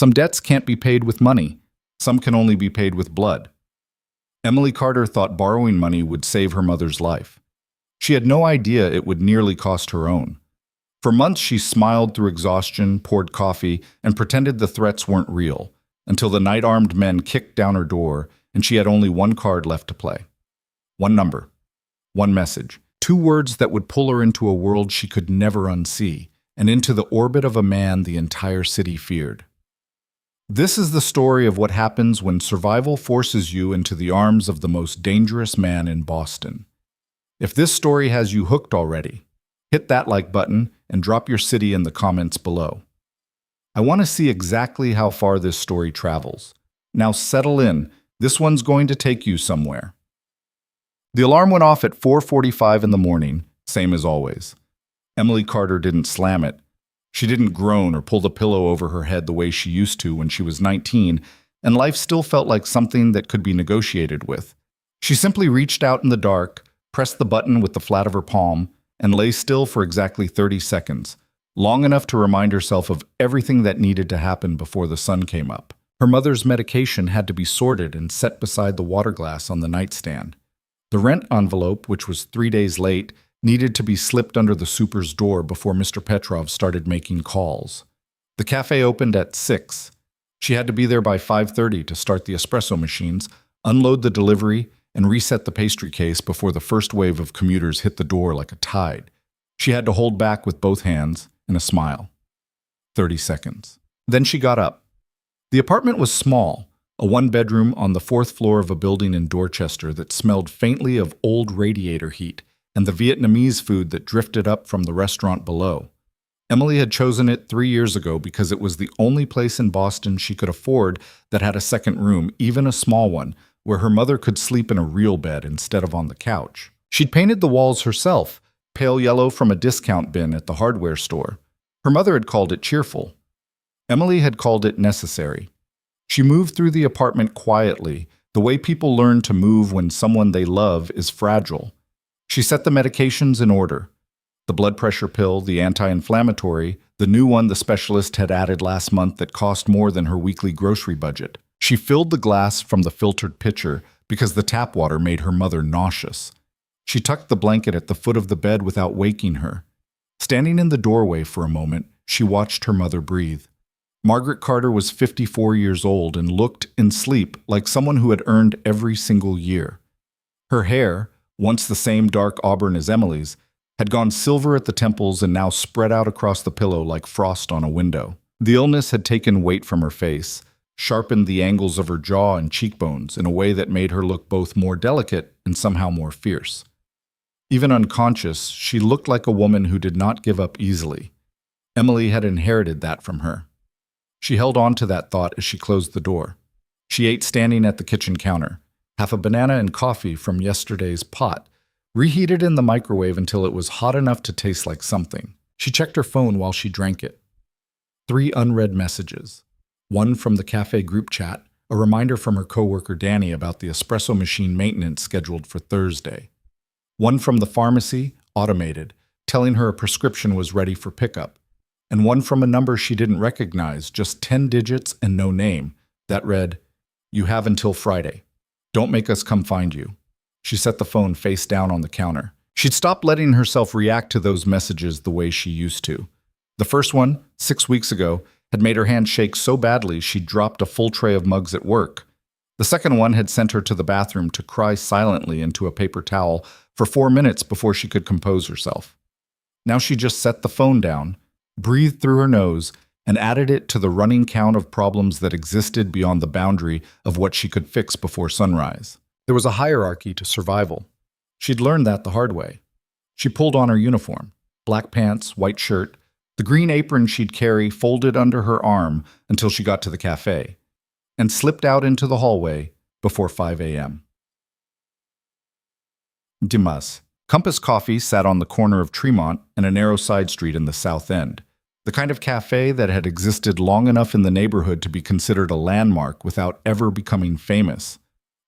Some debts can't be paid with money. Some can only be paid with blood. Emily Carter thought borrowing money would save her mother's life. She had no idea it would nearly cost her own. For months she smiled through exhaustion, poured coffee, and pretended the threats weren't real, until the night-armed men kicked down her door and she had only one card left to play. One number. One message. 2 words that would pull her into a world she could never unsee, and into the orbit of a man the entire city feared. This is the story of what happens when survival forces you into the arms of the most dangerous man in Boston. If this story has you hooked already, hit that like button and drop your city in the comments below. I want to see exactly how far this story travels. Now settle in, this one's going to take you somewhere. The alarm went off at 4:45 in the morning, same as always. Emily Carter didn't slam it. She didn't groan or pull the pillow over her head the way she used to when she was 19, and life still felt like something that could be negotiated with. She simply reached out in the dark, pressed the button with the flat of her palm, and lay still for exactly 30 seconds, long enough to remind herself of everything that needed to happen before the sun came up. Her mother's medication had to be sorted and set beside the water glass on the nightstand. The rent envelope, which was 3 days late, needed to be slipped under the super's door before Mr. Petrov started making calls. The cafe opened at 6. She had to be there by 5:30 to start the espresso machines, unload the delivery, and reset the pastry case before the first wave of commuters hit the door like a tide. She had to hold back with both hands and a smile. 30 seconds. Then she got up. The apartment was small, a 1-bedroom on the 4th floor of a building in Dorchester that smelled faintly of old radiator heat and the Vietnamese food that drifted up from the restaurant below. Emily had chosen it 3 years ago because it was the only place in Boston she could afford that had a second room, even a small one, where her mother could sleep in a real bed instead of on the couch. She'd painted the walls herself, pale yellow from a discount bin at the hardware store. Her mother had called it cheerful. Emily had called it necessary. She moved through the apartment quietly, the way people learn to move when someone they love is fragile. She set the medications in order. The blood pressure pill, the anti-inflammatory, the new one the specialist had added last month that cost more than her weekly grocery budget. She filled the glass from the filtered pitcher because the tap water made her mother nauseous. She tucked the blanket at the foot of the bed without waking her. Standing in the doorway for a moment, she watched her mother breathe. Margaret Carter was 54 years old and looked, in sleep, like someone who had earned every single year. Her hair, once the same dark auburn as Emily's, had gone silver at the temples and now spread out across the pillow like frost on a window. The illness had taken weight from her face, sharpened the angles of her jaw and cheekbones in a way that made her look both more delicate and somehow more fierce. Even unconscious, she looked like a woman who did not give up easily. Emily had inherited that from her. She held on to that thought as she closed the door. She ate standing at the kitchen counter, half a banana and coffee from yesterday's pot, reheated in the microwave until it was hot enough to taste like something. She checked her phone while she drank it. 3 unread messages. One from the cafe group chat, a reminder from her coworker Danny about the espresso machine maintenance scheduled for Thursday. One from the pharmacy, automated, telling her a prescription was ready for pickup. And one from a number she didn't recognize, just 10 digits and no name, that read, "You have until Friday. Don't make us come find you." She set the phone face down on the counter. She'd stopped letting herself react to those messages the way she used to. The first one, 6 weeks ago, had made her hand shake so badly she'd dropped a full tray of mugs at work. The second one had sent her to the bathroom to cry silently into a paper towel for 4 minutes before she could compose herself. Now she just set the phone down, breathed through her nose, and added it to the running count of problems that existed beyond the boundary of what she could fix before sunrise. There was a hierarchy to survival. She'd learned that the hard way. She pulled on her uniform, black pants, white shirt, the green apron she'd carry folded under her arm until she got to the cafe, and slipped out into the hallway before 5 a.m. Dimas. Compass Coffee sat on the corner of Tremont and a narrow side street in the South End, the kind of cafe that had existed long enough in the neighborhood to be considered a landmark without ever becoming famous.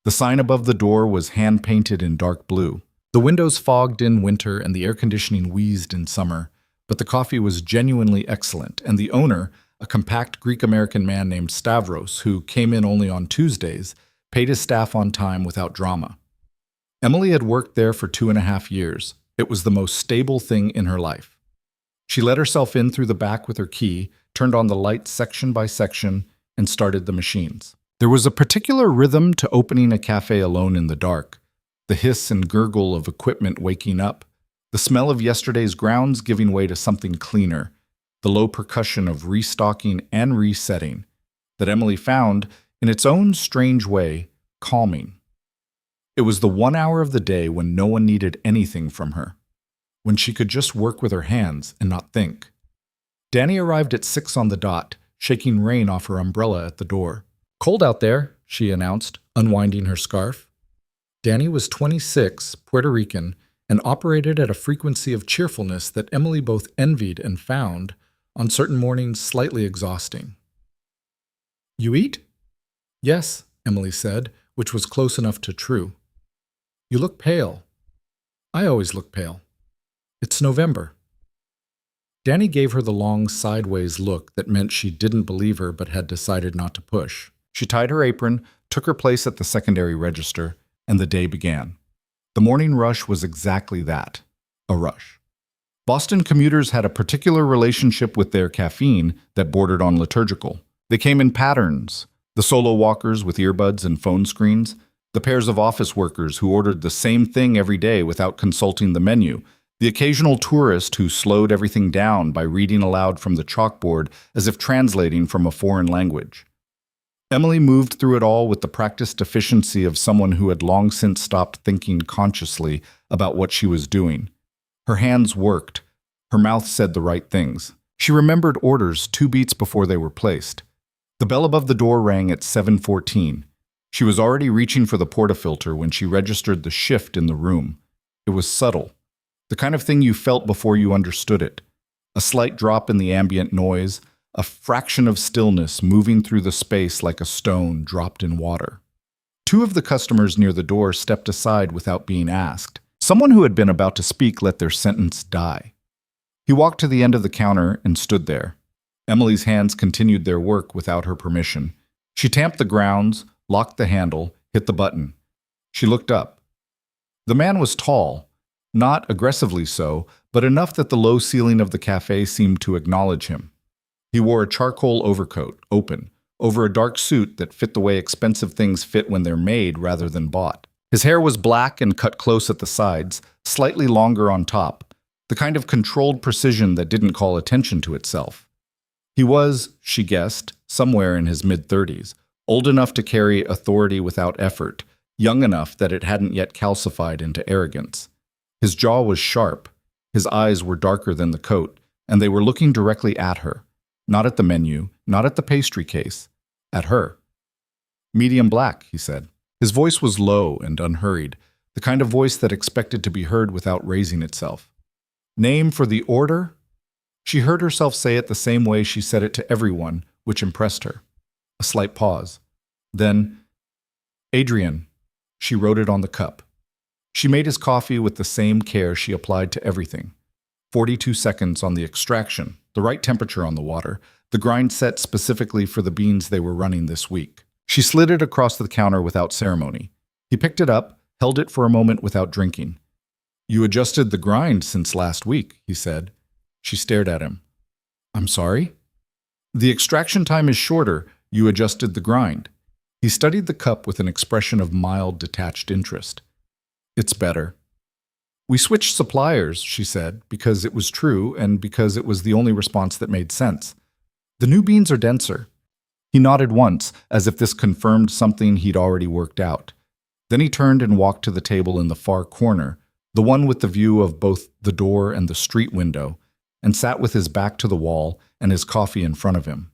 The sign above the door was hand-painted in dark blue. The windows fogged in winter and the air conditioning wheezed in summer, but the coffee was genuinely excellent, and the owner, A compact Greek-American man named Stavros, who came in only on Tuesdays, paid his staff on time without drama. Emily had worked there for 2.5 years. It was the most stable thing in her life. She let herself in through the back with her key, turned on the lights section by section, and started the machines. There was a particular rhythm to opening a cafe alone in the dark, the hiss and gurgle of equipment waking up, the smell of yesterday's grounds giving way to something cleaner, the low percussion of restocking and resetting, that Emily found, in its own strange way, calming. It was the 1 hour of the day when no one needed anything from her, when she could just work with her hands and not think. Danny arrived at 6 on the dot, shaking rain off her umbrella at the door. "Cold out there," she announced, unwinding her scarf. Danny was 26, Puerto Rican, and operated at a frequency of cheerfulness that Emily both envied and found, on certain mornings, slightly exhausting. "You eat?" "Yes," Emily said, which was close enough to true. "You look pale." "I always look pale. It's November." Danny gave her the long sideways look that meant she didn't believe her but had decided not to push. She tied her apron, took her place at the secondary register, and the day began. The morning rush was exactly that, a rush. Boston commuters had a particular relationship with their caffeine that bordered on liturgical. They came in patterns: the solo walkers with earbuds and phone screens, the pairs of office workers who ordered the same thing every day without consulting the menu, the occasional tourist who slowed everything down by reading aloud from the chalkboard as if translating from a foreign language. Emily moved through it all with the practiced efficiency of someone who had long since stopped thinking consciously about what she was doing. Her hands worked. Her mouth said the right things. She remembered orders 2 beats before they were placed. The bell above the door rang at 7:14. She was already reaching for the portafilter when she registered the shift in the room. It was subtle, the kind of thing you felt before you understood it. A slight drop in the ambient noise, a fraction of stillness moving through the space like a stone dropped in water. 2 of the customers near the door stepped aside without being asked. Someone who had been about to speak let their sentence die. He walked to the end of the counter and stood there. Emily's hands continued their work without her permission. She tamped the grounds, locked the handle, hit the button. She looked up. The man was tall, not aggressively so, but enough that the low ceiling of the cafe seemed to acknowledge him. He wore a charcoal overcoat, open, over a dark suit that fit the way expensive things fit when they're made rather than bought. His hair was black and cut close at the sides, slightly longer on top, the kind of controlled precision that didn't call attention to itself. He was, she guessed, somewhere in his mid-30s, old enough to carry authority without effort, young enough that it hadn't yet calcified into arrogance. His jaw was sharp, his eyes were darker than the coat, and they were looking directly at her. Not at the menu, not at the pastry case, at her. "Medium black," he said. His voice was low and unhurried, the kind of voice that expected to be heard without raising itself. "Name for the order?" She heard herself say it the same way she said it to everyone, which impressed her. A slight pause. Then, "Adrian." She wrote it on the cup. She made his coffee with the same care she applied to everything. 42 seconds on the extraction, the right temperature on the water, the grind set specifically for the beans they were running this week. She slid it across the counter without ceremony. He picked it up, held it for a moment without drinking. "You adjusted the grind since last week," he said. She stared at him. "I'm sorry?" "The extraction time is shorter. You adjusted the grind." He studied the cup with an expression of mild, detached interest. "It's better." "We switched suppliers," she said, because it was true and because it was the only response that made sense. "The new beans are denser." He nodded once, as if this confirmed something he'd already worked out. Then he turned and walked to the table in the far corner, the one with the view of both the door and the street window, and sat with his back to the wall and his coffee in front of him.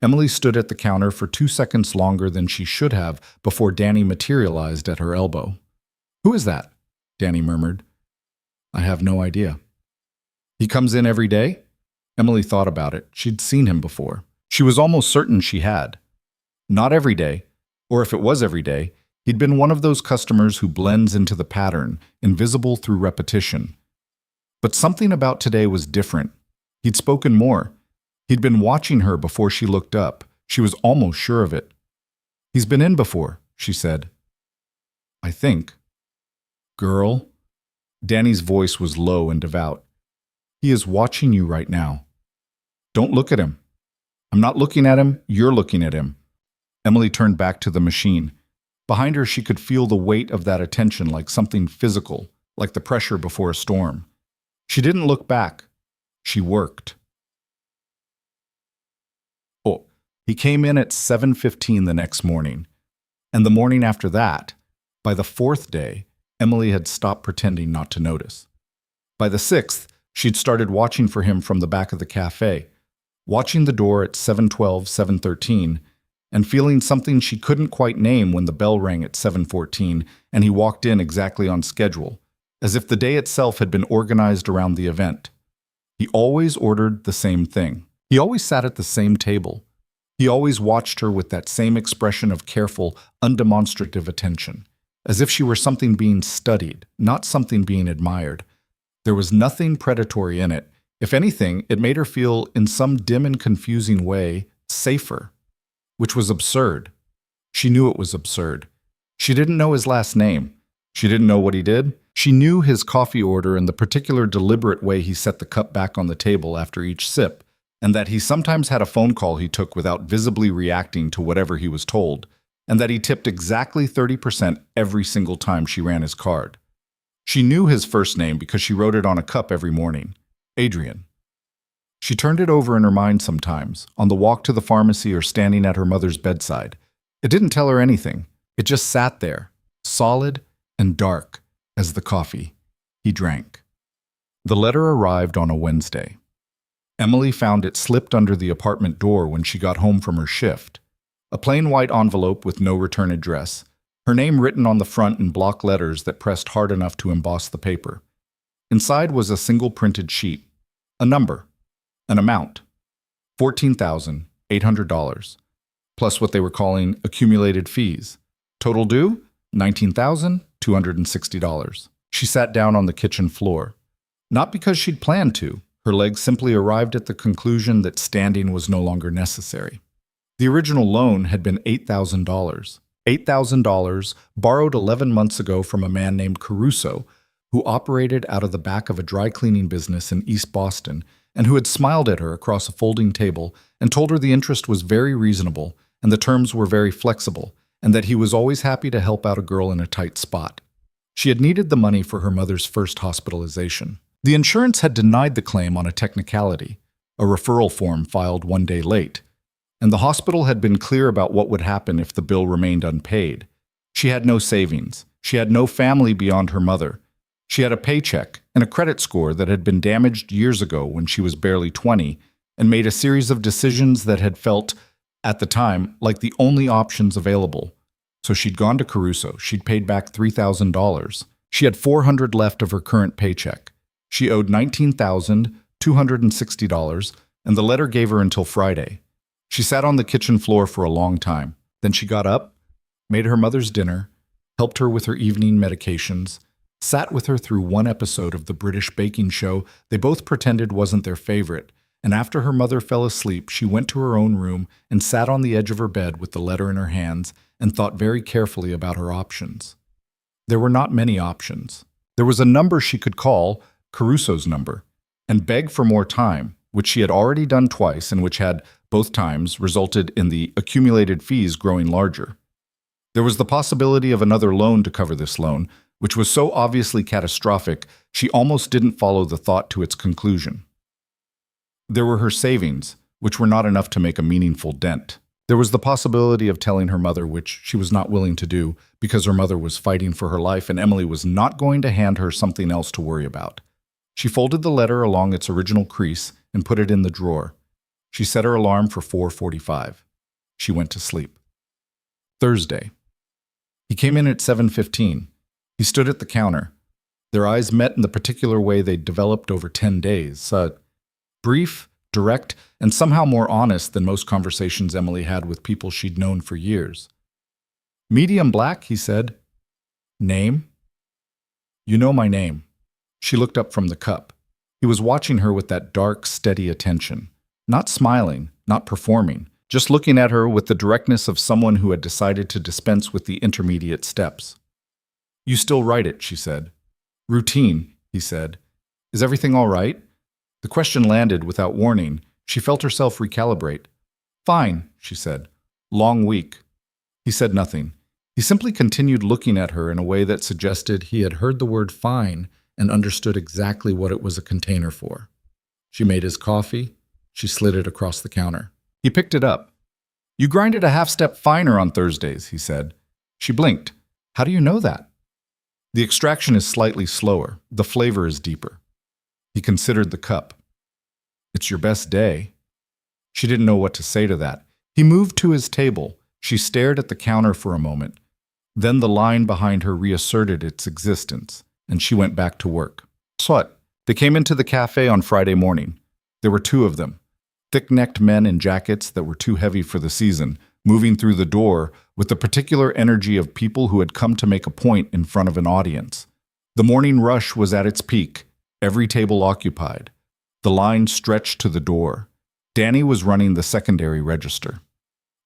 Emily stood at the counter for 2 seconds longer than she should have before Danny materialized at her elbow. "Who is that?" Danny murmured. "I have no idea." "He comes in every day?" Emily thought about it. She'd seen him before. She was almost certain she had. Not every day, or if it was every day, he'd been one of those customers who blends into the pattern, invisible through repetition. But something about today was different. He'd spoken more. He'd been watching her before she looked up. She was almost sure of it. "He's been in before," she said. "I think." "Girl." Danny's voice was low and devout. "He is watching you right now. Don't look at him." "I'm not looking at him. You're looking at him." Emily turned back to the machine. Behind her, she could feel the weight of that attention like something physical, like the pressure before a storm. She didn't look back. She worked. Oh, he came in at 7:15 the next morning. And the morning after that, by the fourth day, Emily had stopped pretending not to notice. By the sixth, she'd started watching for him from the back of the café, watching the door at 7:12, 7:13, and feeling something she couldn't quite name when the bell rang at 7:14 and he walked in exactly on schedule, as if the day itself had been organized around the event. He always ordered the same thing. He always sat at the same table. He always watched her with that same expression of careful, undemonstrative attention, as if she were something being studied, not something being admired. There was nothing predatory in it. If anything, it made her feel, in some dim and confusing way, safer, which was absurd. She knew it was absurd. She didn't know his last name. She didn't know what he did. She knew his coffee order and the particular deliberate way he set the cup back on the table after each sip, and that he sometimes had a phone call he took without visibly reacting to whatever he was told, and that he tipped exactly 30% every single time she ran his card. She knew his first name because she wrote it on a cup every morning, Adrian. She turned it over in her mind sometimes, on the walk to the pharmacy or standing at her mother's bedside. It didn't tell her anything. It just sat there, solid and dark as the coffee he drank. The letter arrived on a Wednesday. Emily found it slipped under the apartment door when she got home from her shift. A plain white envelope with no return address, her name written on the front in block letters that pressed hard enough to emboss the paper. Inside was a single printed sheet, a number, an amount, $14,800, plus what they were calling accumulated fees. Total due, $19,260. She sat down on the kitchen floor. Not because she'd planned to. Her legs simply arrived at the conclusion that standing was no longer necessary. The original loan had been $8,000. $8,000 borrowed 11 months ago from a man named Caruso, who operated out of the back of a dry cleaning business in East Boston, and who had smiled at her across a folding table and told her the interest was very reasonable and the terms were very flexible, and that he was always happy to help out a girl in a tight spot. She had needed the money for her mother's first hospitalization. The insurance had denied the claim on a technicality, a referral form filed one day late, and the hospital had been clear about what would happen if the bill remained unpaid. She had no savings. She had no family beyond her mother. She had a paycheck and a credit score that had been damaged years ago when she was barely 20 and made a series of decisions that had felt, at the time, like the only options available. So she'd gone to Caruso. She'd paid back $3,000. She had $400 left of her current paycheck. She owed $19,260, and the letter gave her until Friday. She sat on the kitchen floor for a long time. Then she got up, made her mother's dinner, helped her with her evening medications, sat with her through one episode of the British baking show they both pretended wasn't their favorite, and after her mother fell asleep, she went to her own room and sat on the edge of her bed with the letter in her hands and thought very carefully about her options. There were not many options. There was a number she could call, Caruso's number, and beg for more time, which she had already done twice and which had, both times, resulted in the accumulated fees growing larger. There was the possibility of another loan to cover this loan, which was so obviously catastrophic she almost didn't follow the thought to its conclusion. There were her savings, which were not enough to make a meaningful dent. There was the possibility of telling her mother, which she was not willing to do because her mother was fighting for her life and Emily was not going to hand her something else to worry about. She folded the letter along its original crease and put it in the drawer. She set her alarm for 4:45. She went to sleep. Thursday. He came in at 7:15. He stood at the counter. Their eyes met in the particular way they'd developed over 10 days. Brief, direct, and somehow more honest than most conversations Emily had with people she'd known for years. "Medium black," he said. "Name?" "You know my name." She looked up from the cup. He was watching her with that dark, steady attention. not smiling, not performing, just looking at her with the directness of someone who had decided to dispense with the intermediate steps. "You still write it," she said. "Routine," he said. "Is everything all right?" The question landed without warning. She felt herself recalibrate. "Fine," she said. "Long week." He said nothing. He simply continued looking at her in a way that suggested he had heard the word fine and understood exactly what it was a container for. She made his coffee. She slid it across the counter. He picked it up. "You grind it a half-step finer on Thursdays," he said. She blinked. "How do you know that?" "The extraction is slightly slower. The flavor is deeper." He considered the cup. "It's your best day." She didn't know what to say to that. He moved to his table. She stared at the counter for a moment. Then the line behind her reasserted its existence, and she went back to work. What? They came into the cafe on Friday morning. There were two of them, thick-necked men in jackets that were too heavy for the season, moving through the door with the particular energy of people who had come to make a point in front of an audience. The morning rush was at its peak, every table occupied. The line stretched to the door. Danny was running the secondary register.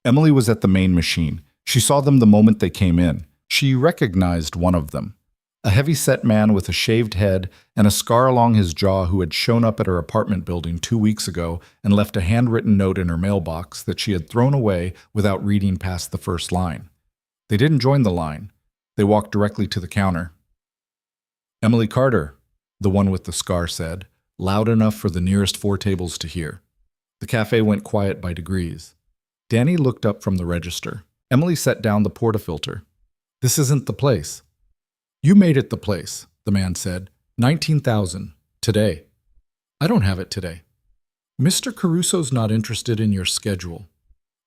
Emily was at the main machine. She saw them the moment they came in. She recognized one of them, a heavy-set man with a shaved head and a scar along his jaw who had shown up at her apartment building 2 weeks ago and left a handwritten note in her mailbox that she had thrown away without reading past the first line. They didn't join the line. They walked directly to the counter. "Emily Carter," the one with the scar said, loud enough for the nearest 4 tables to hear. The cafe went quiet by degrees. Danny looked up from the register. Emily set down the portafilter. "This isn't the place." "You made it the place," the man said. 19,000. Today." "I don't have it today." "Mr. Caruso's not interested in your schedule."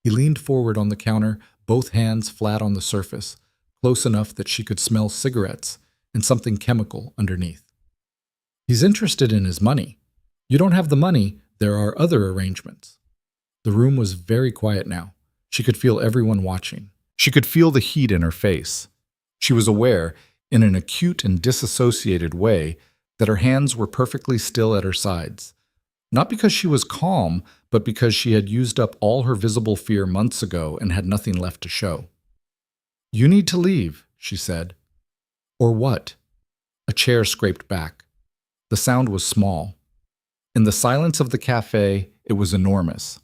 He leaned forward on the counter, both hands flat on the surface, close enough that she could smell cigarettes and something chemical underneath. "He's interested in his money. You don't have the money, there are other arrangements." The room was very quiet now. She could feel everyone watching. She could feel the heat in her face. She was aware, in an acute and disassociated way, that her hands were perfectly still at her sides. Not because she was calm, but because she had used up all her visible fear months ago and had nothing left to show. "You need to leave," she said. "Or what?" A chair scraped back. The sound was small. In the silence of the cafe, it was enormous.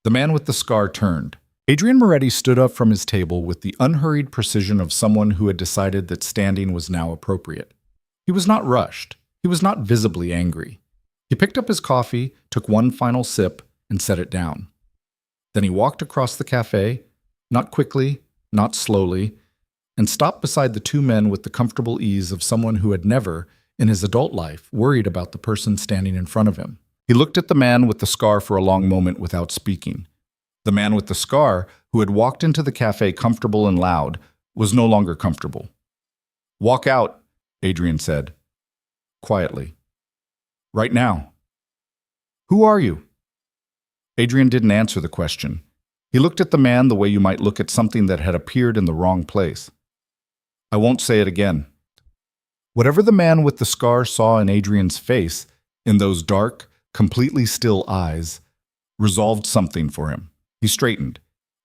The man with the scar turned. Adrian Moretti stood up from his table with the unhurried precision of someone who had decided that standing was now appropriate. He was not rushed. He was not visibly angry. He picked up his coffee, took one final sip, and set it down. Then he walked across the cafe, not quickly, not slowly, and stopped beside the 2 men with the comfortable ease of someone who had never, in his adult life, worried about the person standing in front of him. He looked at the man with the scar for a long moment without speaking. The man with the scar, who had walked into the cafe comfortable and loud, was no longer comfortable. "Walk out," Adrian said, quietly. "Right now." "Who are you?" Adrian didn't answer the question. He looked at the man the way you might look at something that had appeared in the wrong place. "I won't say it again." Whatever the man with the scar saw in Adrian's face, in those dark, completely still eyes, resolved something for him. He straightened.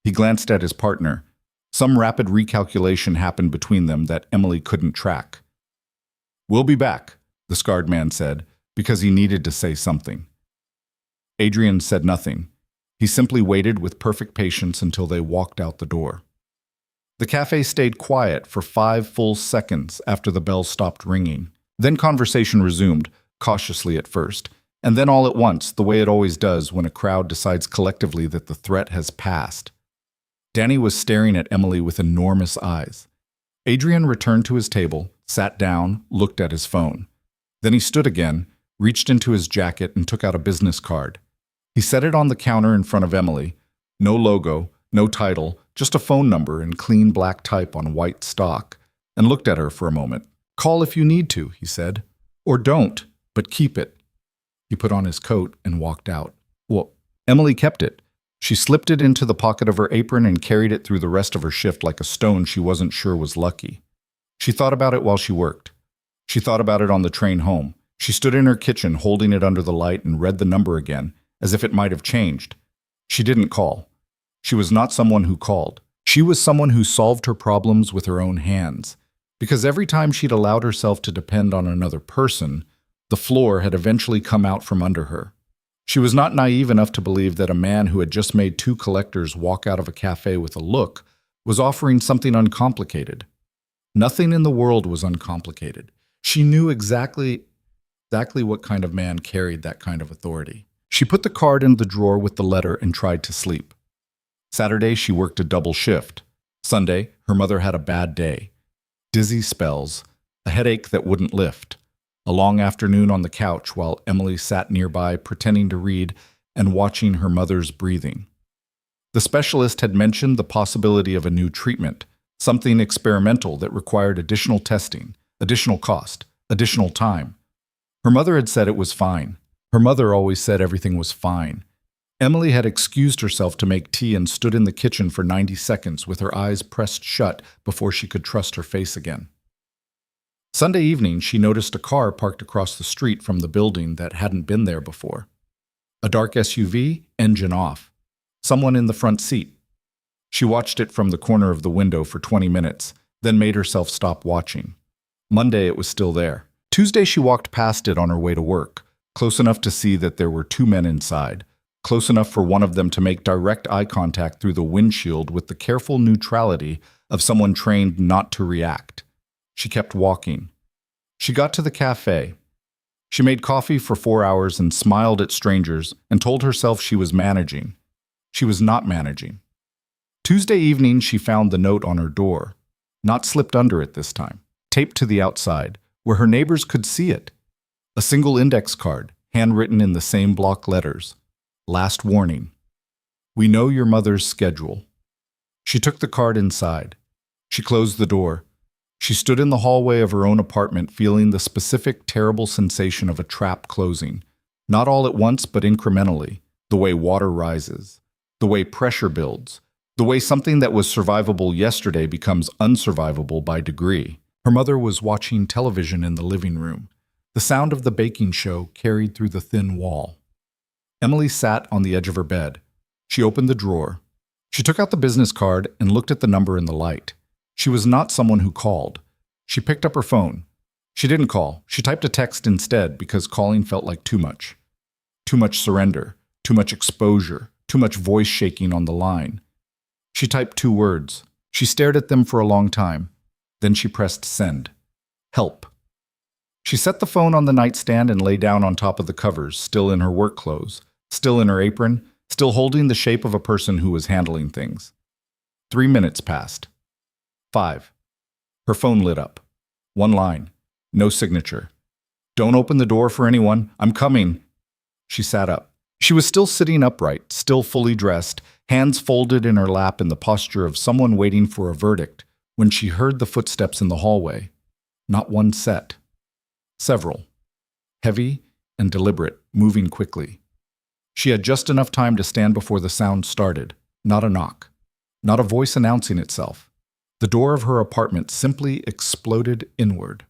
He glanced at his partner. Some rapid recalculation happened between them that Emily couldn't track. "We'll be back," the scarred man said, because he needed to say something. Adrian said nothing. He simply waited with perfect patience until they walked out the door. The cafe stayed quiet for 5 full seconds after the bell stopped ringing. Then conversation resumed, cautiously at first, and then all at once, the way it always does when a crowd decides collectively that the threat has passed. Danny was staring at Emily with enormous eyes. Adrian returned to his table, sat down, looked at his phone. Then he stood again, reached into his jacket and took out a business card. He set it on the counter in front of Emily. No logo, no title, just a phone number in clean black type on white stock, and looked at her for a moment. "Call if you need to," he said. "Or don't, but keep it." He put on his coat and walked out. Well, Emily kept it. She slipped it into the pocket of her apron and carried it through the rest of her shift like a stone she wasn't sure was lucky. She thought about it while she worked. She thought about it on the train home. She stood in her kitchen holding it under the light and read the number again, as if it might have changed. She didn't call. She was not someone who called. She was someone who solved her problems with her own hands. Because every time she'd allowed herself to depend on another person, the floor had eventually come out from under her. She was not naive enough to believe that a man who had just made two collectors walk out of a cafe with a look was offering something uncomplicated. Nothing in the world was uncomplicated. She knew exactly what kind of man carried that kind of authority. She put the card in the drawer with the letter and tried to sleep. Saturday, she worked a double shift. Sunday, her mother had a bad day. Dizzy spells, a headache that wouldn't lift. A long afternoon on the couch while Emily sat nearby pretending to read and watching her mother's breathing. The specialist had mentioned the possibility of a new treatment, something experimental that required additional testing, additional cost, additional time. Her mother had said it was fine. Her mother always said everything was fine. Emily had excused herself to make tea and stood in the kitchen for 90 seconds with her eyes pressed shut before she could trust her face again. Sunday evening, she noticed a car parked across the street from the building that hadn't been there before. A dark SUV, engine off. Someone in the front seat. She watched it from the corner of the window for 20 minutes, then made herself stop watching. Monday, it was still there. Tuesday, she walked past it on her way to work, close enough to see that there were two men inside, close enough for one of them to make direct eye contact through the windshield with the careful neutrality of someone trained not to react. She kept walking. She got to the café. She made coffee for 4 hours and smiled at strangers and told herself she was managing. She was not managing. Tuesday evening, she found the note on her door, not slipped under it this time, taped to the outside, where her neighbors could see it. A single index card, handwritten in the same block letters. Last warning. We know your mother's schedule. She took the card inside. She closed the door. She stood in the hallway of her own apartment feeling the specific terrible sensation of a trap closing, not all at once but incrementally, the way water rises, the way pressure builds, the way something that was survivable yesterday becomes unsurvivable by degree. Her mother was watching television in the living room. The sound of the baking show carried through the thin wall. Emily sat on the edge of her bed. She opened the drawer. She took out the business card and looked at the number in the light. She was not someone who called. She picked up her phone. She didn't call. She typed a text instead because calling felt like too much. Too much surrender, too much exposure, too much voice shaking on the line. She typed 2 words. She stared at them for a long time. Then she pressed send. Help. She set the phone on the nightstand and lay down on top of the covers, still in her work clothes, still in her apron, still holding the shape of a person who was handling things. 3 minutes passed. 5. Her phone lit up. 1 line. No signature. Don't open the door for anyone. I'm coming. She sat up. She was still sitting upright, still fully dressed, hands folded in her lap in the posture of someone waiting for a verdict, when she heard the footsteps in the hallway. Not one set. Several. Heavy and deliberate, moving quickly. She had just enough time to stand before the sound started. Not a knock. Not a voice announcing itself. The door of her apartment simply exploded inward.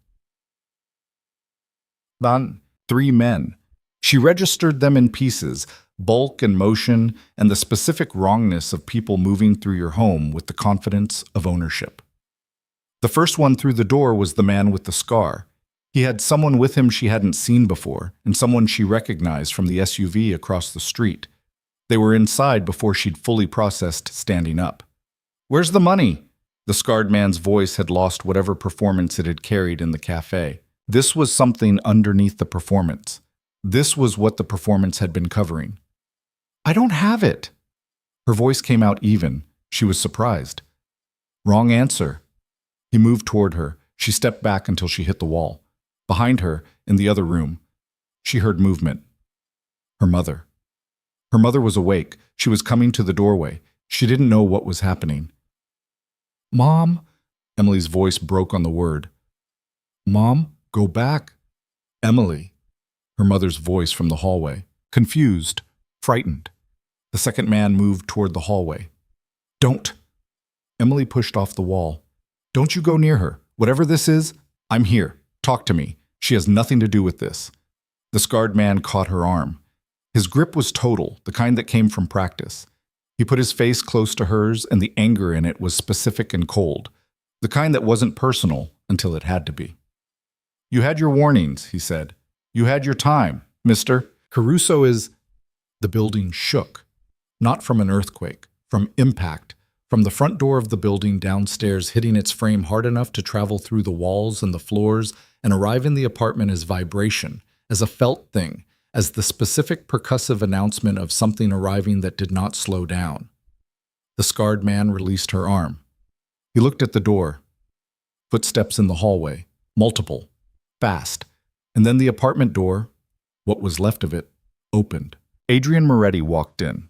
Then, 3 men. She registered them in pieces, bulk and motion, and the specific wrongness of people moving through your home with the confidence of ownership. The first one through the door was the man with the scar. He had someone with him she hadn't seen before, and someone she recognized from the SUV across the street. They were inside before she'd fully processed standing up. "Where's the money?" The scarred man's voice had lost whatever performance it had carried in the cafe. This was something underneath the performance. This was what the performance had been covering. "I don't have it." Her voice came out even. She was surprised. "Wrong answer." He moved toward her. She stepped back until she hit the wall. Behind her, in the other room, she heard movement. Her mother. Her mother was awake. She was coming to the doorway. She didn't know what was happening. "Mom?" Emily's voice broke on the word. "Mom, go back." "Emily." Her mother's voice from the hallway. Confused, frightened. The second man moved toward the hallway. "Don't." Emily pushed off the wall. "Don't you go near her. Whatever this is, I'm here. Talk to me. She has nothing to do with this." The scarred man caught her arm. His grip was total, the kind that came from practice. He put his face close to hers, and the anger in it was specific and cold, the kind that wasn't personal until it had to be. "You had your warnings," he said. "You had your time, mister. Caruso is—" The building shook, not from an earthquake, from impact, from the front door of the building downstairs hitting its frame hard enough to travel through the walls and the floors and arrive in the apartment as vibration, as a felt thing, as the specific percussive announcement of something arriving that did not slow down. The scarred man released her arm. He looked at the door. Footsteps in the hallway, multiple, fast, and then the apartment door, what was left of it, opened. Adrian Moretti walked in.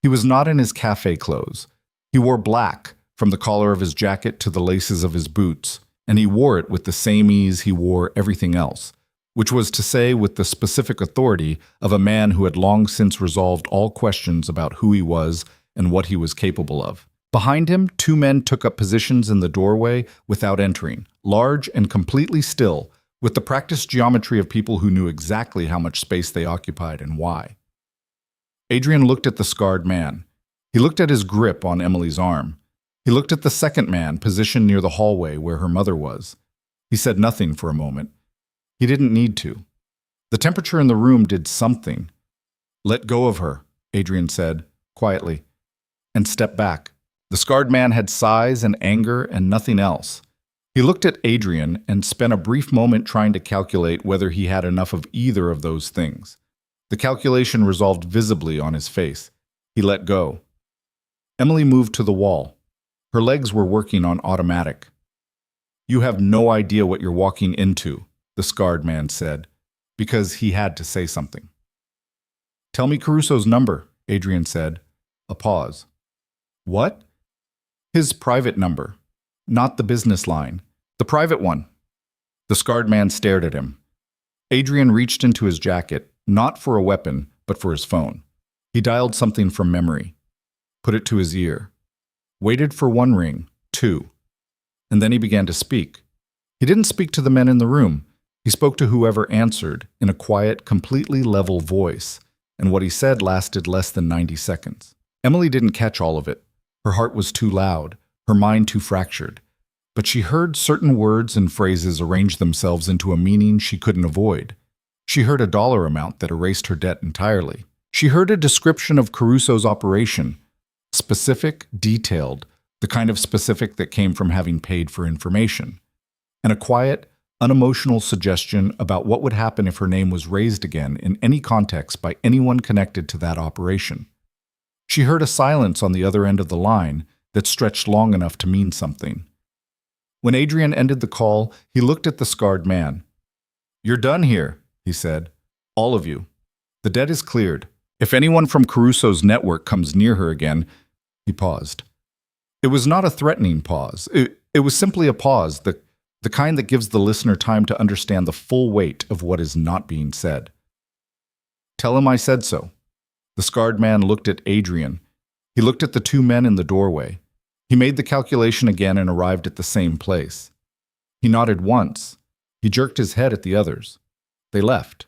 He was not in his café clothes. He wore black, from the collar of his jacket to the laces of his boots, and he wore it with the same ease he wore everything else, which was to say with the specific authority of a man who had long since resolved all questions about who he was and what he was capable of. Behind him, two men took up positions in the doorway without entering, large and completely still, with the practiced geometry of people who knew exactly how much space they occupied and why. Adrian looked at the scarred man. He looked at his grip on Emily's arm. He looked at the second man positioned near the hallway where her mother was. He said nothing for a moment. He didn't need to. The temperature in the room did something. "Let go of her," Adrian said, quietly, and stepped back. The scarred man had size and anger and nothing else. He looked at Adrian and spent a brief moment trying to calculate whether he had enough of either of those things. The calculation resolved visibly on his face. He let go. Emily moved to the wall. Her legs were working on automatic. "You have no idea what you're walking into," the scarred man said, because he had to say something. "Tell me Caruso's number," Adrian said. A pause. "What?" "His private number. Not the business line. The private one." The scarred man stared at him. Adrian reached into his jacket, not for a weapon, but for his phone. He dialed something from memory, put it to his ear, waited for one ring, two, and then he began to speak. He didn't speak to the men in the room. He spoke to whoever answered in a quiet, completely level voice, and what he said lasted less than 90 seconds. Emily didn't catch all of it. Her heart was too loud, her mind too fractured. But she heard certain words and phrases arrange themselves into a meaning she couldn't avoid. She heard a dollar amount that erased her debt entirely. She heard a description of Caruso's operation, specific, detailed, the kind of specific that came from having paid for information, and a quiet, unemotional suggestion about what would happen if her name was raised again in any context by anyone connected to that operation. She heard a silence on the other end of the line that stretched long enough to mean something. When Adrian ended the call, he looked at the scarred man. "You're done here," he said. "All of you. The debt is cleared. If anyone from Caruso's network comes near her again—" He paused. It was not a threatening pause. It was simply a pause, the kind that gives the listener time to understand the full weight of what is not being said. "Tell him I said so." The scarred man looked at Adrian. He looked at the two men in the doorway. He made the calculation again and arrived at the same place. He nodded once. He jerked his head at the others. They left.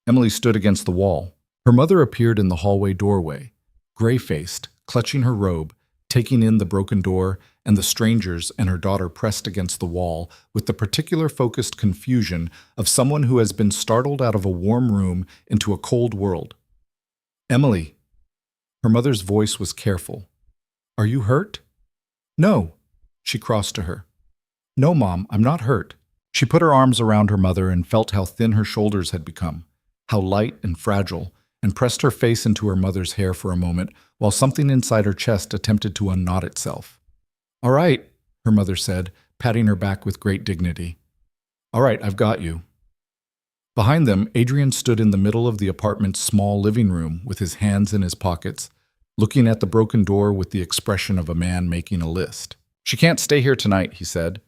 Emily stood against the wall. Her mother appeared in the hallway doorway, gray-faced, clutching her robe, taking in the broken door, and the strangers and her daughter pressed against the wall with the particular focused confusion of someone who has been startled out of a warm room into a cold world. "Emily." Her mother's voice was careful. "Are you hurt?" "No." She crossed to her. "No, Mom, I'm not hurt." She put her arms around her mother and felt how thin her shoulders had become, how light and fragile, and pressed her face into her mother's hair for a moment while something inside her chest attempted to unknot itself. "All right," her mother said, patting her back with great dignity. "All right, I've got you." Behind them, Adrian stood in the middle of the apartment's small living room with his hands in his pockets, looking at the broken door with the expression of a man making a list. "She can't stay here tonight," he said.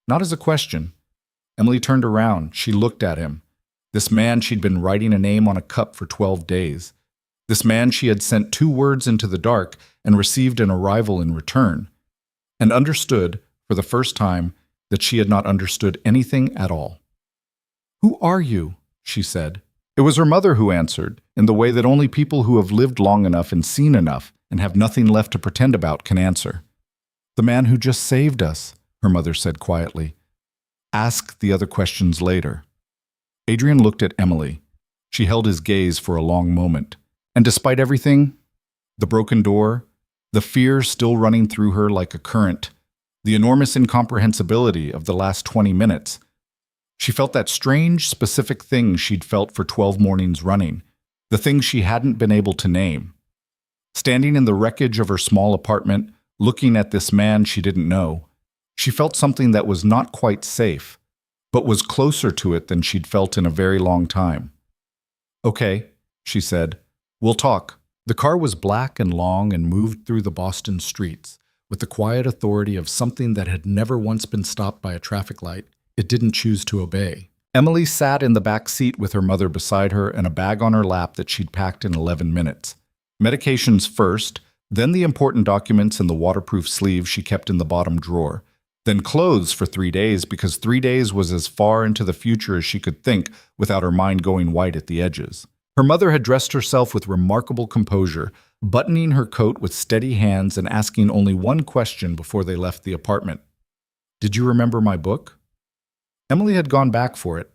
Not as a question. Emily turned around. She looked at him. This man she'd been writing a name on a cup for 12 days. This man she had sent 2 words into the dark and received an arrival in return, and understood, for the first time, that she had not understood anything at all. "Who are you?" she said. It was her mother who answered, in the way that only people who have lived long enough and seen enough and have nothing left to pretend about can answer. "The man who just saved us," her mother said quietly. "Ask the other questions later." Adrian looked at Emily. She held his gaze for a long moment. And despite everything, the broken door, the fear still running through her like a current, the enormous incomprehensibility of the last 20 minutes, she felt that strange, specific thing she'd felt for 12 mornings running, the thing she hadn't been able to name. Standing in the wreckage of her small apartment, looking at this man she didn't know, she felt something that was not quite safe, but was closer to it than she'd felt in a very long time. "Okay," she said. "We'll talk." The car was black and long and moved through the Boston streets with the quiet authority of something that had never once been stopped by a traffic light it didn't choose to obey. Emily sat in the back seat with her mother beside her and a bag on her lap that she'd packed in 11 minutes. Medications first, then the important documents in the waterproof sleeve she kept in the bottom drawer, then clothes for 3 days because 3 days was as far into the future as she could think without her mind going white at the edges. Her mother had dressed herself with remarkable composure, buttoning her coat with steady hands and asking only one question before they left the apartment. "Did you remember my book?" Emily had gone back for it,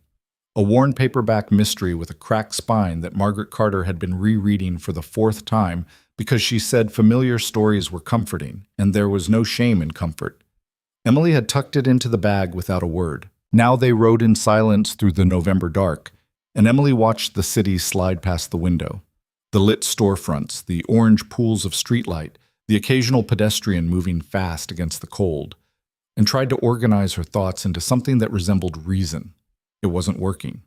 a worn paperback mystery with a cracked spine that Margaret Carter had been rereading for the 4th time because she said familiar stories were comforting, and there was no shame in comfort. Emily had tucked it into the bag without a word. Now they rode in silence through the November dark, and Emily watched the city slide past the window. The lit storefronts, the orange pools of streetlight, the occasional pedestrian moving fast against the cold, and tried to organize her thoughts into something that resembled reason. It wasn't working.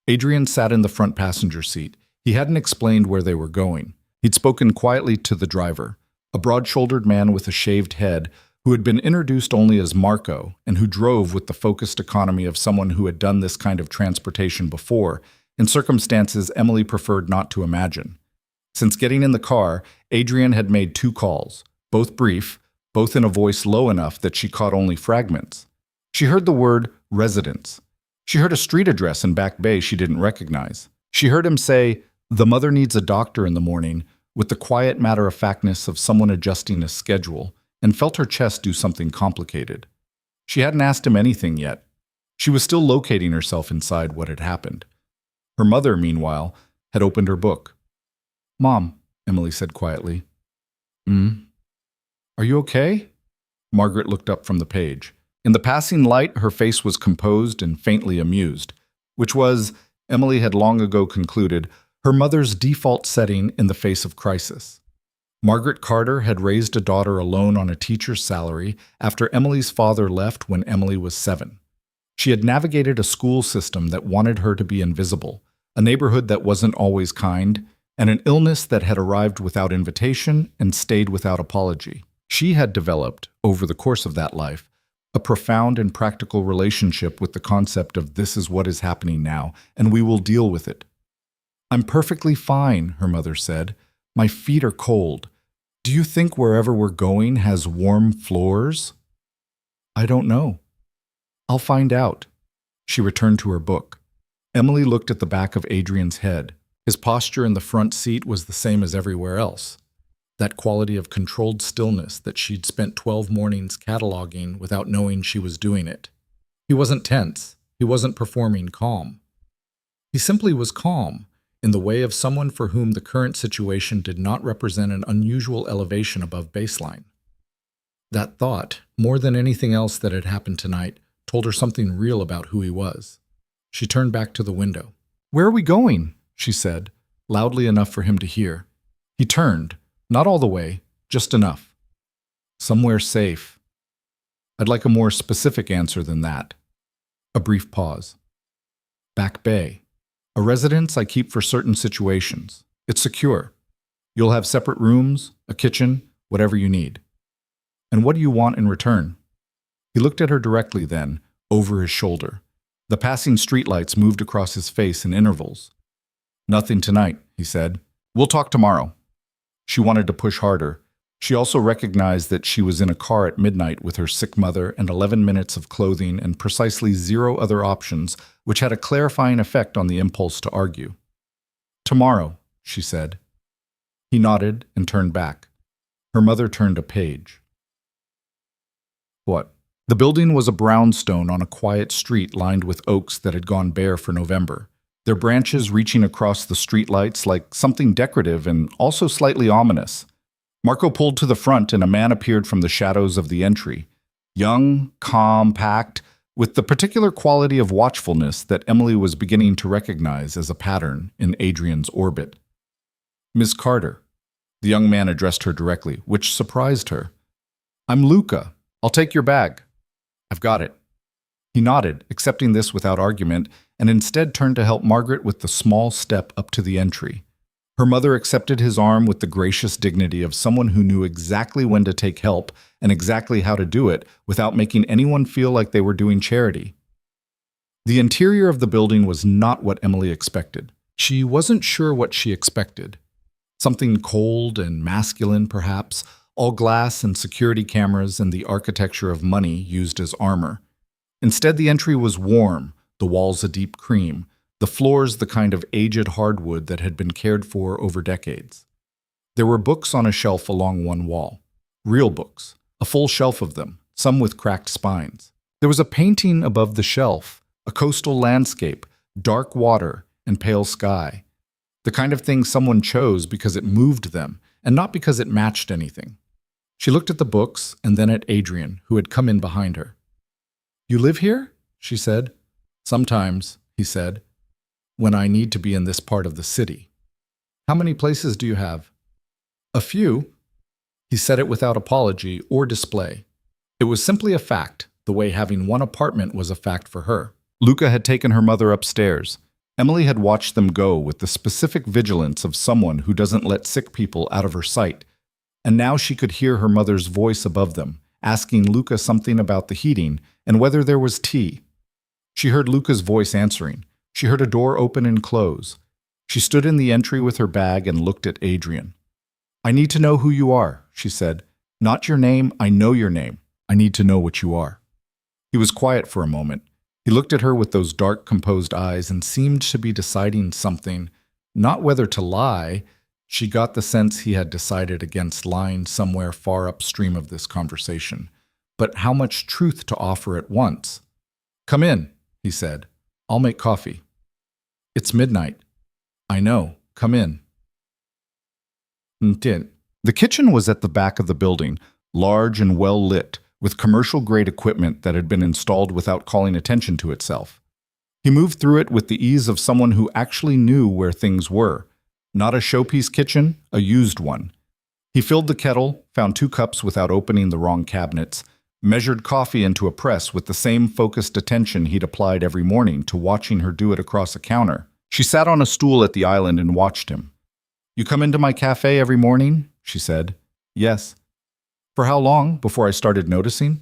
Adrian sat in the front passenger seat. He hadn't explained where they were going. He'd spoken quietly to the driver, a broad-shouldered man with a shaved head who had been introduced only as Marco and who drove with the focused economy of someone who had done this kind of transportation before, in circumstances Emily preferred not to imagine. Since getting in the car, Adrian had made 2 calls, both brief, both in a voice low enough that she caught only fragments. She heard the word residence. She heard a street address in Back Bay she didn't recognize. She heard him say, "The mother needs a doctor in the morning," with the quiet matter-of-factness of someone adjusting a schedule, and felt her chest do something complicated. She hadn't asked him anything yet. She was still locating herself inside what had happened. Her mother, meanwhile, had opened her book. "Mom," Emily said quietly. "Are you okay?" Margaret looked up from the page. In the passing light, her face was composed and faintly amused, which was, Emily had long ago concluded, her mother's default setting in the face of crisis. Margaret Carter had raised a daughter alone on a teacher's salary after Emily's father left when Emily was 7. She had navigated a school system that wanted her to be invisible, a neighborhood that wasn't always kind, and an illness that had arrived without invitation and stayed without apology. She had developed, over the course of that life, a profound and practical relationship with the concept of this is what is happening now, and we will deal with it. "I'm perfectly fine," her mother said. "My feet are cold. Do you think wherever we're going has warm floors?" "I don't know." "I'll find out." She returned to her book. Emily looked at the back of Adrian's head. His posture in the front seat was the same as everywhere else. That quality of controlled stillness that she'd spent 12 mornings cataloging without knowing she was doing it. He wasn't tense. He wasn't performing calm. He simply was calm, in the way of someone for whom the current situation did not represent an unusual elevation above baseline. That thought, more than anything else that had happened tonight, told her something real about who he was. She turned back to the window. "Where are we going?" she said, loudly enough for him to hear. He turned. Not all the way, just enough. "Somewhere safe." "I'd like a more specific answer than that." A brief pause. "Back Bay. A residence I keep for certain situations. It's secure. You'll have separate rooms, a kitchen, whatever you need." "And what do you want in return?" He looked at her directly then, over his shoulder. The passing streetlights moved across his face in intervals. "Nothing tonight," he said. "We'll talk tomorrow." She wanted to push harder. She also recognized that she was in a car at midnight with her sick mother and 11 minutes of clothing and precisely 0 other options, which had a clarifying effect on the impulse to argue. Tomorrow, she said. He nodded and turned back. Her mother turned a page. What? The building was a brownstone on a quiet street lined with oaks that had gone bare for November, their branches reaching across the streetlights like something decorative and also slightly ominous. Marco pulled to the front and a man appeared from the shadows of the entry. Young, compact, with the particular quality of watchfulness that Emily was beginning to recognize as a pattern in Adrian's orbit. Miss Carter. The young man addressed her directly, which surprised her. I'm Luca. I'll take your bag. I've got it. He nodded, accepting this without argument, and instead turned to help Margaret with the small step up to the entry. Her mother accepted his arm with the gracious dignity of someone who knew exactly when to take help and exactly how to do it without making anyone feel like they were doing charity. The interior of the building was not what Emily expected. She wasn't sure what she expected. Something cold and masculine, perhaps, all glass and security cameras and the architecture of money used as armor. Instead, the entry was warm, the walls a deep cream, the floors the kind of aged hardwood that had been cared for over decades. There were books on a shelf along one wall. Real books, a full shelf of them, some with cracked spines. There was a painting above the shelf, a coastal landscape, dark water, and pale sky. The kind of thing someone chose because it moved them, and not because it matched anything. She looked at the books and then at Adrian, who had come in behind her. You live here? She said. Sometimes, he said, when I need to be in this part of the city. How many places do you have? A few. He said it without apology or display. It was simply a fact, the way having one apartment was a fact for her. Luca had taken her mother upstairs. Emily had watched them go with the specific vigilance of someone who doesn't let sick people out of her sight. And now she could hear her mother's voice above them, asking Luca something about the heating and whether there was tea. She heard Luca's voice answering. She heard a door open and close. She stood in the entry with her bag and looked at Adrian. I need to know who you are, she said. Not your name, I know your name. I need to know what you are. He was quiet for a moment. He looked at her with those dark, composed eyes and seemed to be deciding something, not whether to lie. She got the sense he had decided against lying somewhere far upstream of this conversation, but how much truth to offer at once. Come in, he said. I'll make coffee. It's midnight. I know. Come in. The kitchen was at the back of the building, large and well lit, with commercial-grade equipment that had been installed without calling attention to itself. He moved through it with the ease of someone who actually knew where things were. Not a showpiece kitchen, a used one. He filled the kettle, found 2 cups without opening the wrong cabinets, measured coffee into a press with the same focused attention he'd applied every morning to watching her do it across a counter. She sat on a stool at the island and watched him. You come into my cafe every morning? She said. Yes. For how long before I started noticing?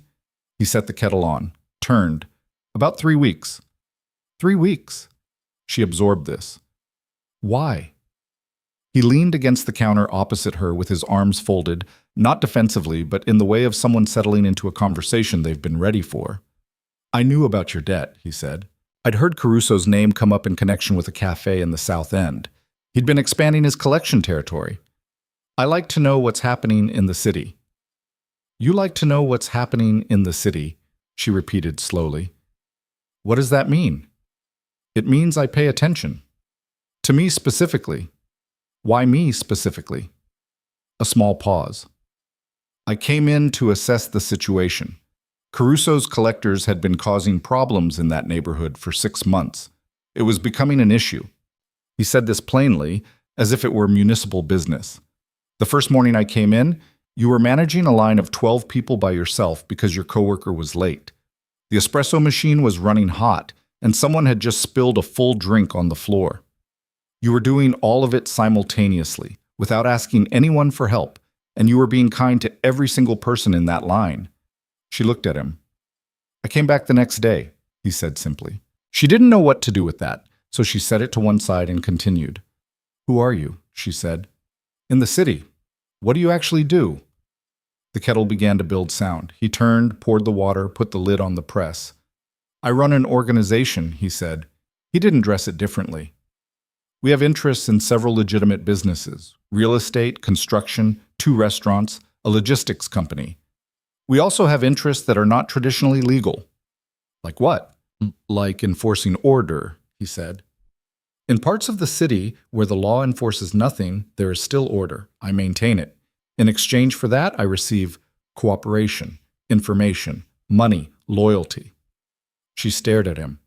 He set the kettle on, turned. About 3 weeks. 3 weeks. She absorbed this. Why? He leaned against the counter opposite her with his arms folded, not defensively, but in the way of someone settling into a conversation they've been ready for. I knew about your debt, he said. I'd heard Caruso's name come up in connection with a cafe in the South End. He'd been expanding his collection territory. I like to know what's happening in the city. You like to know what's happening in the city, she repeated slowly. What does that mean? It means I pay attention. To me specifically. Why me specifically? A small pause. I came in to assess the situation. Caruso's collectors had been causing problems in that neighborhood for 6 months. It was becoming an issue. He said this plainly, as if it were municipal business. The first morning I came in, you were managing a line of 12 people by yourself because your coworker was late. The espresso machine was running hot, and someone had just spilled a full drink on the floor. You were doing all of it simultaneously, without asking anyone for help, and you were being kind to every single person in that line. She looked at him. I came back the next day, he said simply. She didn't know what to do with that, so she set it to one side and continued. Who are you? She said. In the city. What do you actually do? The kettle began to build sound. He turned, poured the water, put the lid on the press. I run an organization, he said. He didn't dress it differently. We have interests in several legitimate businesses: real estate, construction, 2 restaurants, a logistics company. We also have interests that are not traditionally legal. Like what? Like enforcing order, he said. In parts of the city where the law enforces nothing, there is still order. I maintain it. In exchange for that, I receive cooperation, information, money, loyalty. She stared at him.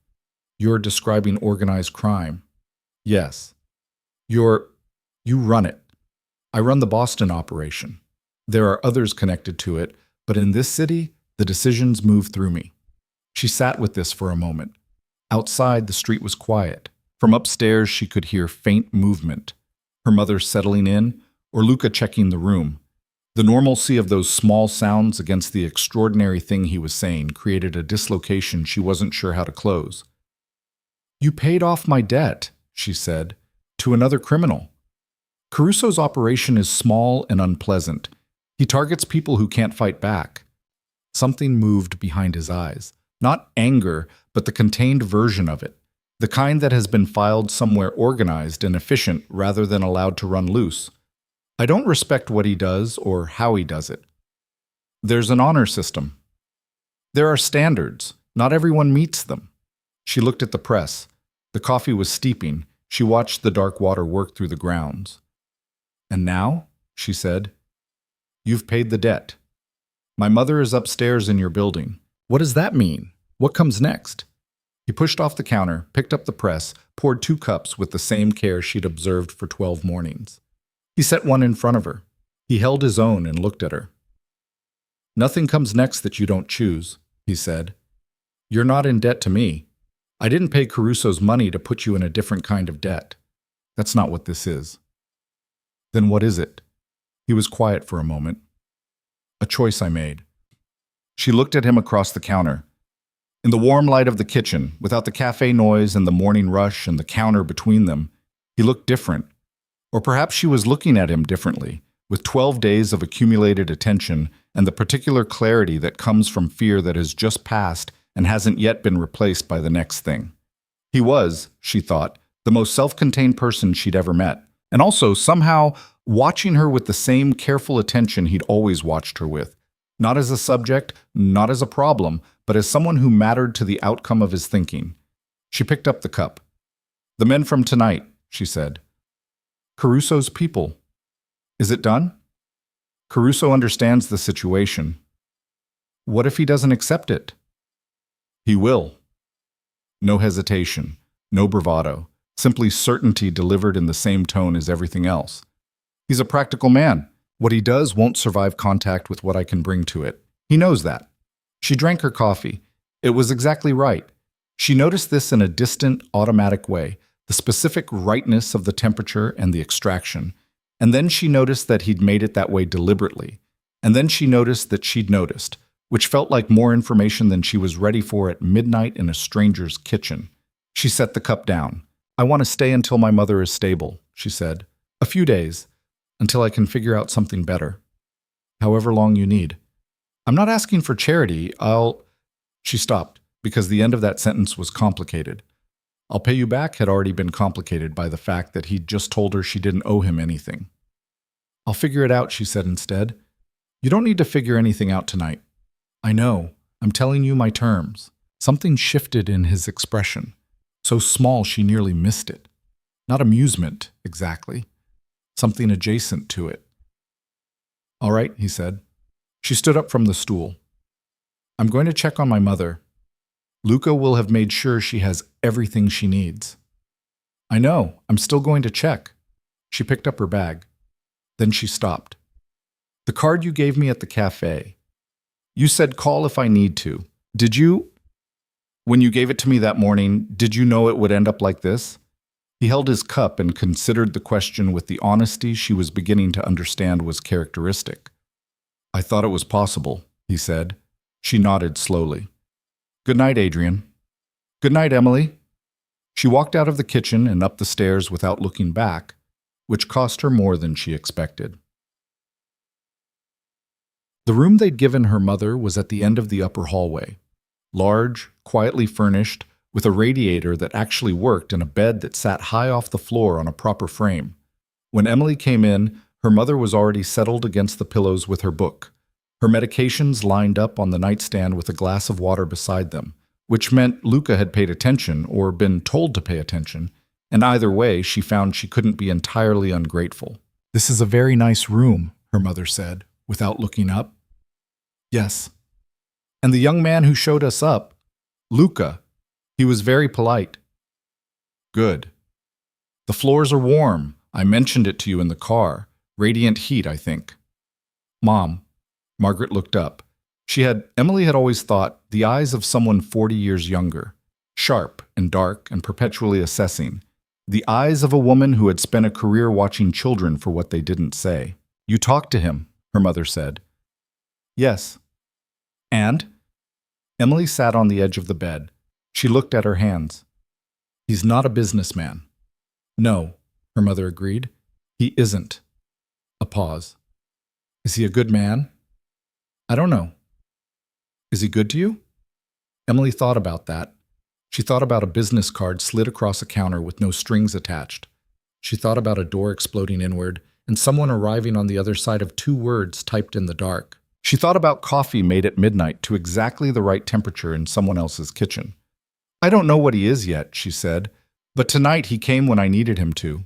You're describing organized crime. Yes. You run it. I run the Boston operation. There are others connected to it, but in this city, the decisions move through me. She sat with this for a moment. Outside, the street was quiet. From upstairs, she could hear faint movement. Her mother settling in, or Luca checking the room. The normalcy of those small sounds against the extraordinary thing he was saying created a dislocation she wasn't sure how to close. You paid off my debt, she said, to another criminal. Caruso's operation is small and unpleasant. He targets people who can't fight back. Something moved behind his eyes. Not anger, but the contained version of it. The kind that has been filed somewhere organized and efficient rather than allowed to run loose. I don't respect what he does or how he does it. There's an honor system. There are standards. Not everyone meets them. She looked at the press. The coffee was steeping. She watched the dark water work through the grounds. And now, she said, you've paid the debt. My mother is upstairs in your building. What does that mean? What comes next? He pushed off the counter, picked up the press, poured 2 cups with the same care she'd observed for 12 mornings. He set one in front of her. He held his own and looked at her. Nothing comes next that you don't choose, he said. You're not in debt to me. I didn't pay Caruso's money to put you in a different kind of debt. That's not what this is. Then what is it? He was quiet for a moment. A choice I made. She looked at him across the counter. In the warm light of the kitchen, without the cafe noise and the morning rush and the counter between them, he looked different. Or perhaps she was looking at him differently, with 12 days of accumulated attention and the particular clarity that comes from fear that has just passed and hasn't yet been replaced by the next thing. He was, she thought, the most self-contained person she'd ever met, and also, somehow, watching her with the same careful attention he'd always watched her with. Not as a subject, not as a problem, but as someone who mattered to the outcome of his thinking. She picked up the cup. The men from tonight, she said. Caruso's people. Is it done? Caruso understands the situation. What if he doesn't accept it? He will. No hesitation, no bravado, simply certainty delivered in the same tone as everything else. He's a practical man. What he does won't survive contact with what I can bring to it. He knows that. She drank her coffee. It was exactly right. She noticed this in a distant, automatic way, the specific rightness of the temperature and the extraction. And then she noticed that he'd made it that way deliberately. And then she noticed that she'd noticed, which felt like more information than she was ready for at midnight in a stranger's kitchen. She set the cup down. I want to stay until my mother is stable, she said. A few days, until I can figure out something better. However long you need. I'm not asking for charity, She stopped, because the end of that sentence was complicated. I'll pay you back had already been complicated by the fact that he'd just told her she didn't owe him anything. I'll figure it out, she said instead. You don't need to figure anything out tonight. I know. I'm telling you my terms. Something shifted in his expression. So small she nearly missed it. Not amusement, exactly. Something adjacent to it. All right, he said. She stood up from the stool. I'm going to check on my mother. Luca will have made sure she has everything she needs. I know. I'm still going to check. She picked up her bag. Then she stopped. The card you gave me at the cafe. You said call if I need to. Did you? When you gave it to me that morning, did you know it would end up like this? He held his cup and considered the question with the honesty she was beginning to understand was characteristic. I thought it was possible, he said. She nodded slowly. Good night, Adrian. Good night, Emily. She walked out of the kitchen and up the stairs without looking back, which cost her more than she expected. The room they'd given her mother was at the end of the upper hallway. Large, quietly furnished, with a radiator that actually worked and a bed that sat high off the floor on a proper frame. When Emily came in, her mother was already settled against the pillows with her book. Her medications lined up on the nightstand with a glass of water beside them, which meant Luca had paid attention or been told to pay attention, and either way she found she couldn't be entirely ungrateful. "This is a very nice room," her mother said, without looking up. "Yes." "And the young man who showed us up, Luca, he was very polite." "Good." "The floors are warm. I mentioned it to you in the car. Radiant heat, I think." "Mom." Margaret looked up. Emily had always thought the eyes of someone 40 years younger, sharp and dark and perpetually assessing. The eyes of a woman who had spent a career watching children for what they didn't say. "You talked to him," her mother said. "Yes." "And?" Emily sat on the edge of the bed. She looked at her hands. "He's not a businessman." "No," her mother agreed. "He isn't." A pause. "Is he a good man?" "I don't know." "Is he good to you?" Emily thought about that. She thought about a business card slid across a counter with no strings attached. She thought about a door exploding inward and someone arriving on the other side of 2 words typed in the dark. She thought about coffee made at midnight to exactly the right temperature in someone else's kitchen. "I don't know what he is yet," she said, "but tonight he came when I needed him to."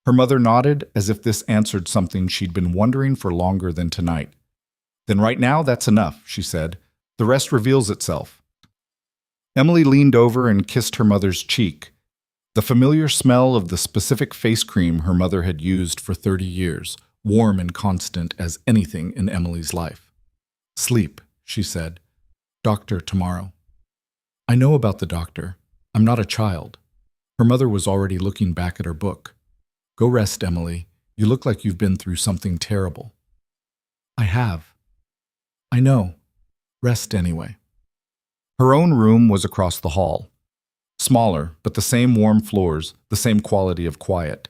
Her mother nodded as if this answered something she'd been wondering for longer than tonight. "Then right now that's enough," she said. "The rest reveals itself." Emily leaned over and kissed her mother's cheek. The familiar smell of the specific face cream her mother had used for 30 years, warm and constant as anything in Emily's life. "Sleep," she said. "Doctor tomorrow." "I know about the doctor. I'm not a child." Her mother was already looking back at her book. "Go rest, Emily. You look like you've been through something terrible." "I have." "I know. Rest anyway." Her own room was across the hall. Smaller, but the same warm floors, the same quality of quiet.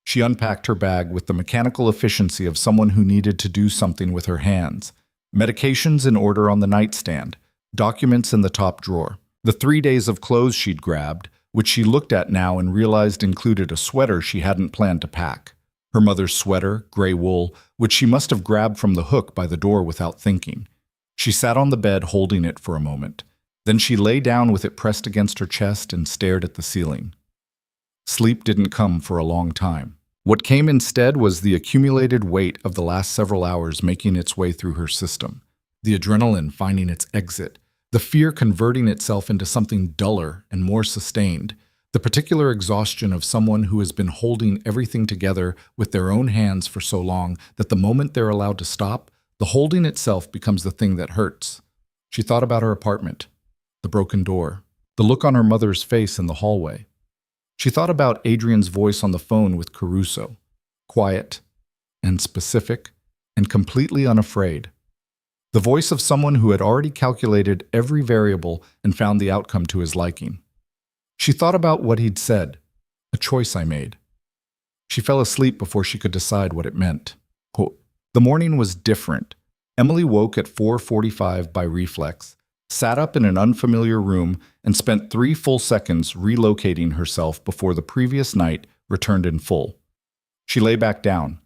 She unpacked her bag with the mechanical efficiency of someone who needed to do something with her hands. Medications in order on the nightstand, documents in the top drawer. The 3 days of clothes she'd grabbed, which she looked at now and realized included a sweater she hadn't planned to pack. Her mother's sweater, gray wool, which she must have grabbed from the hook by the door without thinking. She sat on the bed holding it for a moment. Then she lay down with it pressed against her chest and stared at the ceiling. Sleep didn't come for a long time. What came instead was the accumulated weight of the last several hours making its way through her system, the adrenaline finding its exit, the fear converting itself into something duller and more sustained, the particular exhaustion of someone who has been holding everything together with their own hands for so long that the moment they're allowed to stop, the holding itself becomes the thing that hurts. She thought about her apartment. The broken door, the look on her mother's face in the hallway. She thought about Adrian's voice on the phone with Caruso, quiet and specific and completely unafraid. The voice of someone who had already calculated every variable and found the outcome to his liking. She thought about what he'd said, "A choice I made." She fell asleep before she could decide what it meant. The morning was different. Emily woke at 4:45 by reflex, sat up in an unfamiliar room, and spent 3 full seconds relocating herself before the previous night returned in full. She lay back down.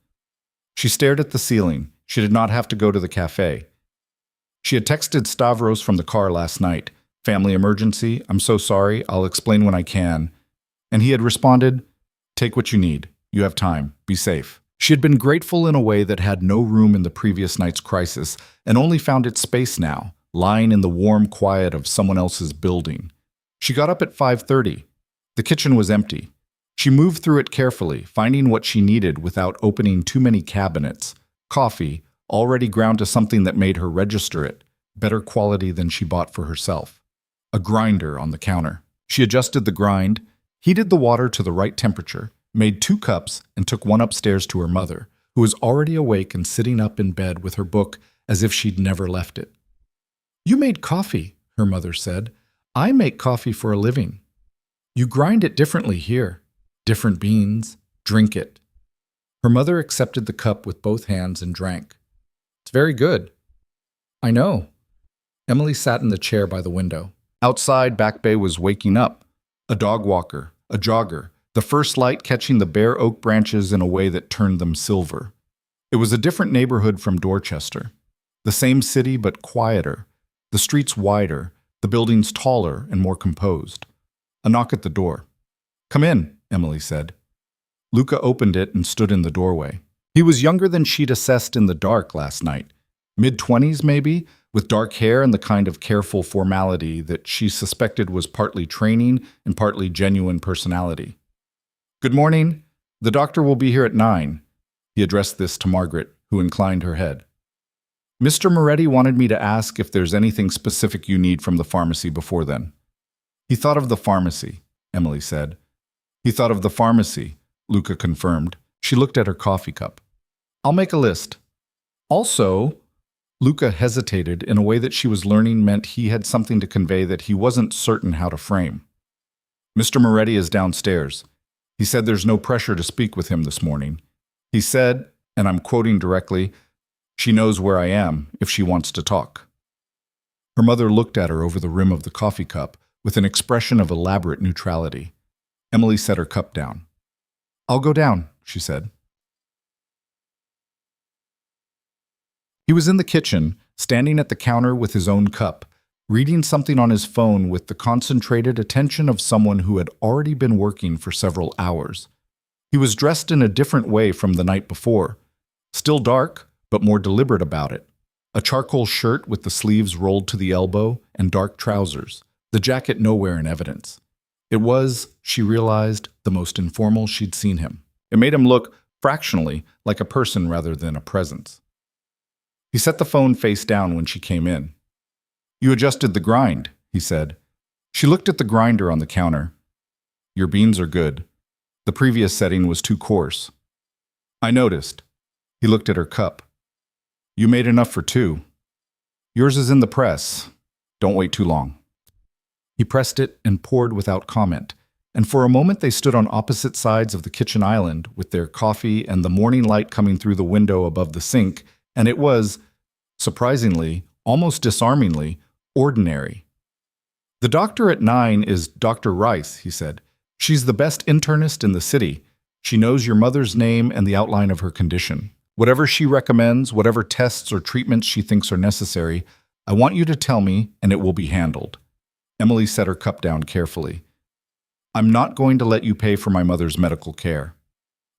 She stared at the ceiling. She did not have to go to the café. She had texted Stavros from the car last night. "Family emergency, I'm so sorry, I'll explain when I can." And he had responded, "Take what you need. You have time. Be safe." She had been grateful in a way that had no room in the previous night's crisis and only found its space now, lying in the warm quiet of someone else's building. She got up at 5:30. The kitchen was empty. She moved through it carefully, finding what she needed without opening too many cabinets. Coffee, already ground to something that made her register it, better quality than she bought for herself. A grinder on the counter. She adjusted the grind, heated the water to the right temperature, made 2 cups, and took one upstairs to her mother, who was already awake and sitting up in bed with her book as if she'd never left it. "You made coffee," her mother said. "I make coffee for a living." "You grind it differently here. Different beans. Drink it." Her mother accepted the cup with both hands and drank. "It's very good." "I know." Emily sat in the chair by the window. Outside, Back Bay was waking up. A dog walker, a jogger, the first light catching the bare oak branches in a way that turned them silver. It was a different neighborhood from Dorchester. The same city, but quieter. The streets wider, the buildings taller and more composed. A knock at the door. "Come in," Emily said. Luca opened it and stood in the doorway. He was younger than she'd assessed in the dark last night. Mid-20s, maybe, with dark hair and the kind of careful formality that she suspected was partly training and partly genuine personality. "Good morning. The doctor will be here at 9. He addressed this to Margaret, who inclined her head. "Mr. Moretti wanted me to ask if there's anything specific you need from the pharmacy before then." "He thought of the pharmacy," Emily said. "He thought of the pharmacy," Luca confirmed. She looked at her coffee cup. "I'll make a list. Also," Luca hesitated in a way that she was learning meant he had something to convey that he wasn't certain how to frame. "Mr. Moretti is downstairs. He said there's no pressure to speak with him this morning. He said, and I'm quoting directly, she knows where I am if she wants to talk." Her mother looked at her over the rim of the coffee cup with an expression of elaborate neutrality. Emily set her cup down. "I'll go down," she said. He was in the kitchen, standing at the counter with his own cup, reading something on his phone with the concentrated attention of someone who had already been working for several hours. He was dressed in a different way from the night before. Still dark, but more deliberate about it. A charcoal shirt with the sleeves rolled to the elbow and dark trousers, the jacket nowhere in evidence. It was, she realized, the most informal she'd seen him. It made him look, fractionally, like a person rather than a presence. He set the phone face down when she came in. "You adjusted the grind," he said. She looked at the grinder on the counter. "Your beans are good. The previous setting was too coarse." "I noticed." He looked at her cup. "You made enough for 2. Yours is in the press. Don't wait too long." He pressed it and poured without comment, and for a moment they stood on opposite sides of the kitchen island with their coffee and the morning light coming through the window above the sink, and it was, surprisingly, almost disarmingly, ordinary. "The doctor at 9 is Dr. Rice," he said. "She's the best internist in the city. She knows your mother's name and the outline of her condition. Whatever she recommends, whatever tests or treatments she thinks are necessary, I want you to tell me, and it will be handled." Emily set her cup down carefully. "I'm not going to let you pay for my mother's medical care.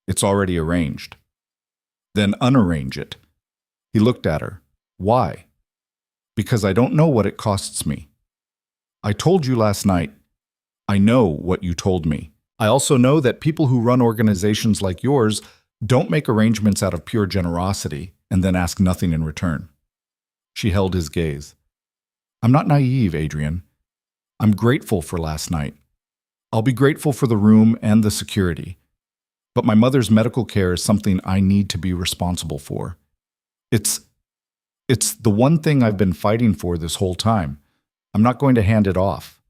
It's already arranged." "Then unarrange it." He looked at her. "Why?" "Because I don't know what it costs me." "I told you last night. I know what you told me. I also know that people who run organizations like yours don't make arrangements out of pure generosity and then ask nothing in return." She held his gaze. "I'm not naive, Adrian. I'm grateful for last night. I'll be grateful for the room and the security. But my mother's medical care is something I need to be responsible for. It's the one thing I've been fighting for this whole time. I'm not going to hand it off."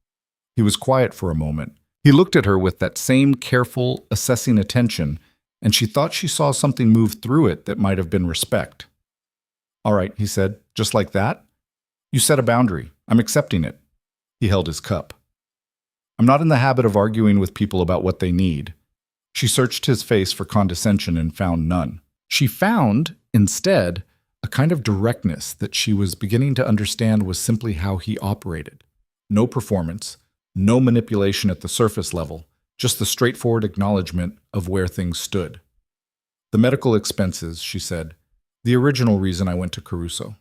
He was quiet for a moment. He looked at her with that same careful, assessing attention, and she thought she saw something move through it that might have been respect. "All right," he said, "just like that? You set a boundary. I'm accepting it." He held his cup. "I'm not in the habit of arguing with people about what they need." She searched his face for condescension and found none. She found, instead, a kind of directness that she was beginning to understand was simply how he operated. No performance, no manipulation at the surface level, just the straightforward acknowledgement of where things stood. "The medical expenses," she said. "The original reason I went to Caruso.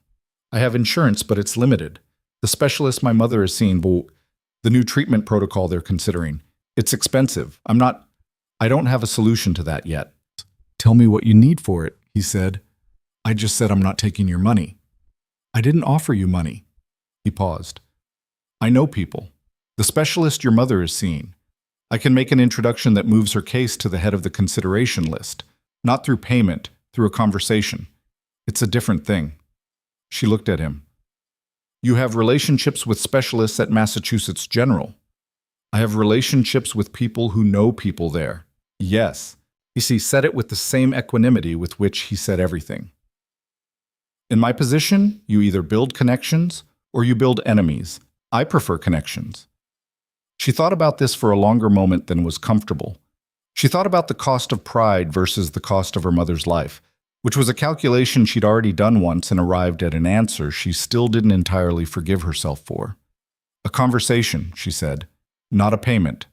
I have insurance, but it's limited. The specialist my mother is seeing, the new treatment protocol they're considering. It's expensive. I don't have a solution to that yet." "Tell me what you need for it," he said. "I just said I'm not taking your money." "I didn't offer you money." He paused. "I know people. The specialist your mother is seeing. I can make an introduction that moves her case to the head of the consideration list, not through payment, through a conversation. It's a different thing." She looked at him. "You have relationships with specialists at Massachusetts General." "I have relationships with people who know people there." "Yes." He said it with the same equanimity with which he said everything. "In my position, you either build connections or you build enemies. I prefer connections. She thought about this for a longer moment than was comfortable. She thought about the cost of pride versus the cost of her mother's life, which was a calculation she'd already done once and arrived at an answer she still didn't entirely forgive herself for. A conversation, she said. Not a payment.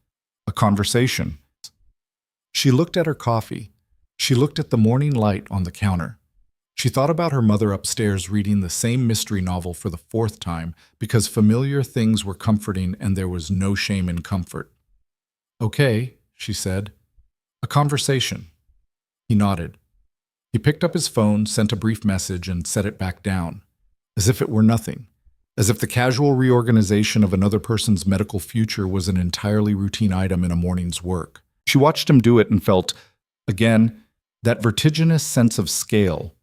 A conversation. She looked at her coffee. She looked at the morning light on the counter. She thought about her mother upstairs reading the same mystery novel for the fourth time because familiar things were comforting and there was no shame in comfort. Okay, she said. A conversation. He nodded. He picked up his phone, sent a brief message, and set it back down, as if it were nothing, as if the casual reorganization of another person's medical future was an entirely routine item in a morning's work. She watched him do it and felt, again, that vertiginous sense of scale,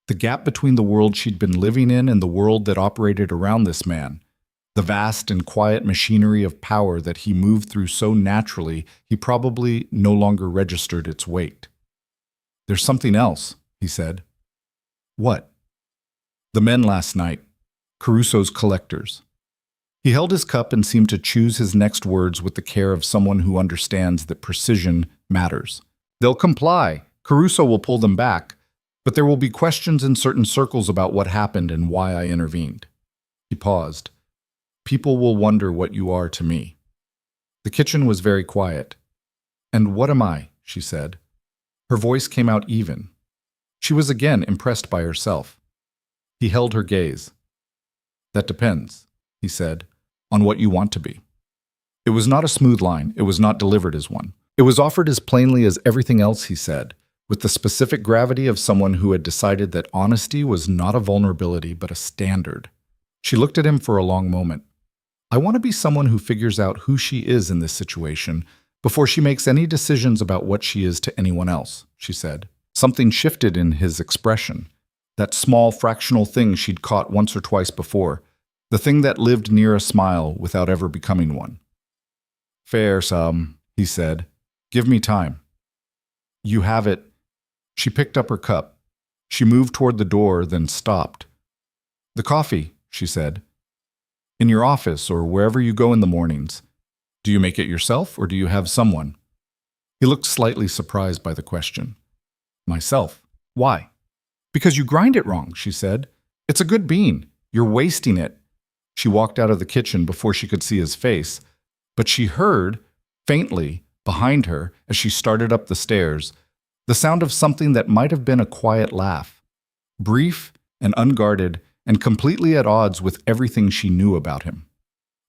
the gap between the world she'd been living in and the world that operated around this man, the vast and quiet machinery of power that he moved through so naturally he probably no longer registered its weight. There's something else, he said. What? The men last night, Caruso's collectors. He held his cup and seemed to choose his next words with the care of someone who understands that precision matters. They'll comply. Caruso will pull them back, but there will be questions in certain circles about what happened and why I intervened. He paused. People will wonder what you are to me. The kitchen was very quiet. And what am I? She said. Her voice came out even. She was again impressed by herself. He held her gaze. That depends, he said, on what you want to be. It was not a smooth line. It was not delivered as one. It was offered as plainly as everything else he said, with the specific gravity of someone who had decided that honesty was not a vulnerability but a standard. She looked at him for a long moment. I want to be someone who figures out who she is in this situation before she makes any decisions about what she is to anyone else, she said. Something shifted in his expression. That small fractional thing she'd caught once or twice before, the thing that lived near a smile without ever becoming one. Fair, he said. Give me time. You have it. She picked up her cup. She moved toward the door, then stopped. The coffee, she said. In your office or wherever you go in the mornings. Do you make it yourself or do you have someone? He looked slightly surprised by the question. Myself. Why? Because you grind it wrong, she said. It's a good bean. You're wasting it. She walked out of the kitchen before she could see his face, but she heard, faintly, behind her, as she started up the stairs, the sound of something that might have been a quiet laugh, brief and unguarded and completely at odds with everything she knew about him.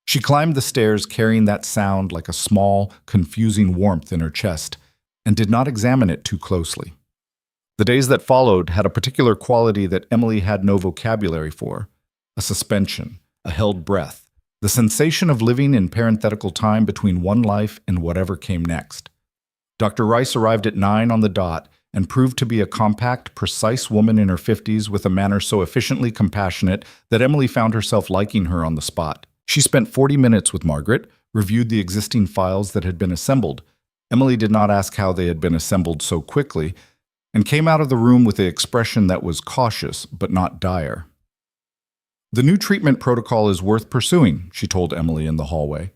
She climbed the stairs carrying that sound like a small, confusing warmth in her chest and did not examine it too closely. The days that followed had a particular quality that Emily had no vocabulary for, a suspension, a held breath, the sensation of living in parenthetical time between one life and whatever came next. Dr. Rice arrived at 9 on the dot and proved to be a compact, precise woman in her 50s with a manner so efficiently compassionate that Emily found herself liking her on the spot. She spent 40 minutes with Margaret, reviewed the existing files that had been assembled. Emily did not ask how they had been assembled so quickly, and came out of the room with an expression that was cautious but not dire. The new treatment protocol is worth pursuing, she told Emily in the hallway.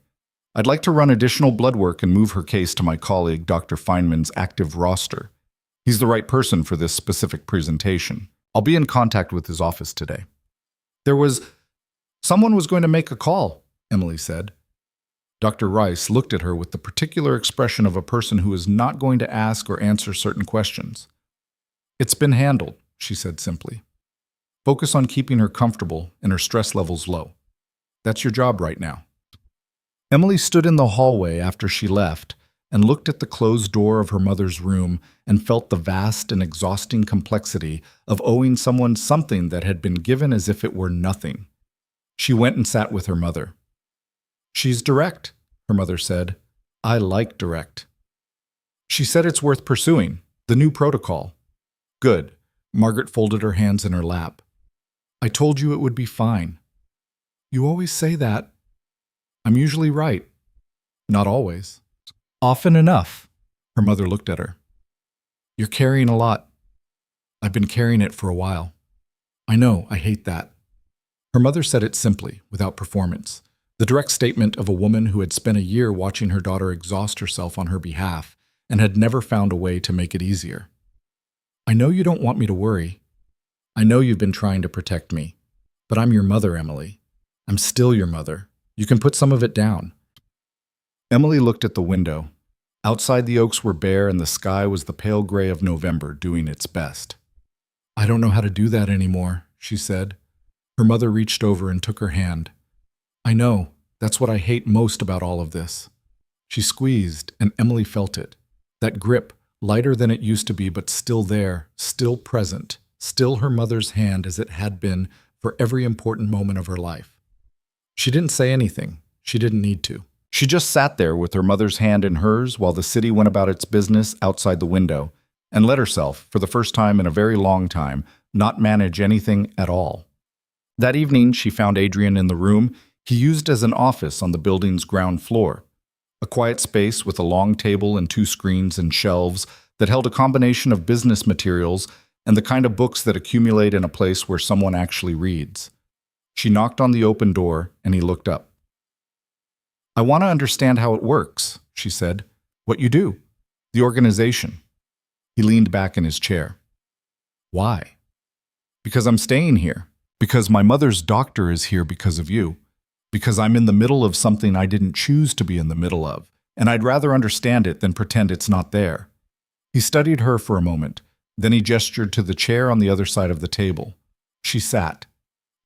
I'd like to run additional blood work and move her case to my colleague, Dr. Feynman's active roster. He's the right person for this specific presentation. I'll be in contact with his office today. Someone was going to make a call, Emily said. Dr. Rice looked at her with the particular expression of a person who is not going to ask or answer certain questions. It's been handled, she said simply. Focus on keeping her comfortable and her stress levels low. That's your job right now. Emily stood in the hallway after she left and looked at the closed door of her mother's room and felt the vast and exhausting complexity of owing someone something that had been given as if it were nothing. She went and sat with her mother. She's direct, her mother said. I like direct. She said it's worth pursuing, the new protocol. Good. Margaret folded her hands in her lap. I told you it would be fine. You always say that. I'm usually right. Not always. Often enough. Her mother looked at her. You're carrying a lot. I've been carrying it for a while. I know, I hate that. Her mother said it simply, without performance. The direct statement of a woman who had spent a year watching her daughter exhaust herself on her behalf and had never found a way to make it easier. I know you don't want me to worry. I know you've been trying to protect me. But I'm your mother, Emily. I'm still your mother. You can put some of it down. Emily looked at the window. Outside, the oaks were bare and the sky was the pale gray of November doing its best. I don't know how to do that anymore, she said. Her mother reached over and took her hand. I know. That's what I hate most about all of this. She squeezed, and Emily felt it. That grip, lighter than it used to be, but still there, still present, still her mother's hand as it had been for every important moment of her life. She didn't say anything. She didn't need to. She just sat there with her mother's hand in hers while the city went about its business outside the window and let herself, for the first time in a very long time, not manage anything at all. That evening, she found Adrian in the room he used as an office on the building's ground floor, a quiet space with a long table and 2 screens and shelves that held a combination of business materials and the kind of books that accumulate in a place where someone actually reads. She knocked on the open door, and he looked up. I want to understand how it works, she said. What you do. The organization. He leaned back in his chair. Why? Because I'm staying here. Because my mother's doctor is here because of you. Because I'm in the middle of something I didn't choose to be in the middle of, and I'd rather understand it than pretend it's not there. He studied her for a moment, then he gestured to the chair on the other side of the table. She sat,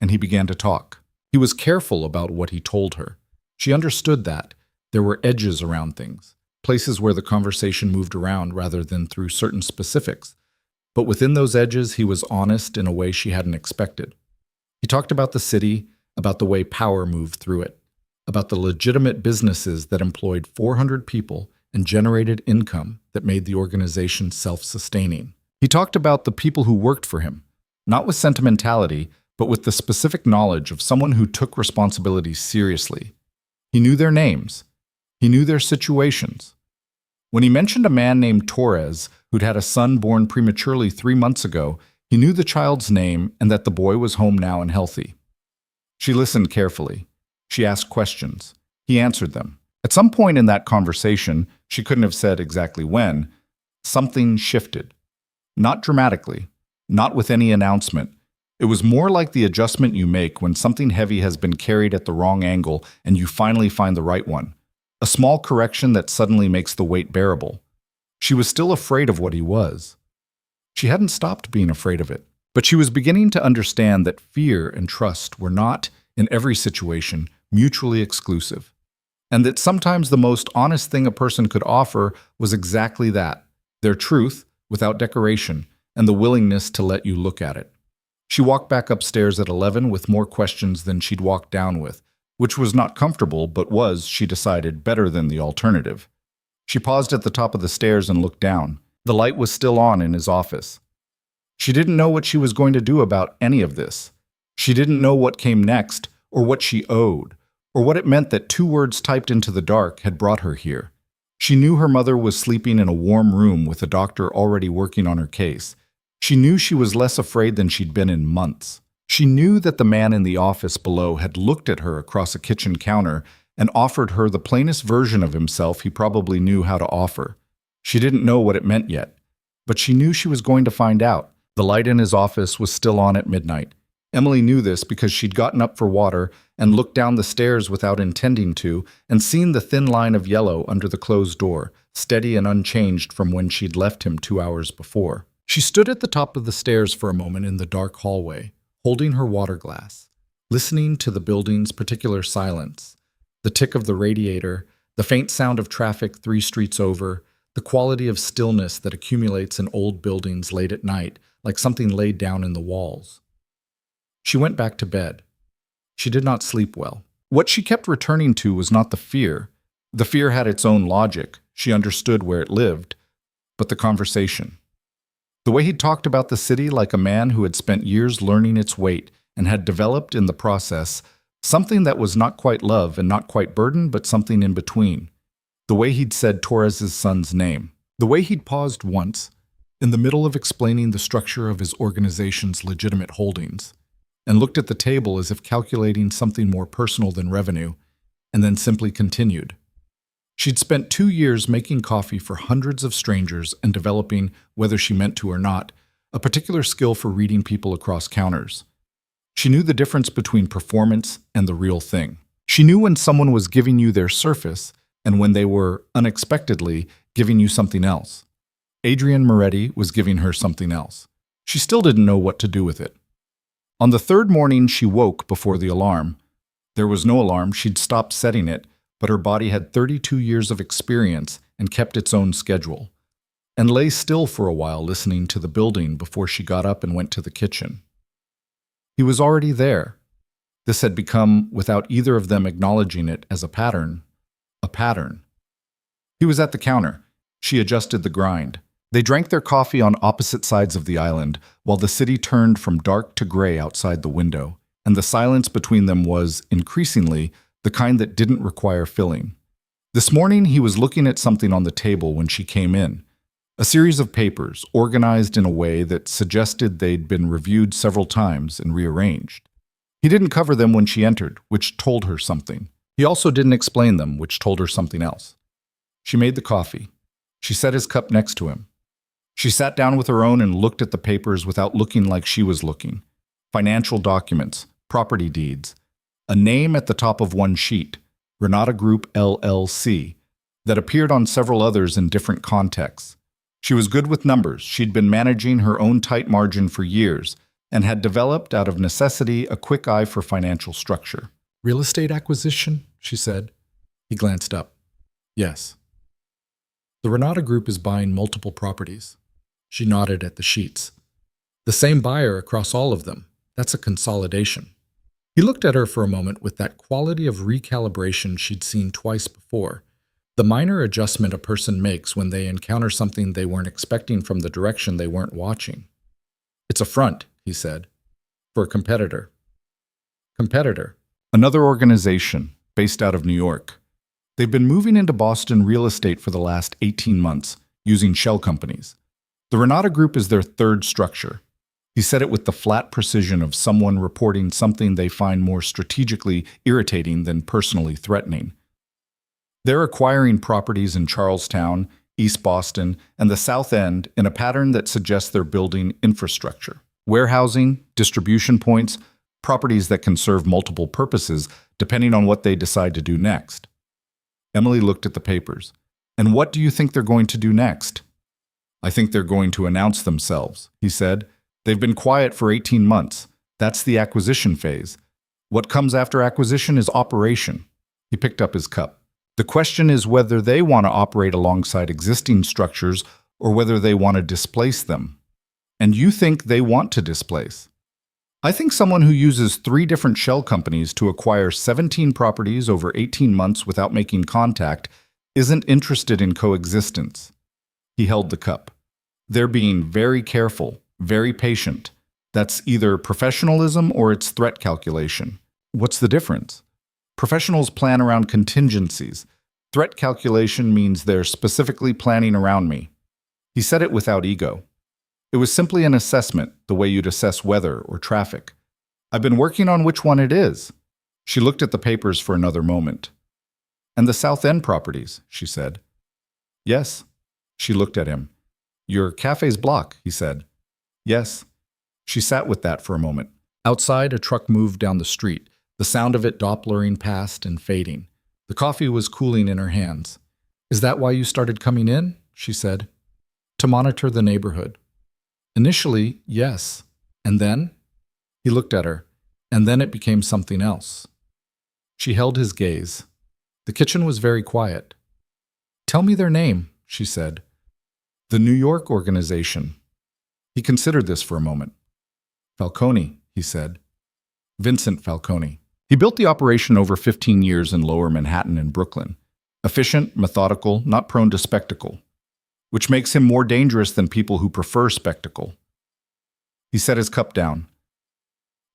and he began to talk. He was careful about what he told her. She understood that. There were edges around things, places where the conversation moved around rather than through certain specifics. But within those edges, he was honest in a way she hadn't expected. He talked about the city, about the way power moved through it, about the legitimate businesses that employed 400 people and generated income that made the organization self-sustaining. He talked about the people who worked for him, not with sentimentality, but with the specific knowledge of someone who took responsibility seriously. He knew their names. He knew their situations. When he mentioned a man named Torres who'd had a son born prematurely 3 months ago, he knew the child's name and that the boy was home now and healthy. She listened carefully. She asked questions. He answered them. At some point in that conversation, she couldn't have said exactly when, something shifted. Not dramatically, not with any announcement. It was more like the adjustment you make when something heavy has been carried at the wrong angle and you finally find the right one. A small correction that suddenly makes the weight bearable. She was still afraid of what he was. She hadn't stopped being afraid of it. But she was beginning to understand that fear and trust were not, in every situation, mutually exclusive, and that sometimes the most honest thing a person could offer was exactly that, their truth, without decoration, and the willingness to let you look at it. She walked back upstairs at 11 with more questions than she'd walked down with, which was not comfortable but was, she decided, better than the alternative. She paused at the top of the stairs and looked down. The light was still on in his office. She didn't know what she was going to do about any of this. She didn't know what came next, or what she owed, or what it meant that 2 words typed into the dark had brought her here. She knew her mother was sleeping in a warm room with a doctor already working on her case. She knew she was less afraid than she'd been in months. She knew that the man in the office below had looked at her across a kitchen counter and offered her the plainest version of himself he probably knew how to offer. She didn't know what it meant yet, but she knew she was going to find out. The light in his office was still on at midnight. Emily knew this because she'd gotten up for water and looked down the stairs without intending to and seen the thin line of yellow under the closed door, steady and unchanged from when she'd left him 2 hours before. She stood at the top of the stairs for a moment in the dark hallway, holding her water glass, listening to the building's particular silence, the tick of the radiator, the faint sound of traffic 3 streets over, the quality of stillness that accumulates in old buildings late at night, like something laid down in the walls. She went back to bed. She did not sleep well. What she kept returning to was not the fear. The fear had its own logic. She understood where it lived. But the conversation. The way he talked about the city like a man who had spent years learning its weight and had developed in the process something that was not quite love and not quite burden, but something in between. The way he'd said Torres's son's name. The way he'd paused once, in the middle of explaining the structure of his organization's legitimate holdings, and looked at the table as if calculating something more personal than revenue, and then simply continued. She'd spent 2 years making coffee for hundreds of strangers and developing, whether she meant to or not, a particular skill for reading people across counters. She knew the difference between performance and the real thing. She knew when someone was giving you their surface and when they were, unexpectedly, giving you something else. Adrienne Moretti was giving her something else. She still didn't know what to do with it. On the third morning, she woke before the alarm. There was no alarm, she'd stopped setting it, but her body had 32 years of experience and kept its own schedule, and lay still for a while listening to the building before she got up and went to the kitchen. He was already there. This had become, without either of them acknowledging it as a pattern, a pattern. He was at the counter. She adjusted the grind. They drank their coffee on opposite sides of the island, while the city turned from dark to gray outside the window, and the silence between them was, increasingly, the kind that didn't require filling. This morning he was looking at something on the table when she came in, a series of papers organized in a way that suggested they'd been reviewed several times and rearranged. He didn't cover them when she entered, which told her something. He also didn't explain them, which told her something else. She made the coffee. She set his cup next to him. She sat down with her own and looked at the papers without looking like she was looking. Financial documents, property deeds, a name at the top of one sheet, Renata Group LLC, that appeared on several others in different contexts. She was good with numbers. She'd been managing her own tight margin for years and had developed, out of necessity, a quick eye for financial structure. "Real estate acquisition?" she said. He glanced up. "Yes." "The Renata Group is buying multiple properties." She nodded at the sheets. "The same buyer across all of them. That's a consolidation." He looked at her for a moment with that quality of recalibration she'd seen twice before, the minor adjustment a person makes when they encounter something they weren't expecting from the direction they weren't watching. "It's a front," he said, "for a competitor." Competitor. Another organization, based out of New York. They've been moving into Boston real estate for the last 18 months, using shell companies. The Renata Group is their third structure. He said it with the flat precision of someone reporting something they find more strategically irritating than personally threatening. They're acquiring properties in Charlestown, East Boston, and the South End in a pattern that suggests they're building infrastructure. Warehousing, distribution points, properties that can serve multiple purposes depending on what they decide to do next. Emily looked at the papers. "And what do you think they're going to do next?" "I think they're going to announce themselves," he said. "They've been quiet for 18 months. That's the acquisition phase. What comes after acquisition is operation." He picked up his cup. "The question is whether they want to operate alongside existing structures or whether they want to displace them. And you think they want to displace. I think someone who uses 3 different shell companies to acquire 17 properties over 18 months without making contact isn't interested in coexistence." He held the cup. "They're being very careful, very patient. That's either professionalism or it's threat calculation. What's the difference? Professionals plan around contingencies. Threat calculation means they're specifically planning around me." He said it without ego. It was simply an assessment, the way you'd assess weather or traffic. "I've been working on which one it is." She looked at the papers for another moment. "And the South End properties," she said. "Yes." She looked at him. "Your café's block," he said. "Yes." She sat with that for a moment. Outside, a truck moved down the street, the sound of it Dopplering past and fading. The coffee was cooling in her hands. "Is that why you started coming in?" she said. "To monitor the neighborhood." "Initially, yes. And then?" He looked at her. "And then it became something else." She held his gaze. The kitchen was very quiet. "Tell me their name," she said. "The New York organization." He considered this for a moment. "Falcone," he said. "Vincent Falcone." He built the operation over 15 years in Lower Manhattan and Brooklyn. Efficient, methodical, not prone to spectacle, which makes him more dangerous than people who prefer spectacle. He set his cup down.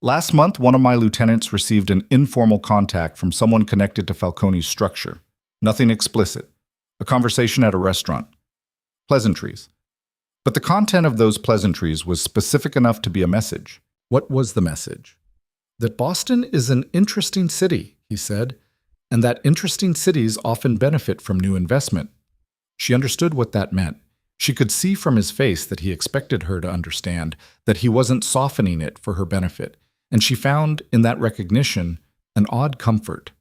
"Last month, one of my lieutenants received an informal contact from someone connected to Falcone's structure. Nothing explicit. A conversation at a restaurant. Pleasantries. But the content of those pleasantries was specific enough to be a message." What was the message? "That Boston is an interesting city," he said. and that interesting cities often benefit from new investment. She understood what that meant. She could see from his face that he expected her to understand, that he wasn't softening it for her benefit, and she found in that recognition an odd comfort.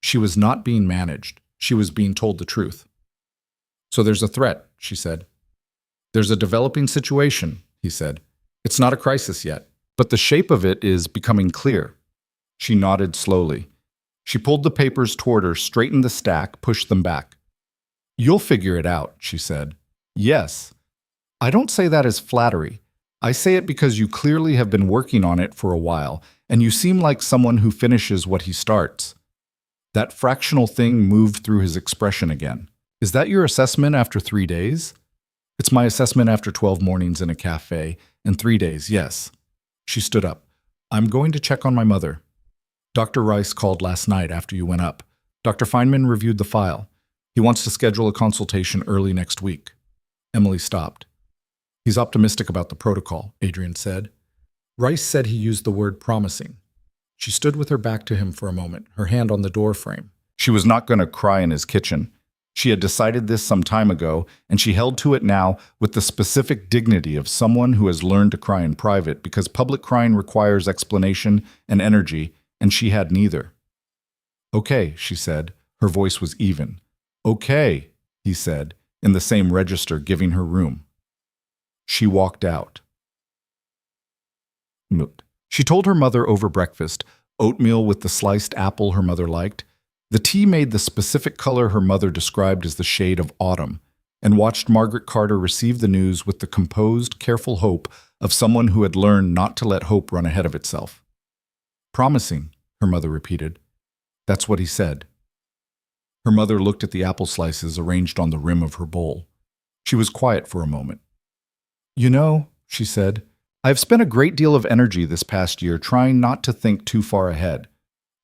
She was not being managed. She was being told the truth. "So there's a threat," she said. "There's a developing situation," he said. "It's not a crisis yet, but the shape of it is becoming clear." She nodded slowly. She pulled the papers toward her, straightened the stack, pushed them back. "You'll figure it out," she said. "Yes. I don't say that as flattery. I say it because you clearly have been working on it for a while, and you seem like someone who finishes what he starts." That fractional thing moved through his expression again. "Is that your assessment after 3 days?" "It's my assessment after 12 mornings in a café, and 3 days, yes." She stood up. "I'm going to check on my mother. Dr. Rice called last night after you went up. Dr. Feynman reviewed the file. He wants to schedule a consultation early next week." Emily stopped. "He's optimistic about the protocol," Adrian said. "Rice said he used the word promising." She stood with her back to him for a moment, her hand on the door frame. She was not going to cry in his kitchen. She had decided this some time ago, and she held to it now with the specific dignity of someone who has learned to cry in private, because public crying requires explanation and energy, and she had neither. "Okay," she said. Her voice was even. "Okay," he said, in the same register, giving her room. She walked out. She told her mother over breakfast, oatmeal with the sliced apple her mother liked. The tea made the specific color her mother described as the shade of autumn, and watched Margaret Carter receive the news with the composed, careful hope of someone who had learned not to let hope run ahead of itself. "Promising," her mother repeated. "That's what he said." Her mother looked at the apple slices arranged on the rim of her bowl. She was quiet for a moment. "You know," she said, "I've spent a great deal of energy this past year trying not to think too far ahead,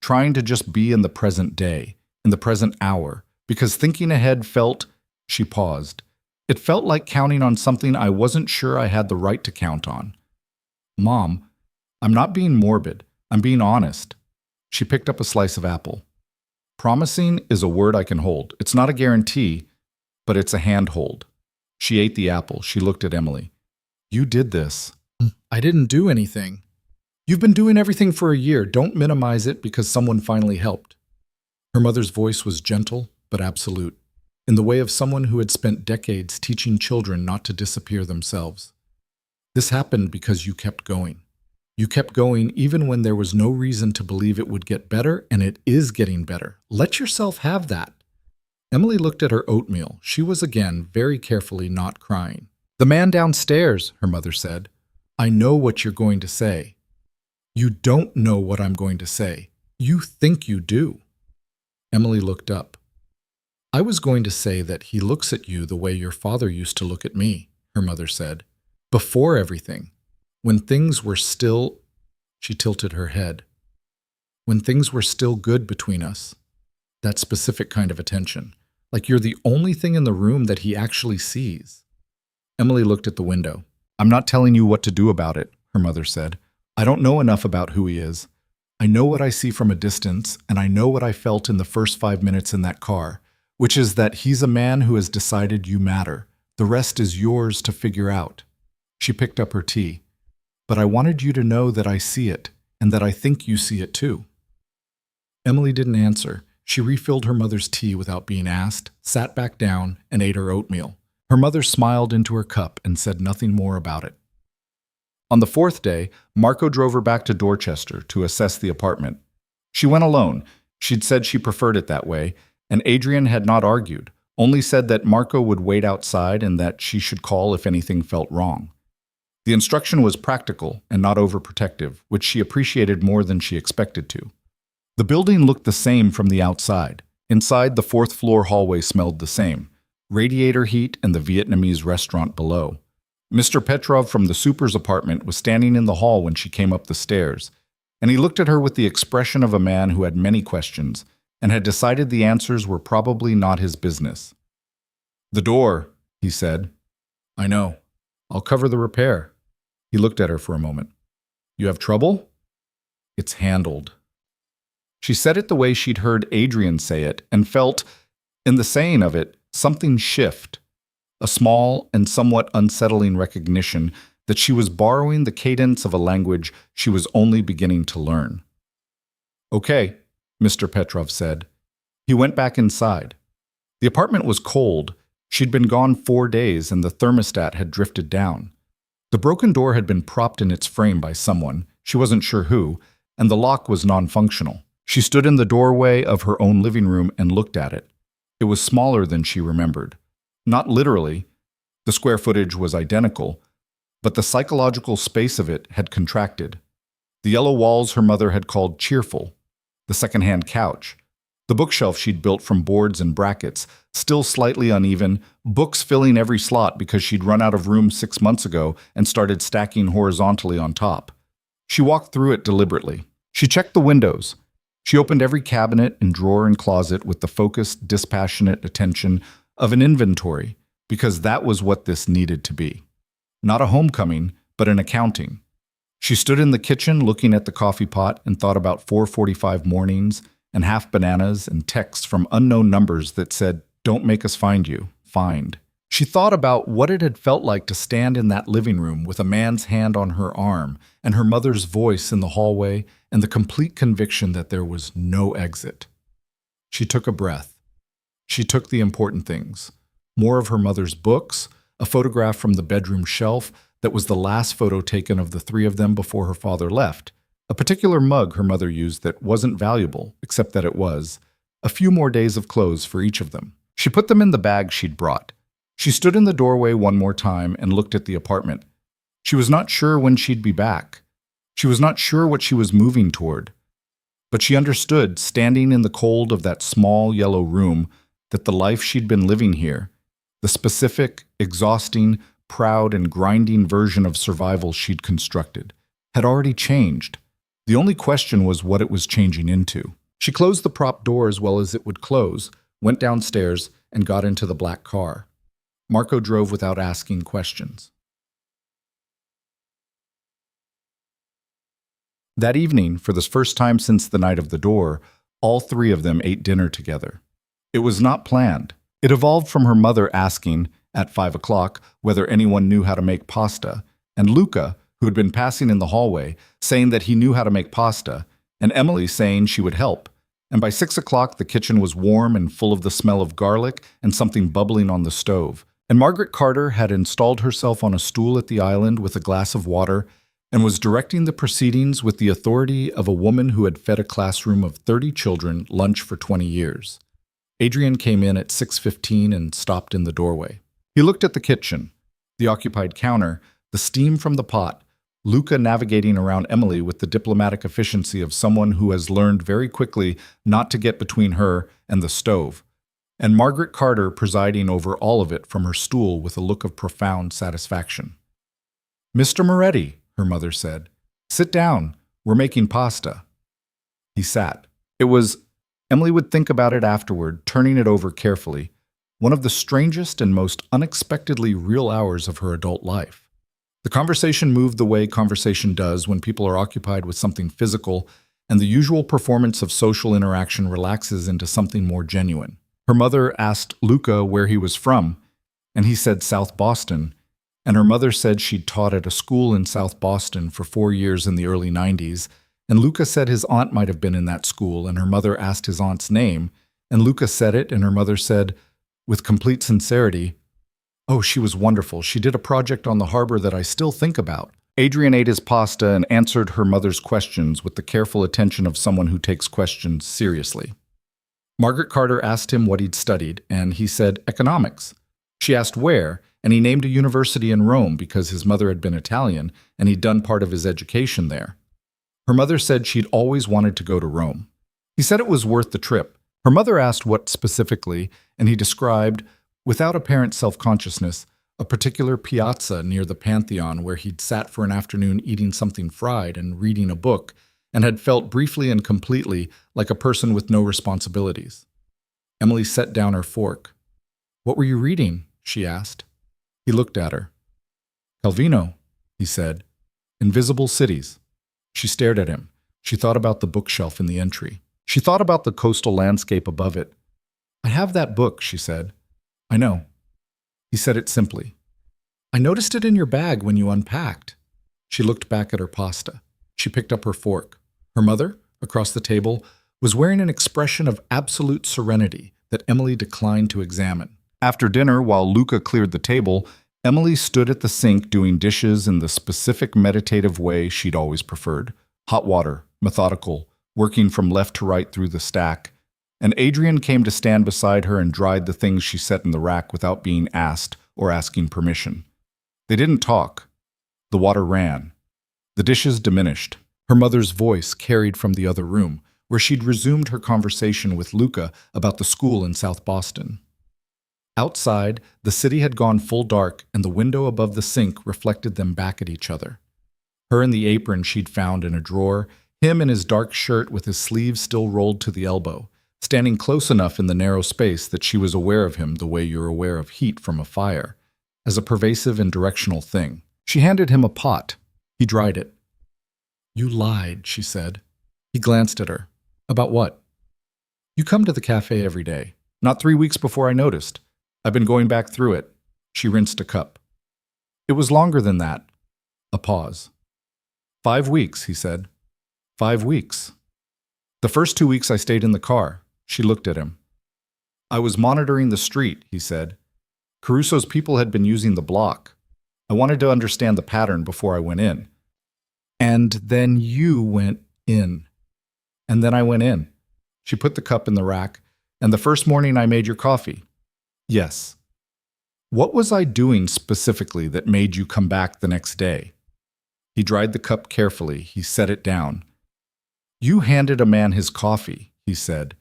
trying to just be in the present day, in the present hour, because thinking ahead felt—" She paused. "It felt like counting on something I wasn't sure I had the right to count on. Mom, I'm not being morbid. I'm being honest." She picked up a slice of apple. "Promising is a word I can hold. It's not a guarantee, but it's a handhold." She ate the apple. She looked at Emily. "You did this." "I didn't do anything." "You've been doing everything for a year. Don't minimize it because someone finally helped." Her mother's voice was gentle but absolute, in the way of someone who had spent decades teaching children not to disappear themselves. "This happened because you kept going. You kept going even when there was no reason to believe it would get better, and it is getting better. Let yourself have that." Emily looked at her oatmeal. She was again very carefully not crying. "The man downstairs," her mother said. "I know what you're going to say." "You don't know what I'm going to say. You think you do." Emily looked up. "I was going to say that he looks at you the way your father used to look at me," her mother said. "Before everything. When things were still—" She tilted her head. "When things were still good between us. That specific kind of attention. Like you're the only thing in the room that he actually sees." Emily looked at the window. "I'm not telling you what to do about it," her mother said. "I don't know enough about who he is. I know what I see from a distance, and I know what I felt in the first 5 minutes in that car, which is that he's a man who has decided you matter. The rest is yours to figure out." She picked up her tea. "But I wanted you to know that I see it, and that I think you see it too." Emily didn't answer. She refilled her mother's tea without being asked, sat back down, and ate her oatmeal. Her mother smiled into her cup and said nothing more about it. On the 4th day, Marco drove her back to Dorchester to assess the apartment. She went alone. She'd said she preferred it that way, and Adrian had not argued, only said that Marco would wait outside and that she should call if anything felt wrong. The instruction was practical and not overprotective, which she appreciated more than she expected to. The building looked the same from the outside. Inside, the 4th-floor hallway smelled the same: radiator heat and the Vietnamese restaurant below. Mr. Petrov from the super's apartment was standing in the hall when she came up the stairs, and he looked at her with the expression of a man who had many questions and had decided the answers were probably not his business. "The door," he said. "I know. I'll cover the repair." He looked at her for a moment. "You have trouble?" "It's handled." She said it the way she'd heard Adrian say it and felt, in the saying of it, something shift, a small and somewhat unsettling recognition that she was borrowing the cadence of a language she was only beginning to learn. "Okay," Mr. Petrov said. He went back inside. The apartment was cold. She'd been gone 4 days and the thermostat had drifted down. The broken door had been propped in its frame by someone, she wasn't sure who, and the lock was non-functional. She stood in the doorway of her own living room and looked at it. It was smaller than she remembered. Not literally. The square footage was identical, but the psychological space of it had contracted. The yellow walls her mother had called cheerful. The second-hand couch. The bookshelf she'd built from boards and brackets, still slightly uneven, books filling every slot because she'd run out of room 6 months ago and started stacking horizontally on top. She walked through it deliberately. She checked the windows. She opened every cabinet and drawer and closet with the focused, dispassionate attention of an inventory, because that was what this needed to be. Not a homecoming, but an accounting. She stood in the kitchen looking at the coffee pot and thought about 4:45 mornings and half bananas and texts from unknown numbers that said, "Don't make us find you, find." She thought about what it had felt like to stand in that living room with a man's hand on her arm and her mother's voice in the hallway and the complete conviction that there was no exit. She took a breath. She took the important things. More of her mother's books, a photograph from the bedroom shelf that was the last photo taken of the three of them before her father left, a particular mug her mother used that wasn't valuable, except that it was, a few more days of clothes for each of them. She put them in the bag she'd brought. She stood in the doorway one more time and looked at the apartment. She was not sure when she'd be back. She was not sure what she was moving toward. But she understood, standing in the cold of that small yellow room, that the life she'd been living here, the specific, exhausting, proud, and grinding version of survival she'd constructed, had already changed. The only question was what it was changing into. She closed the prop door as well as it would close, went downstairs, and got into the black car. Marco drove without asking questions. That evening, for the first time since the night of the door, all three of them ate dinner together. It was not planned. It evolved from her mother asking, at 5 o'clock, whether anyone knew how to make pasta, and Luca, who had been passing in the hallway, saying that he knew how to make pasta, and Emily saying she would help. And by 6 o'clock, the kitchen was warm and full of the smell of garlic and something bubbling on the stove. And Margaret Carter had installed herself on a stool at the island with a glass of water and was directing the proceedings with the authority of a woman who had fed a classroom of 30 children lunch for 20 years. Adrian came in at 6:15 and stopped in the doorway. He looked at the kitchen, the occupied counter, the steam from the pot, Luca navigating around Emily with the diplomatic efficiency of someone who has learned very quickly not to get between her and the stove, and Margaret Carter presiding over all of it from her stool with a look of profound satisfaction. "Mr. Moretti," her mother said, "sit down. We're making pasta." He sat. It was, Emily would think about it afterward, turning it over carefully, one of the strangest and most unexpectedly real hours of her adult life. The conversation moved the way conversation does when people are occupied with something physical, and the usual performance of social interaction relaxes into something more genuine. Her mother asked Luca where he was from, and he said South Boston, and her mother said she'd taught at a school in South Boston for 4 years in the early 90s, and Luca said his aunt might have been in that school, and her mother asked his aunt's name, and Luca said it, and her mother said, with complete sincerity, "Oh, she was wonderful. She did a project on the harbor that I still think about." Adrian ate his pasta and answered her mother's questions with the careful attention of someone who takes questions seriously. Margaret Carter asked him what he'd studied, and he said economics. She asked where, and he named a university in Rome because his mother had been Italian and he'd done part of his education there. Her mother said she'd always wanted to go to Rome. He said it was worth the trip. Her mother asked what specifically, and he described, without apparent self-consciousness, a particular piazza near the Pantheon where he'd sat for an afternoon eating something fried and reading a book, and had felt briefly and completely like a person with no responsibilities. Emily set down her fork. "What were you reading?" she asked. He looked at her. "Calvino," he said. "Invisible Cities." She stared at him. She thought about the bookshelf in the entry. She thought about the coastal landscape above it. "I have that book," she said. "I know." He said it simply. "I noticed it in your bag when you unpacked." She looked back at her pasta. She picked up her fork. Her mother, across the table, was wearing an expression of absolute serenity that Emily declined to examine. After dinner, while Luca cleared the table, Emily stood at the sink doing dishes in the specific meditative way she'd always preferred. Hot water, methodical, working from left to right through the stack. And Adrian came to stand beside her and dried the things she set in the rack without being asked or asking permission. They didn't talk. The water ran. The dishes diminished. Her mother's voice carried from the other room, where she'd resumed her conversation with Luca about the school in South Boston. Outside, the city had gone full dark, and the window above the sink reflected them back at each other. Her in the apron she'd found in a drawer, him in his dark shirt with his sleeves still rolled to the elbow, standing close enough in the narrow space that she was aware of him the way you're aware of heat from a fire, as a pervasive and directional thing. She handed him a pot. He dried it. "You lied," she said. He glanced at her. "About what?" "You come to the cafe every day. Not 3 weeks before I noticed. I've been going back through it." She rinsed a cup. "It was longer than that." A pause. 5 weeks, he said. 5 weeks. "The first 2 weeks I stayed in the car." She looked at him. "I was monitoring the street," he said. "Caruso's people had been using the block. I wanted to understand the pattern before I went in." "And then you went in." "And then I went in." She put the cup in the rack. "And the first morning I made your coffee." "Yes." "What was I doing specifically that made you come back the next day?" He dried the cup carefully. He set it down. "You handed a man his coffee," he said.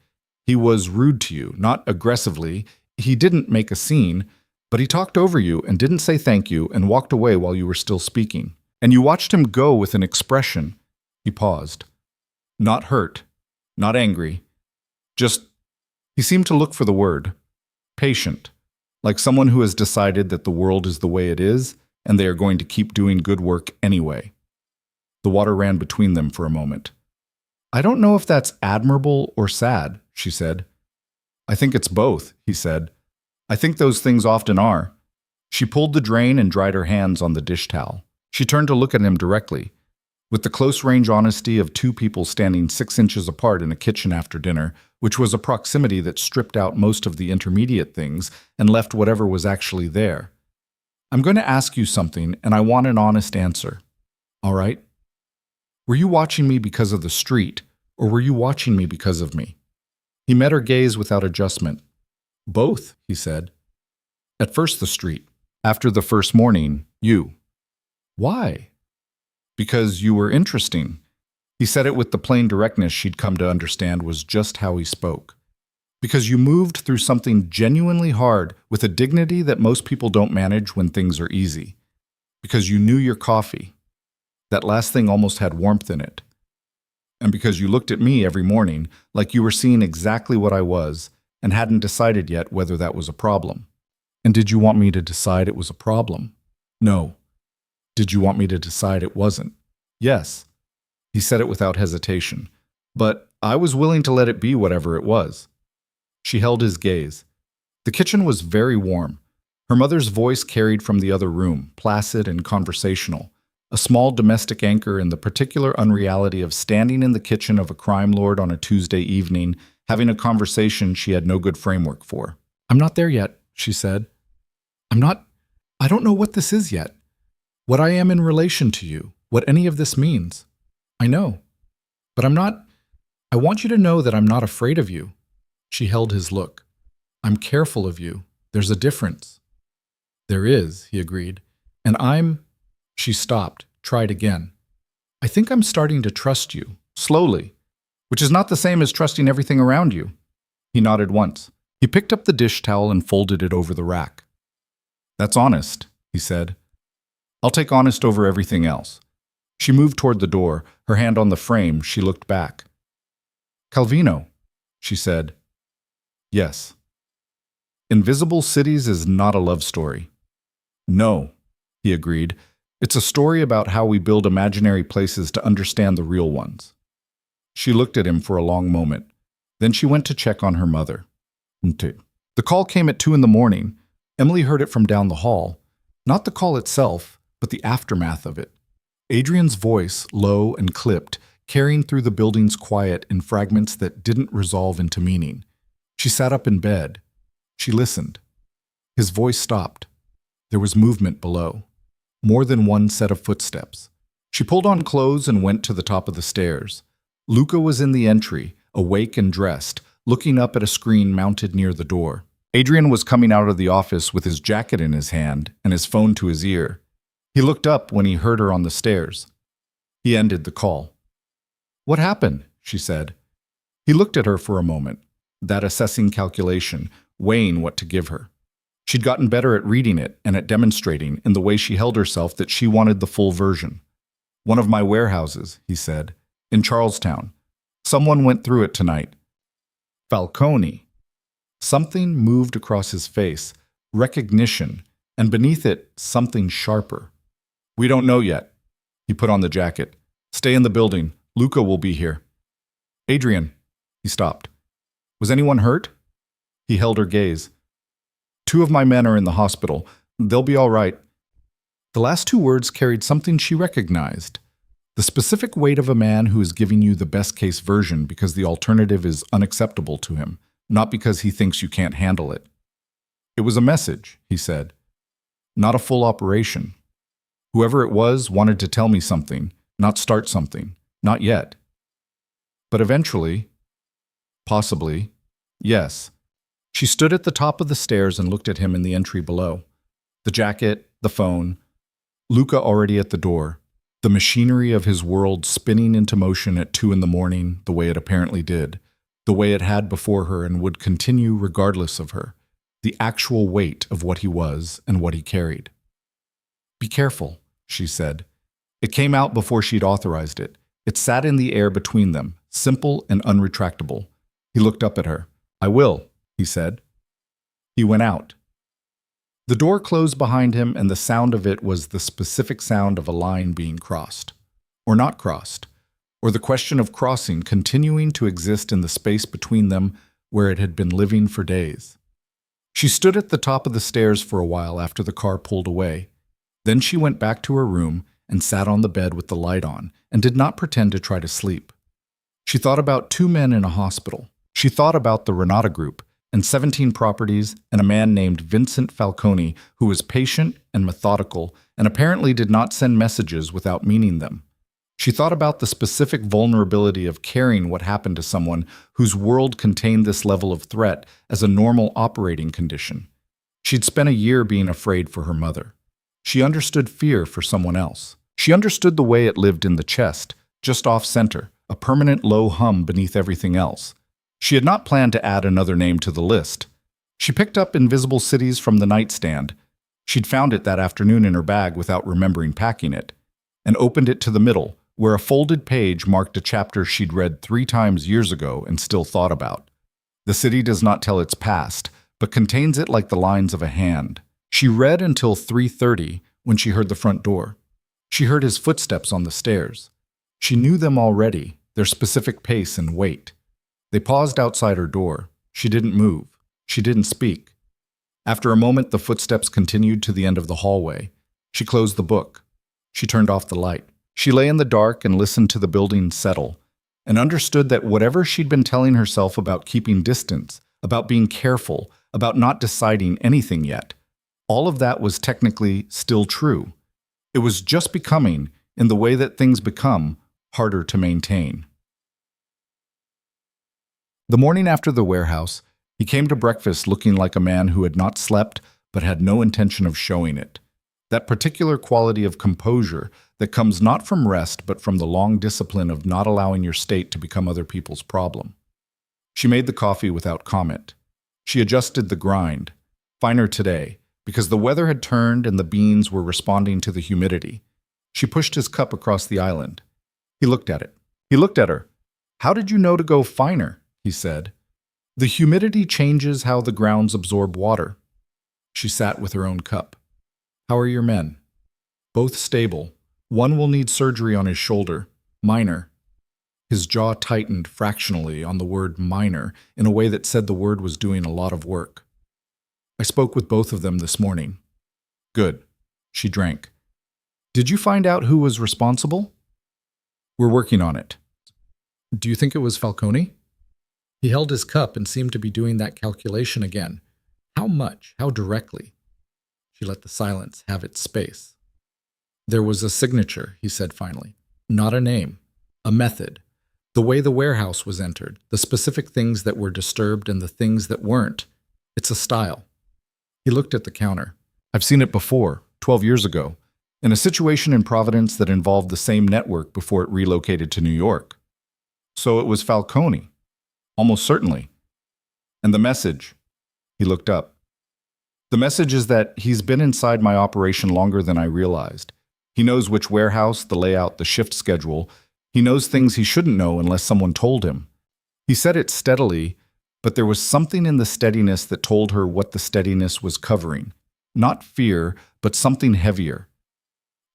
"He was rude to you, not aggressively. He didn't make a scene, but he talked over you and didn't say thank you and walked away while you were still speaking. And you watched him go with an expression." He paused. "Not hurt, not angry, just," he seemed to look for the word, "patient, like someone who has decided that the world is the way it is and they are going to keep doing good work anyway." The water ran between them for a moment. "I don't know if that's admirable or sad," she said. "I think it's both," he said. "I think those things often are." She pulled the drain and dried her hands on the dish towel. She turned to look at him directly. With the close-range honesty of two people standing 6 inches apart in a kitchen after dinner, which was a proximity that stripped out most of the intermediate things and left whatever was actually there. "I'm going to ask you something, and I want an honest answer. All right? Were you watching me because of the street, or were you watching me because of me?" He met her gaze without adjustment. "Both," he said. "At first the street. After the first morning, you." "Why?" "Because you were interesting." He said it with the plain directness she'd come to understand was just how he spoke. "Because you moved through something genuinely hard with a dignity that most people don't manage when things are easy. Because you knew your coffee. That last thing almost had warmth in it. And because you looked at me every morning like you were seeing exactly what I was and hadn't decided yet whether that was a problem." "And did you want me to decide it was a problem?" "No." "Did you want me to decide it wasn't?" "Yes." He said it without hesitation. "But I was willing to let it be whatever it was." She held his gaze. The kitchen was very warm. Her mother's voice carried from the other room, placid and conversational, a small domestic anchor in the particular unreality of standing in the kitchen of a crime lord on a Tuesday evening, having a conversation she had no good framework for. "I'm not there yet," she said. I don't know what this is yet. What I am in relation to you, what any of this means. I know. But I want you to know that I'm not afraid of you." She held his look. "I'm careful of you. There's a difference." "There is," he agreed. "And She stopped, tried again. "I think I'm starting to trust you, slowly, which is not the same as trusting everything around you." He nodded once. He picked up the dish towel and folded it over the rack. "That's honest," he said. "I'll take honest over everything else." She moved toward the door, her hand on the frame. She looked back. "Calvino," she said. "Yes." "Invisible Cities is not a love story." "No," he agreed. "It's a story about how we build imaginary places to understand the real ones." She looked at him for a long moment. Then she went to check on her mother. The call came at 2 in the morning. Emily heard it from down the hall. Not the call itself, but the aftermath of it. Adrian's voice, low and clipped, carrying through the building's quiet in fragments that didn't resolve into meaning. She sat up in bed. She listened. His voice stopped. There was movement below. More than one set of footsteps. She pulled on clothes and went to the top of the stairs. Luca was in the entry, awake and dressed, looking up at a screen mounted near the door. Adrian was coming out of the office with his jacket in his hand and his phone to his ear. He looked up when he heard her on the stairs. He ended the call. "What happened?" she said. He looked at her for a moment, that assessing calculation, weighing what to give her. She'd gotten better at reading it and at demonstrating in the way she held herself that she wanted the full version. "One of my warehouses," he said, "in Charlestown. Someone went through it tonight." Falcone. Something moved across his face, recognition, and beneath it, something sharper. "We don't know yet." He put on the jacket. "Stay in the building. Luca will be here." "Adrian." He stopped. "Was anyone hurt?" He held her gaze. "2 of my men are in the hospital. They'll be all right." The last 2 words carried something she recognized. The specific weight of a man who is giving you the best-case version because the alternative is unacceptable to him, not because he thinks you can't handle it. "It was a message," he said. "Not a full operation. Whoever it was wanted to tell me something, not start something. Not yet. But eventually, possibly, yes." She stood at the top of the stairs and looked at him in the entry below. The jacket, the phone, Luca already at the door, the machinery of his world spinning into motion at 2 in the morning the way it apparently did, the way it had before her and would continue regardless of her, the actual weight of what he was and what he carried. "Be careful," she said. It came out before she'd authorized it. It sat in the air between them, simple and unretractable. He looked up at her. "I will," he said. He went out. The door closed behind him, and the sound of it was the specific sound of a line being crossed, or not crossed, or the question of crossing continuing to exist in the space between them where it had been living for days. She stood at the top of the stairs for a while after the car pulled away. Then she went back to her room and sat on the bed with the light on and did not pretend to try to sleep. She thought about 2 men in a hospital. She thought about the Renata Group and 17 properties and a man named Vincent Falcone who was patient and methodical and apparently did not send messages without meaning them. She thought about the specific vulnerability of caring what happened to someone whose world contained this level of threat as a normal operating condition. She'd spent a year being afraid for her mother. She understood fear for someone else. She understood the way it lived in the chest, just off-center, a permanent low hum beneath everything else. She had not planned to add another name to the list. She picked up Invisible Cities from the nightstand. She'd found it that afternoon in her bag without remembering packing it, and opened it to the middle, where a folded page marked a chapter she'd read 3 times years ago and still thought about. The city does not tell its past, but contains it like the lines of a hand. She read until 3:30 when she heard the front door. She heard his footsteps on the stairs. She knew them already, their specific pace and weight. They paused outside her door. She didn't move. She didn't speak. After a moment, the footsteps continued to the end of the hallway. She closed the book. She turned off the light. She lay in the dark and listened to the building settle, and understood that whatever she'd been telling herself about keeping distance, about being careful, about not deciding anything yet, all of that was technically still true. It was just becoming, in the way that things become, harder to maintain. The morning after the warehouse, he came to breakfast looking like a man who had not slept but had no intention of showing it. That particular quality of composure that comes not from rest but from the long discipline of not allowing your state to become other people's problem. She made the coffee without comment. She adjusted the grind, finer today, because the weather had turned and the beans were responding to the humidity. She pushed his cup across the island. He looked at it. He looked at her. "How did you know to go finer?" he said. "The humidity changes how the grounds absorb water." She sat with her own cup. "How are your men?" "Both stable. One will need surgery on his shoulder. Minor." His jaw tightened fractionally on the word minor in a way that said the word was doing a lot of work. I spoke with both of them this morning. Good. She drank. Did you find out who was responsible? We're working on it. Do you think it was Falcone? He held his cup and seemed to be doing that calculation again. How much? How directly? She let the silence have its space. There was a signature, he said finally. Not a name. A method. The way the warehouse was entered, the specific things that were disturbed and the things that weren't. It's a style. He looked at the counter. I've seen it before, 12 years ago, in a situation in Providence that involved the same network before it relocated to New York. So it was Falcone. Almost certainly. And the message. He looked up. The message is that he's been inside my operation longer than I realized. He knows which warehouse, the layout, the shift schedule. He knows things he shouldn't know unless someone told him. He said it steadily, but there was something in the steadiness that told her what the steadiness was covering. Not fear, but something heavier.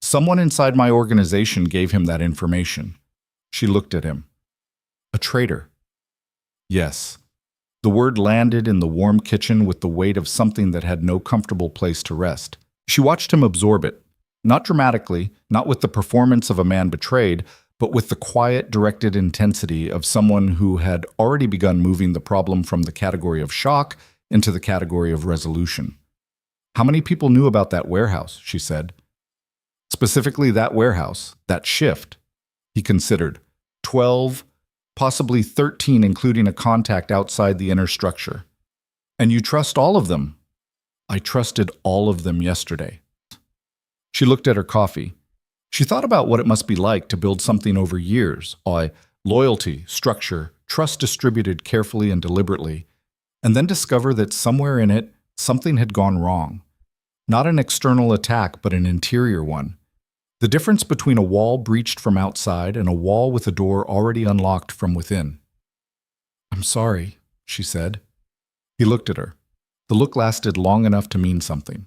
Someone inside my organization gave him that information. She looked at him. A traitor. Yes. The word landed in the warm kitchen with the weight of something that had no comfortable place to rest. She watched him absorb it. Not dramatically, not with the performance of a man betrayed, but with the quiet, directed intensity of someone who had already begun moving the problem from the category of shock into the category of resolution. How many people knew about that warehouse, she said. Specifically that warehouse, that shift. He considered. 12, possibly 13, including a contact outside the inner structure. And you trust all of them? I trusted all of them yesterday. She looked at her coffee. She thought about what it must be like to build something over years, loyalty, structure, trust distributed carefully and deliberately, and then discover that somewhere in it, something had gone wrong. Not an external attack, but an interior one. The difference between a wall breached from outside and a wall with a door already unlocked from within. I'm sorry, she said. He looked at her. The look lasted long enough to mean something.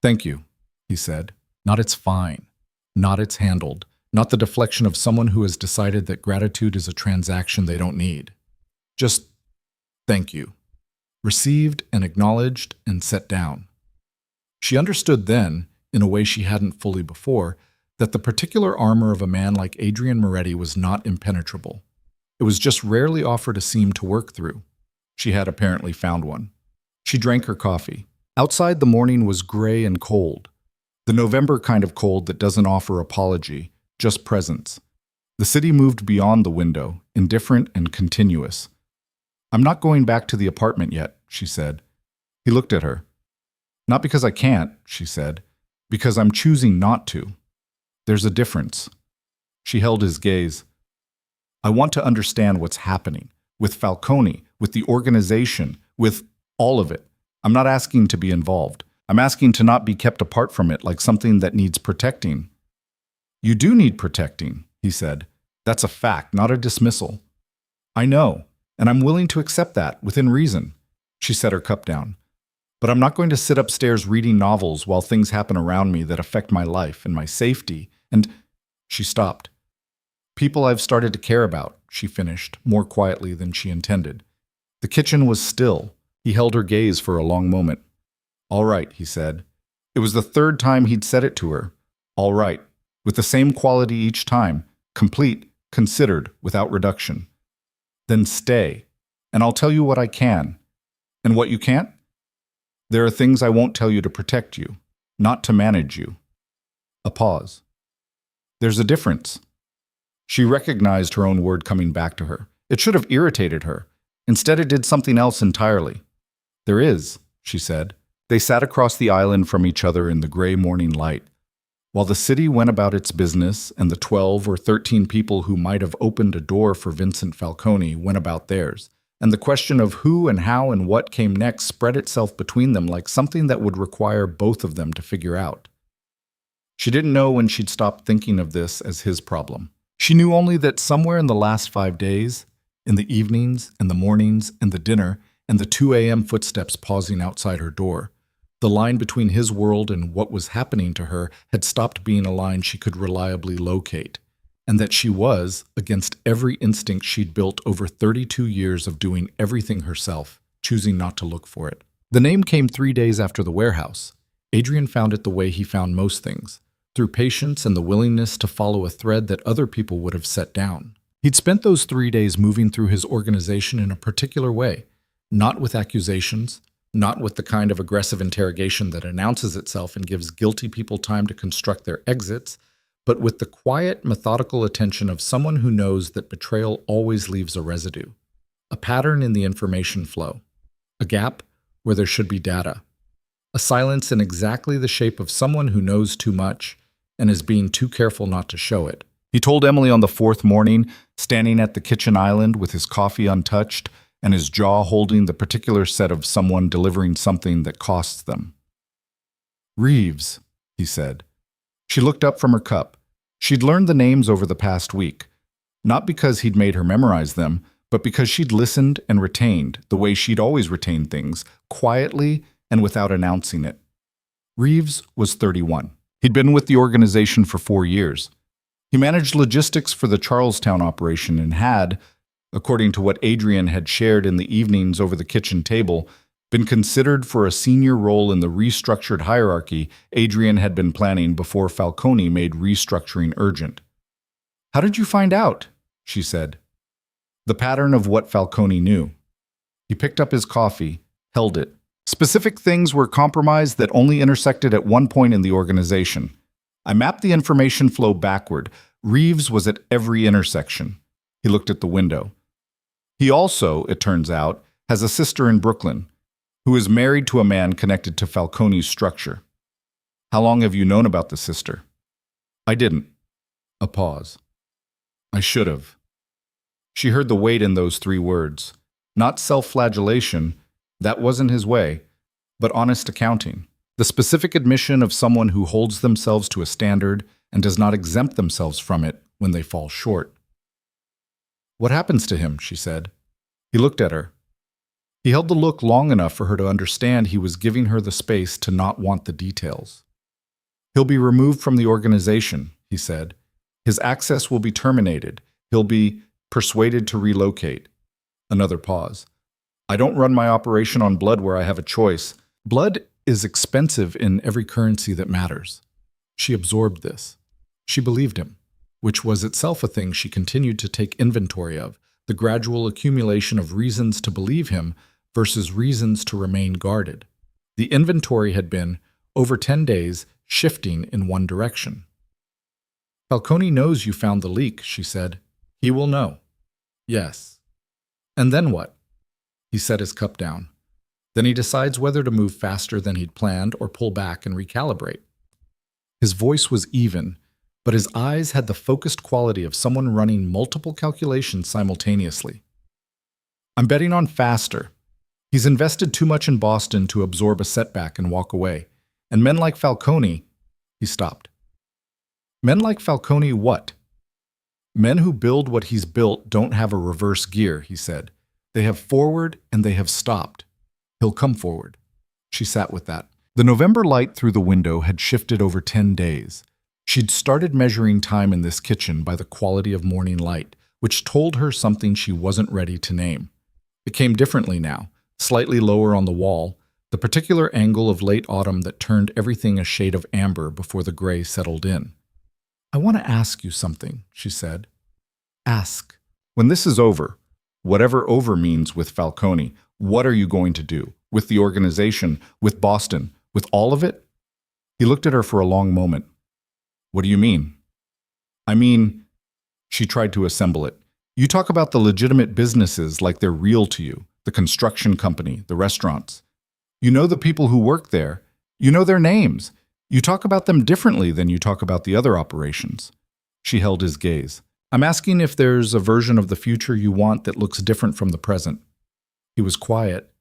Thank you, he said. Not it's fine. Not it's handled. Not the deflection of someone who has decided that gratitude is a transaction they don't need. Just thank you. Received and acknowledged and set down. She understood then, in a way she hadn't fully before, that the particular armor of a man like Adrian Moretti was not impenetrable. It was just rarely offered a seam to work through. She had apparently found one. She drank her coffee. Outside the morning was gray and cold. The November kind of cold that doesn't offer apology, just presence. The city moved beyond the window, indifferent and continuous. I'm not going back to the apartment yet, she said. He looked at her. Not because I can't, she said. Because I'm choosing not to. There's a difference. She held his gaze. I want to understand what's happening. With Falcone, with the organization, with all of it. I'm not asking to be involved. I'm asking to not be kept apart from it like something that needs protecting. You do need protecting, he said. That's a fact, not a dismissal. I know, and I'm willing to accept that, within reason. She set her cup down. But I'm not going to sit upstairs reading novels while things happen around me that affect my life and my safety. And she stopped. People I've started to care about, she finished, more quietly than she intended. The kitchen was still. He held her gaze for a long moment. All right, he said. It was the third time he'd said it to her. All right, with the same quality each time, complete, considered, without reduction. Then stay, and I'll tell you what I can. And what you can't? There are things I won't tell you to protect you, not to manage you. A pause. There's a difference. She recognized her own word coming back to her. It should have irritated her. Instead, it did something else entirely. There is, she said. They sat across the island from each other in the gray morning light. While the city went about its business and the 12 or 13 people who might have opened a door for Vincent Falcone went about theirs, and the question of who and how and what came next spread itself between them like something that would require both of them to figure out. She didn't know when she'd stopped thinking of this as his problem. She knew only that somewhere in the last 5 days, in the evenings and the mornings and the dinner and the 2 a.m. footsteps pausing outside her door, the line between his world and what was happening to her had stopped being a line she could reliably locate. and that she was, against every instinct she'd built over 32 years of doing everything herself, choosing not to look for it. The name came 3 days after the warehouse. Adrian found it the way he found most things, through patience and the willingness to follow a thread that other people would have set down. He'd spent those 3 days moving through his organization in a particular way, not with accusations, not with the kind of aggressive interrogation that announces itself and gives guilty people time to construct their exits, but with the quiet, methodical attention of someone who knows that betrayal always leaves a residue, a pattern in the information flow, a gap where there should be data, a silence in exactly the shape of someone who knows too much and is being too careful not to show it. He told Emily on the 4th morning, standing at the kitchen island with his coffee untouched and his jaw holding the particular set of someone delivering something that costs them. "Reeves," he said. She looked up from her cup. She'd learned the names over the past week, not because he'd made her memorize them, but because she'd listened and retained, the way she'd always retained things, quietly and without announcing it. Reeves was 31. He'd been with the organization for 4 years. He managed logistics for the Charlestown operation and had, according to what Adrian had shared in the evenings over the kitchen table, been considered for a senior role in the restructured hierarchy Adrian had been planning before Falcone made restructuring urgent. "How did you find out?" she said. The pattern of what Falcone knew. He picked up his coffee, held it. Specific things were compromised that only intersected at one point in the organization. I mapped the information flow backward. Reeves was at every intersection. He looked at the window. He also, it turns out, has a sister in Brooklyn, who is married to a man connected to Falcone's structure. "How long have you known about the sister?" "I didn't." A pause. "I should have." She heard the weight in those 3 words. Not self-flagellation, that wasn't his way, but honest accounting. The specific admission of someone who holds themselves to a standard and does not exempt themselves from it when they fall short. "What happens to him?" she said. He looked at her. He held the look long enough for her to understand he was giving her the space to not want the details. "He'll be removed from the organization," he said. "His access will be terminated. He'll be persuaded to relocate." Another pause. "I don't run my operation on blood where I have a choice. Blood is expensive in every currency that matters." She absorbed this. She believed him, which was itself a thing she continued to take inventory of, the gradual accumulation of reasons to believe him versus reasons to remain guarded. The inventory had been, over 10 days, shifting in one direction. "Falcone knows you found the leak," she said. "He will know." "Yes." "And then what?" He set his cup down. Then he decides whether to move faster than he'd planned or pull back and recalibrate. His voice was even, but his eyes had the focused quality of someone running multiple calculations simultaneously. "I'm betting on faster. He's invested too much in Boston to absorb a setback and walk away. And men like Falcone..." He stopped. "Men like Falcone what?" "Men who build what he's built don't have a reverse gear," he said. "They have forward and they have stopped. He'll come forward." She sat with that. The November light through the window had shifted over 10 days. She'd started measuring time in this kitchen by the quality of morning light, which told her something she wasn't ready to name. It came differently now, slightly lower on the wall, the particular angle of late autumn that turned everything a shade of amber before the gray settled in. "I want to ask you something," she said. "Ask. When this is over, whatever over means with Falcone, what are you going to do? With the organization, with Boston, with all of it?" He looked at her for a long moment. "What do you mean?" "I mean," she tried to assemble it. "You talk about the legitimate businesses like they're real to you, the construction company, the restaurants. You know the people who work there. You know their names. You talk about them differently than you talk about the other operations." She held his gaze. "I'm asking if there's a version of the future you want that looks different from the present." He was quiet.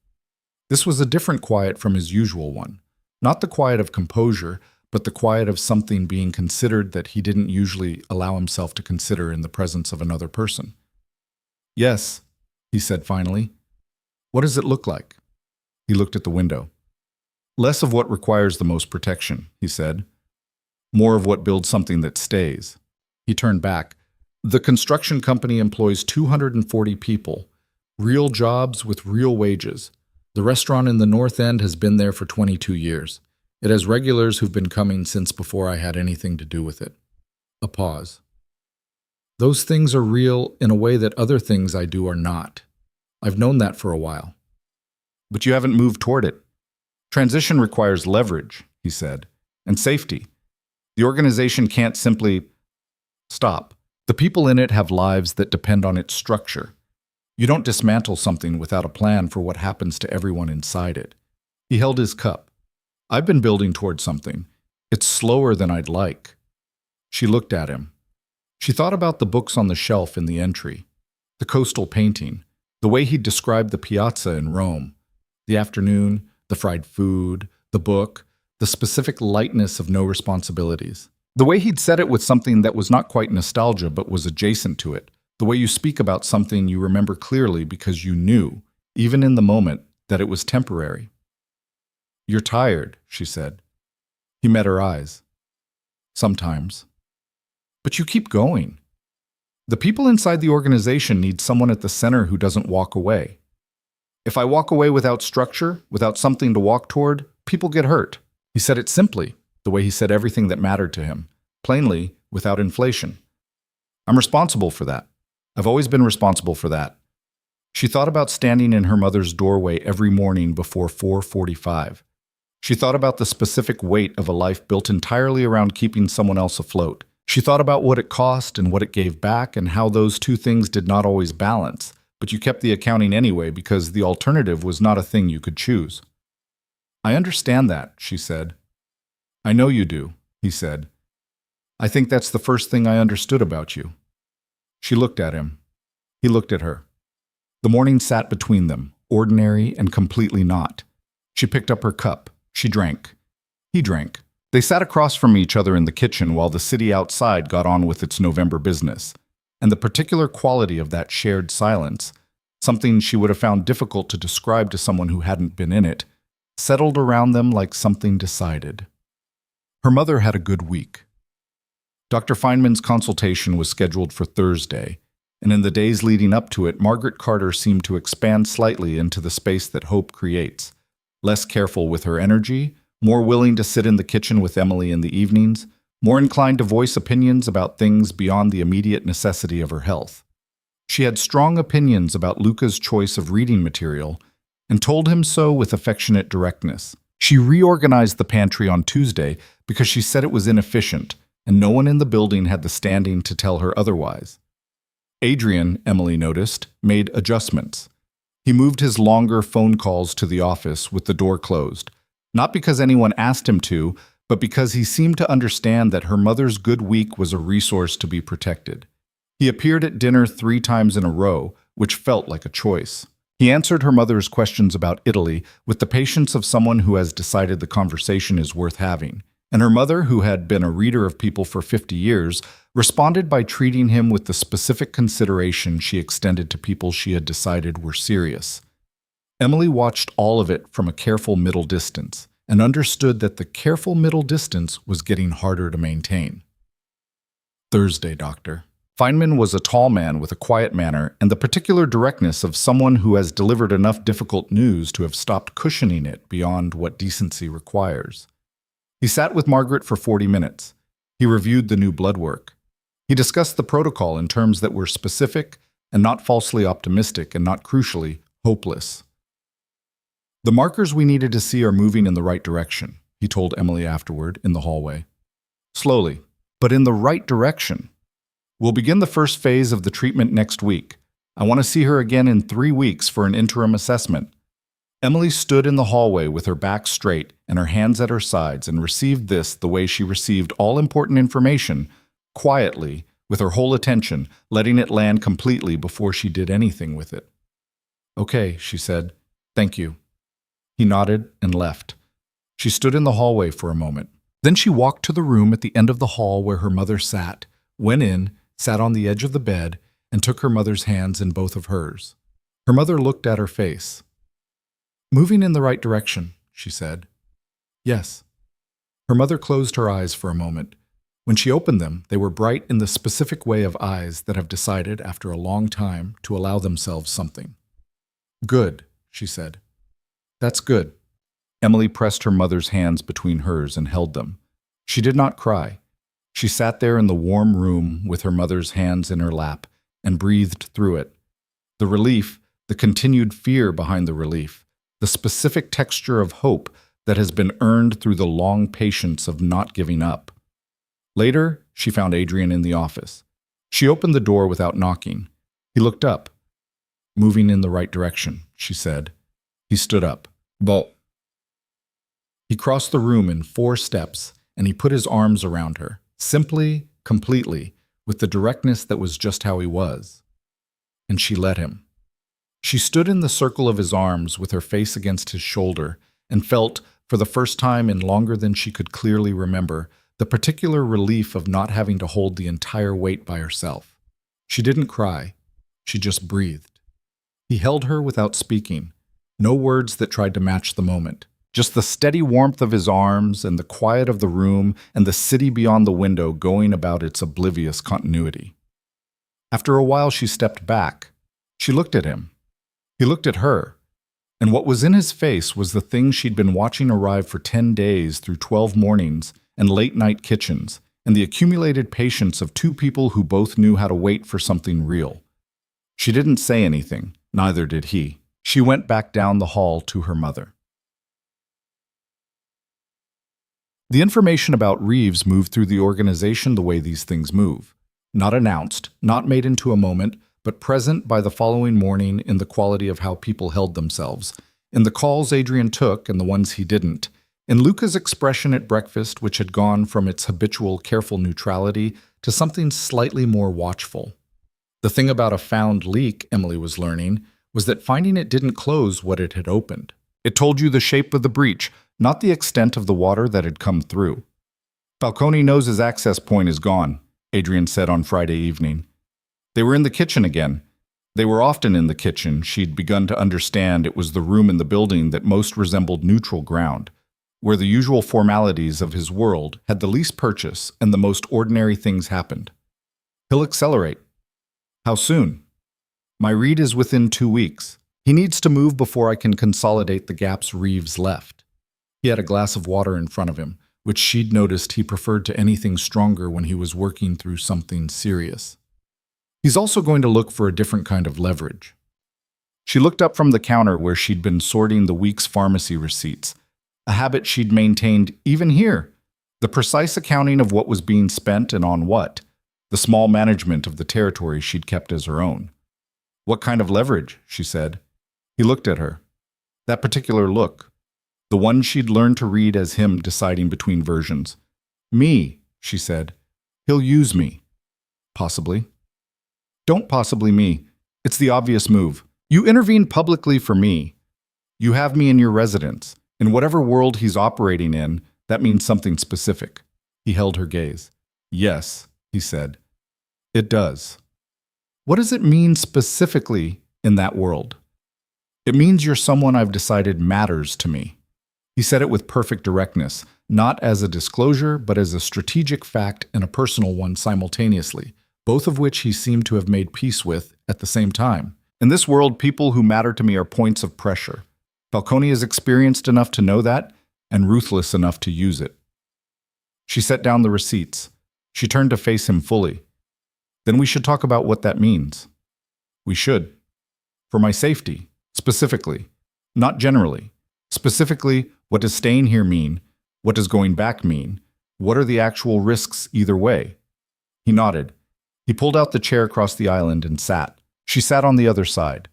This was a different quiet from his usual one. Not the quiet of composure, but the quiet of something being considered that he didn't usually allow himself to consider in the presence of another person. "Yes," he said finally. "What does it look like?" He looked at the window. "Less of what requires the most protection," he said. "More of what builds something that stays." He turned back. The construction company employs 240 people, real jobs with real wages. The restaurant in the North End has been there for 22 years. It has regulars who've been coming since before I had anything to do with it. A pause. Those things are real in a way that other things I do are not. I've known that for a while. But you haven't moved toward it. Transition requires leverage, he said, and safety. The organization can't simply stop. The people in it have lives that depend on its structure. You don't dismantle something without a plan for what happens to everyone inside it. He held his cup. I've been building toward something. It's slower than I'd like. She looked at him. She thought about the books on the shelf in the entry, the coastal painting, the way he'd described the piazza in Rome, the afternoon, the fried food, the book, the specific lightness of no responsibilities. The way he'd said it with something that was not quite nostalgia but was adjacent to it. The way you speak about something you remember clearly because you knew, even in the moment, that it was temporary. You're tired, she said. He met her eyes. Sometimes. But you keep going. The people inside the organization need someone at the center who doesn't walk away. If I walk away without structure, without something to walk toward, people get hurt. He said it simply, the way he said everything that mattered to him, plainly, without inflation. I'm responsible for that. I've always been responsible for that. She thought about standing in her mother's doorway every morning before 4:45. She thought about the specific weight of a life built entirely around keeping someone else afloat. She thought about what it cost and what it gave back and how those two things did not always balance, but you kept the accounting anyway because the alternative was not a thing you could choose. I understand that, she said. I know you do, he said. I think that's the first thing I understood about you. She looked at him. He looked at her. The morning sat between them, ordinary and completely not. She picked up her cup. She drank. He drank. They sat across from each other in the kitchen while the city outside got on with its November business. And the particular quality of that shared silence, something she would have found difficult to describe to someone who hadn't been in it, settled around them like something decided. Her mother had a good week. Dr. Feynman's consultation was scheduled for Thursday, and in the days leading up to it, Margaret Carter seemed to expand slightly into the space that hope creates, less careful with her energy, more willing to sit in the kitchen with Emily in the evenings, more inclined to voice opinions about things beyond the immediate necessity of her health. She had strong opinions about Luca's choice of reading material and told him so with affectionate directness. She reorganized the pantry on Tuesday because she said it was inefficient, and no one in the building had the standing to tell her otherwise. Adrian, Emily noticed, made adjustments. He moved his longer phone calls to the office with the door closed, not because anyone asked him to, but because he seemed to understand that her mother's good week was a resource to be protected. He appeared at dinner 3 times in a row, which felt like a choice. He answered her mother's questions about Italy with the patience of someone who has decided the conversation is worth having. And her mother, who had been a reader of people for 50 years, responded by treating him with the specific consideration she extended to people she had decided were serious. Emily watched all of it from a careful middle distance and understood that the careful middle distance was getting harder to maintain. Thursday, Doctor. Feynman was a tall man with a quiet manner and the particular directness of someone who has delivered enough difficult news to have stopped cushioning it beyond what decency requires. He sat with Margaret for 40 minutes. He reviewed the new blood work. He discussed the protocol in terms that were specific and not falsely optimistic and not crucially hopeless. The markers we needed to see are moving in the right direction, he told Emily afterward in the hallway. Slowly, but in the right direction. We'll begin the first phase of the treatment next week. I want to see her again in 3 weeks for an interim assessment. Emily stood in the hallway with her back straight and her hands at her sides and received this the way she received all important information, quietly, with her whole attention, letting it land completely before she did anything with it. Okay, she said. Thank you. He nodded and left. She stood in the hallway for a moment. Then she walked to the room at the end of the hall where her mother sat, went in, sat on the edge of the bed, and took her mother's hands in both of hers. Her mother looked at her face. Moving in the right direction, she said. Yes. Her mother closed her eyes for a moment. When she opened them, they were bright in the specific way of eyes that have decided, after a long time, to allow themselves something. "Good," she said. "That's good." Emily pressed her mother's hands between hers and held them. She did not cry. She sat there in the warm room with her mother's hands in her lap and breathed through it. The relief, the continued fear behind the relief, the specific texture of hope that has been earned through the long patience of not giving up. Later, she found Adrian in the office. She opened the door without knocking. He looked up. "Moving in the right direction," she said. He stood up. "But..." He crossed the room in 4 steps, and he put his arms around her, simply, completely, with the directness that was just how he was. And she let him. She stood in the circle of his arms with her face against his shoulder and felt, for the first time in longer than she could clearly remember, the particular relief of not having to hold the entire weight by herself. She didn't cry. She just breathed. He held her without speaking. No words that tried to match the moment. Just the steady warmth of his arms and the quiet of the room and the city beyond the window going about its oblivious continuity. After a while, she stepped back. She looked at him. He looked at her. And what was in his face was the thing she'd been watching arrive for 10 days through 12 mornings and late-night kitchens, and the accumulated patience of 2 people who both knew how to wait for something real. She didn't say anything, neither did he. She went back down the hall to her mother. The information about Reeves moved through the organization the way these things move. Not announced, not made into a moment, but present by the following morning in the quality of how people held themselves, in the calls Adrian took and the ones he didn't, in Luca's expression at breakfast, which had gone from its habitual careful neutrality to something slightly more watchful. The thing about a found leak, Emily was learning, was that finding it didn't close what it had opened. It told you the shape of the breach, not the extent of the water that had come through. "Falcone knows his access point is gone," Adrian said on Friday evening. They were in the kitchen again. They were often in the kitchen. She'd begun to understand it was the room in the building that most resembled neutral ground, where the usual formalities of his world had the least purchase and the most ordinary things happened. "He'll accelerate." "How soon?" "My read is within 2 weeks. He needs to move before I can consolidate the gaps Reeves left." He had a glass of water in front of him, which she'd noticed he preferred to anything stronger when he was working through something serious. "He's also going to look for a different kind of leverage." She looked up from the counter where she'd been sorting the week's pharmacy receipts, a habit she'd maintained even here, the precise accounting of what was being spent and on what, the small management of the territory she'd kept as her own. "What kind of leverage?" she said. He looked at her. That particular look, the one she'd learned to read as him deciding between versions. "Me," she said. "He'll use me." "Possibly." "Don't possibly me. It's the obvious move. You intervene publicly for me. You have me in your residence. In whatever world he's operating in, that means something specific." He held her gaze. "Yes," he said. "It does." "What does it mean specifically in that world?" "It means you're someone I've decided matters to me." He said it with perfect directness, not as a disclosure, but as a strategic fact and a personal one simultaneously, both of which he seemed to have made peace with at the same time. "In this world, people who matter to me are points of pressure. Falcone is experienced enough to know that, and ruthless enough to use it." She set down the receipts. She turned to face him fully. "Then we should talk about what that means." "We should. For my safety, specifically. Not generally. Specifically, what does staying here mean? What does going back mean? What are the actual risks either way?" He nodded. He pulled out the chair across the island and sat. She sat on the other side.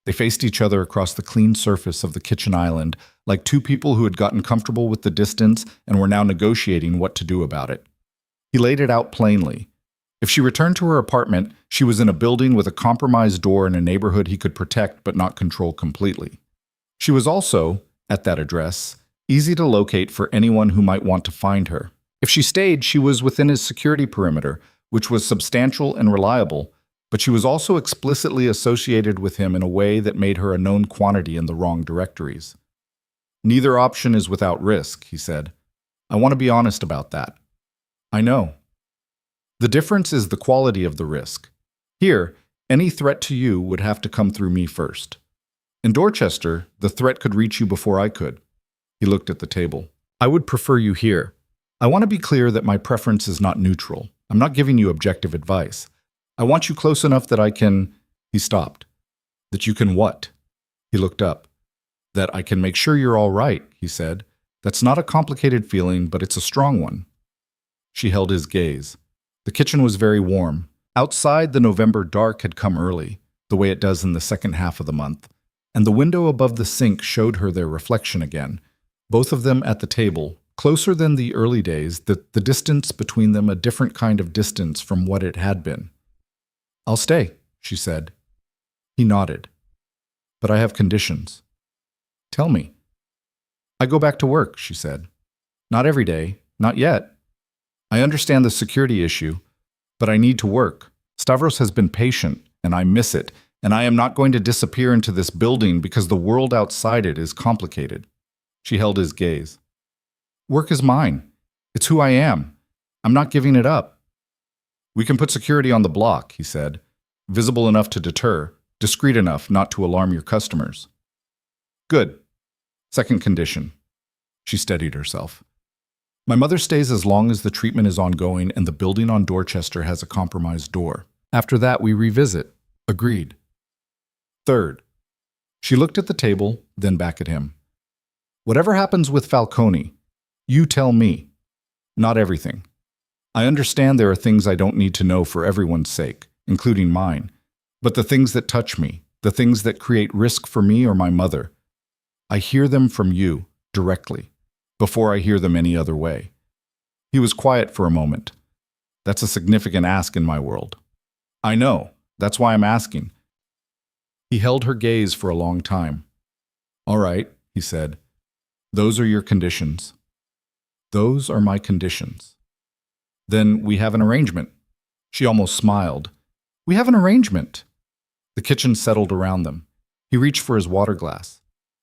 They faced each other across the clean surface of the kitchen island, like 2 people who had gotten comfortable with the distance and were now negotiating what to do about it. He laid it out plainly. If she returned to her apartment, she was in a building with a compromised door in a neighborhood he could protect but not control completely. She was also, at that address, easy to locate for anyone who might want to find her. If she stayed, she was within his security perimeter, which was substantial and reliable, but she was also explicitly associated with him in a way that made her a known quantity in the wrong directories. "Neither option is without risk," he said. "I want to be honest about that." "I know." The difference is the quality of the risk. Here, any threat to you would have to come through me first. In Dorchester, the threat could reach you before I could. He looked at the table. I would prefer you here. I want to be clear that my preference is not neutral. I'm not giving you objective advice. I want you close enough that I can... He stopped. That you can what? He looked up. That I can make sure you're all right, he said. That's not a complicated feeling, but it's a strong one. She held his gaze. The kitchen was very warm. Outside, the November dark had come early, the way it does in the second half of the month, and the window above the sink showed her their reflection again, both of them at the table, closer than the early days, the distance between them a different kind of distance from what it had been. I'll stay, she said. He nodded. But I have conditions. Tell me. I go back to work, she said. Not every day, not yet. I understand the security issue, but I need to work. Stavros has been patient, and I miss it, and I am not going to disappear into this building because the world outside it is complicated. She held his gaze. Work is mine. It's who I am. I'm not giving it up. We can put security on the block, he said, visible enough to deter, discreet enough not to alarm your customers. Good. Second condition. She steadied herself. My mother stays as long as the treatment is ongoing and the building on Dorchester has a compromised door. After that, we revisit. Agreed. Third. She looked at the table, then back at him. Whatever happens with Falcone, you tell me. Not everything. I understand there are things I don't need to know for everyone's sake, including mine. But the things that touch me, the things that create risk for me or my mother, I hear them from you, directly, before I hear them any other way. He was quiet for a moment. That's a significant ask in my world. I know. That's why I'm asking. He held her gaze for a long time. All right, he said. Those are your conditions. Those are my conditions. Then we have an arrangement. She almost smiled. We have an arrangement. The kitchen settled around them. He reached for his water glass.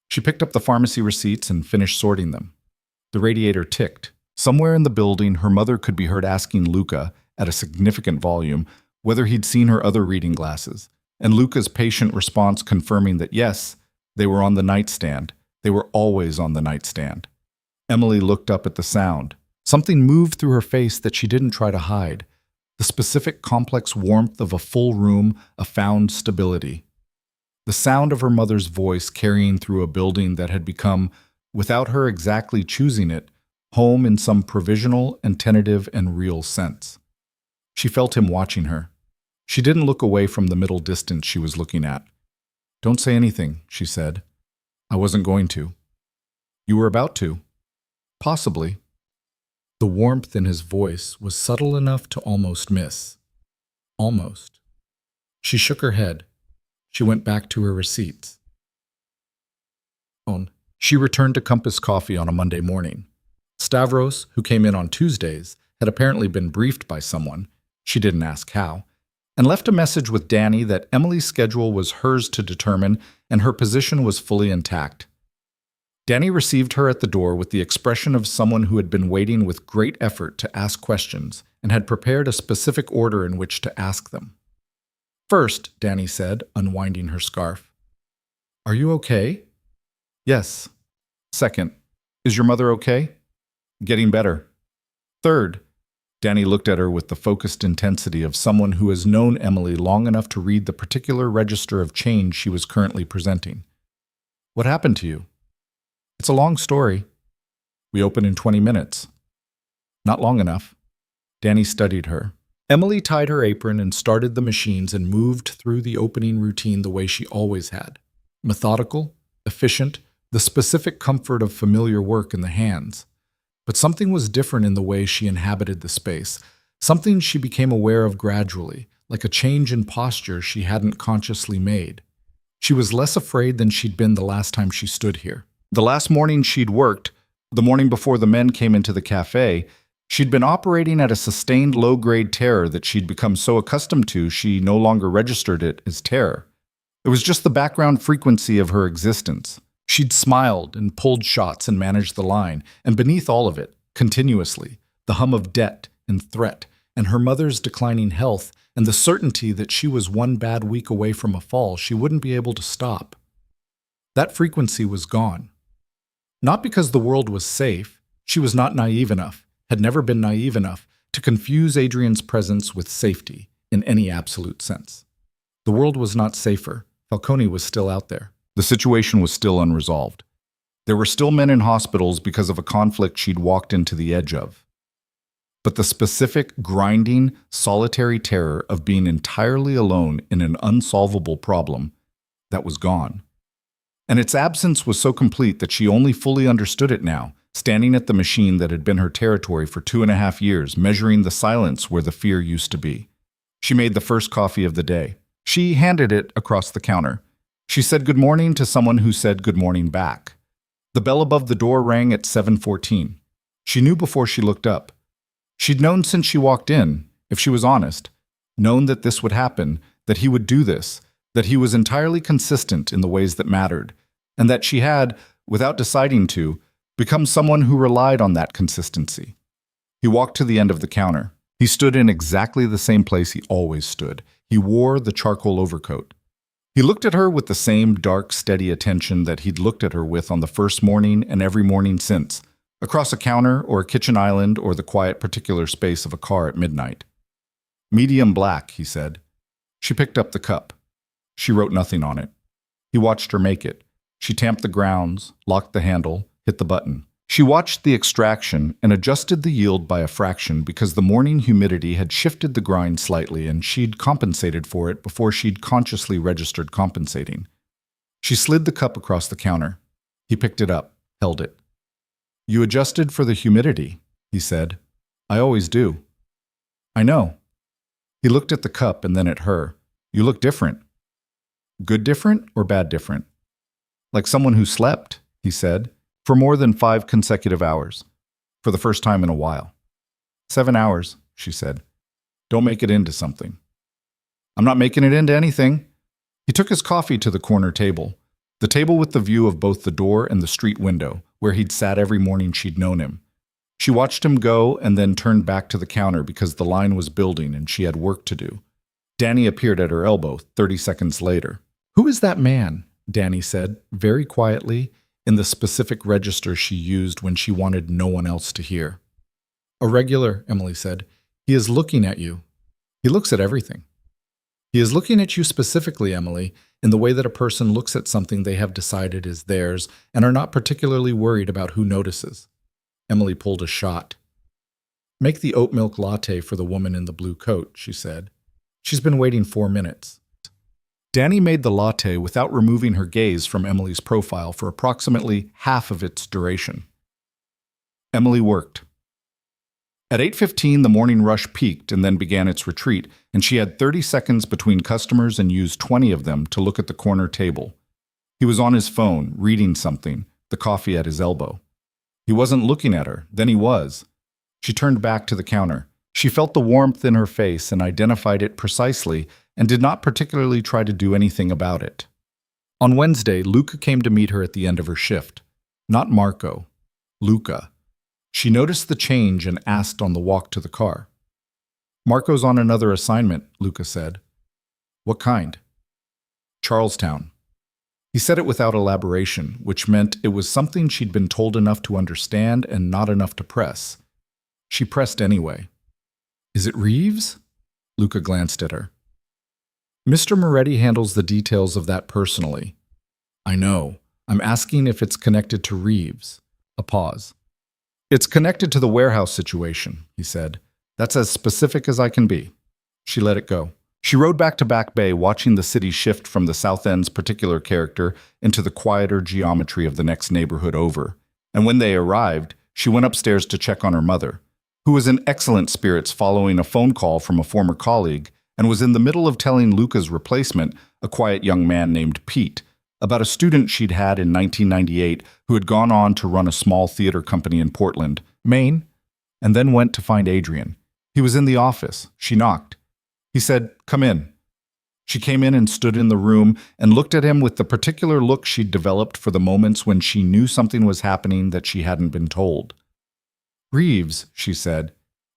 She picked up the pharmacy receipts and finished sorting them. The radiator ticked. Somewhere in the building, her mother could be heard asking Luca, at a significant volume, whether he'd seen her other reading glasses, and Luca's patient response confirming that yes, they were on the nightstand. They were always on the nightstand. Emily looked up at the sound. Something moved through her face that she didn't try to hide. The specific complex warmth of a full room, a found stability. The sound of her mother's voice carrying through a building that had become, without her exactly choosing it, home in some provisional and tentative and real sense. She felt him watching her. She didn't look away from the middle distance she was looking at. Don't say anything, she said. I wasn't going to. You were about to. Possibly. The warmth in his voice was subtle enough to almost miss. Almost. She shook her head. She went back to her receipts. She returned to Compass Coffee on a Monday morning. Stavros, who came in on Tuesdays, had apparently been briefed by someone, she didn't ask how, and left a message with Danny that Emily's schedule was hers to determine and her position was fully intact. Danny received her at the door with the expression of someone who had been waiting with great effort to ask questions and had prepared a specific order in which to ask them. First, Danny said, unwinding her scarf. Are you okay? Yes. Second, is your mother okay? Getting better. Third, Danny looked at her with the focused intensity of someone who has known Emily long enough to read the particular register of change she was currently presenting. What happened to you? It's a long story. We open in 20 minutes. Not long enough. Danny studied her. Emily tied her apron and started the machines and moved through the opening routine the way she always had. Methodical, efficient, the specific comfort of familiar work in the hands. But something was different in the way she inhabited the space, something she became aware of gradually, like a change in posture she hadn't consciously made. She was less afraid than she'd been the last time she stood here. The last morning she'd worked, the morning before the men came into the café, she'd been operating at a sustained low-grade terror that she'd become so accustomed to she no longer registered it as terror. It was just the background frequency of her existence. She'd smiled and pulled shots and managed the line, and beneath all of it, continuously, the hum of debt and threat and her mother's declining health, and the certainty that she was one bad week away from a fall she wouldn't be able to stop. That frequency was gone. Not because the world was safe, she was not naive enough, had never been naive enough, to confuse Adrian's presence with safety in any absolute sense. The world was not safer. Falcone was still out there. The situation was still unresolved. There were still men in hospitals because of a conflict she'd walked into the edge of. But the specific, grinding, solitary terror of being entirely alone in an unsolvable problem, that was gone. And its absence was so complete that she only fully understood it now, standing at the machine that had been her territory for 2.5 years, measuring the silence where the fear used to be. She made the first coffee of the day. She handed it across the counter. She said good morning to someone who said good morning back. The bell above the door rang at 7:14. She knew before she looked up. She'd known since she walked in, if she was honest, known that this would happen, that he would do this, that he was entirely consistent in the ways that mattered, and that she had, without deciding to, become someone who relied on that consistency. He walked to the end of the counter. He stood in exactly the same place he always stood. He wore the charcoal overcoat. He looked at her with the same dark, steady attention that he'd looked at her with on the first morning and every morning since, across a counter or a kitchen island or the quiet particular space of a car at midnight. Medium black, he said. She picked up the cup. She wrote nothing on it. He watched her make it. She tamped the grounds, locked the handle, hit the button. She watched the extraction and adjusted the yield by a fraction because the morning humidity had shifted the grind slightly and she'd compensated for it before she'd consciously registered compensating. She slid the cup across the counter. He picked it up, held it. "You adjusted for the humidity," he said. "I always do." "I know." He looked at the cup and then at her. "You look different." "Good different or bad different?" "Like someone who slept," he said. "For more than 5 consecutive hours. For the first time in a while." 7 hours, she said. "Don't make it into something." "I'm not making it into anything." He took his coffee to the corner table, the table with the view of both the door and the street window, where he'd sat every morning she'd known him. She watched him go and then turned back to the counter because the line was building and she had work to do. Danny appeared at her elbow 30 seconds later. "Who is that man?" Danny said, very quietly, in the specific register she used when she wanted no one else to hear. "A regular," Emily said. "He is looking at you." "He looks at everything." "He is looking at you specifically, Emily, in the way that a person looks at something they have decided is theirs and are not particularly worried about who notices." Emily pulled a shot. "Make the oat milk latte for the woman in the blue coat," she said. "She's been waiting 4 minutes." Danny made the latte without removing her gaze from Emily's profile for approximately half of its duration. Emily worked. At 8:15, the morning rush peaked and then began its retreat, and she had 30 seconds between customers and used 20 of them to look at the corner table. He was on his phone, reading something, the coffee at his elbow. He wasn't looking at her, then he was. She turned back to the counter. She felt the warmth in her face and identified it precisely, and did not particularly try to do anything about it. On Wednesday, Luca came to meet her at the end of her shift. Not Marco. Luca. She noticed the change and asked on the walk to the car. "Marco's on another assignment," Luca said. "What kind?" "Charlestown." He said it without elaboration, which meant it was something she'd been told enough to understand and not enough to press. She pressed anyway. "Is it Reeves?" Luca glanced at her. "Mr. Moretti handles the details of that personally." "I know. I'm asking if it's connected to Reeves." A pause. "It's connected to the warehouse situation," he said. "That's as specific as I can be." She let it go. She rode back to Back Bay, watching the city shift from the South End's particular character into the quieter geometry of the next neighborhood over. And when they arrived, she went upstairs to check on her mother, who was in excellent spirits following a phone call from a former colleague, and was in the middle of telling Luca's replacement, a quiet young man named Pete, about a student she'd had in 1998 who had gone on to run a small theater company in Portland, Maine, and then went to find Adrian. He was in the office. She knocked. He said, "Come in." She came in and stood in the room and looked at him with the particular look she'd developed for the moments when she knew something was happening that she hadn't been told. "Reeves," she said.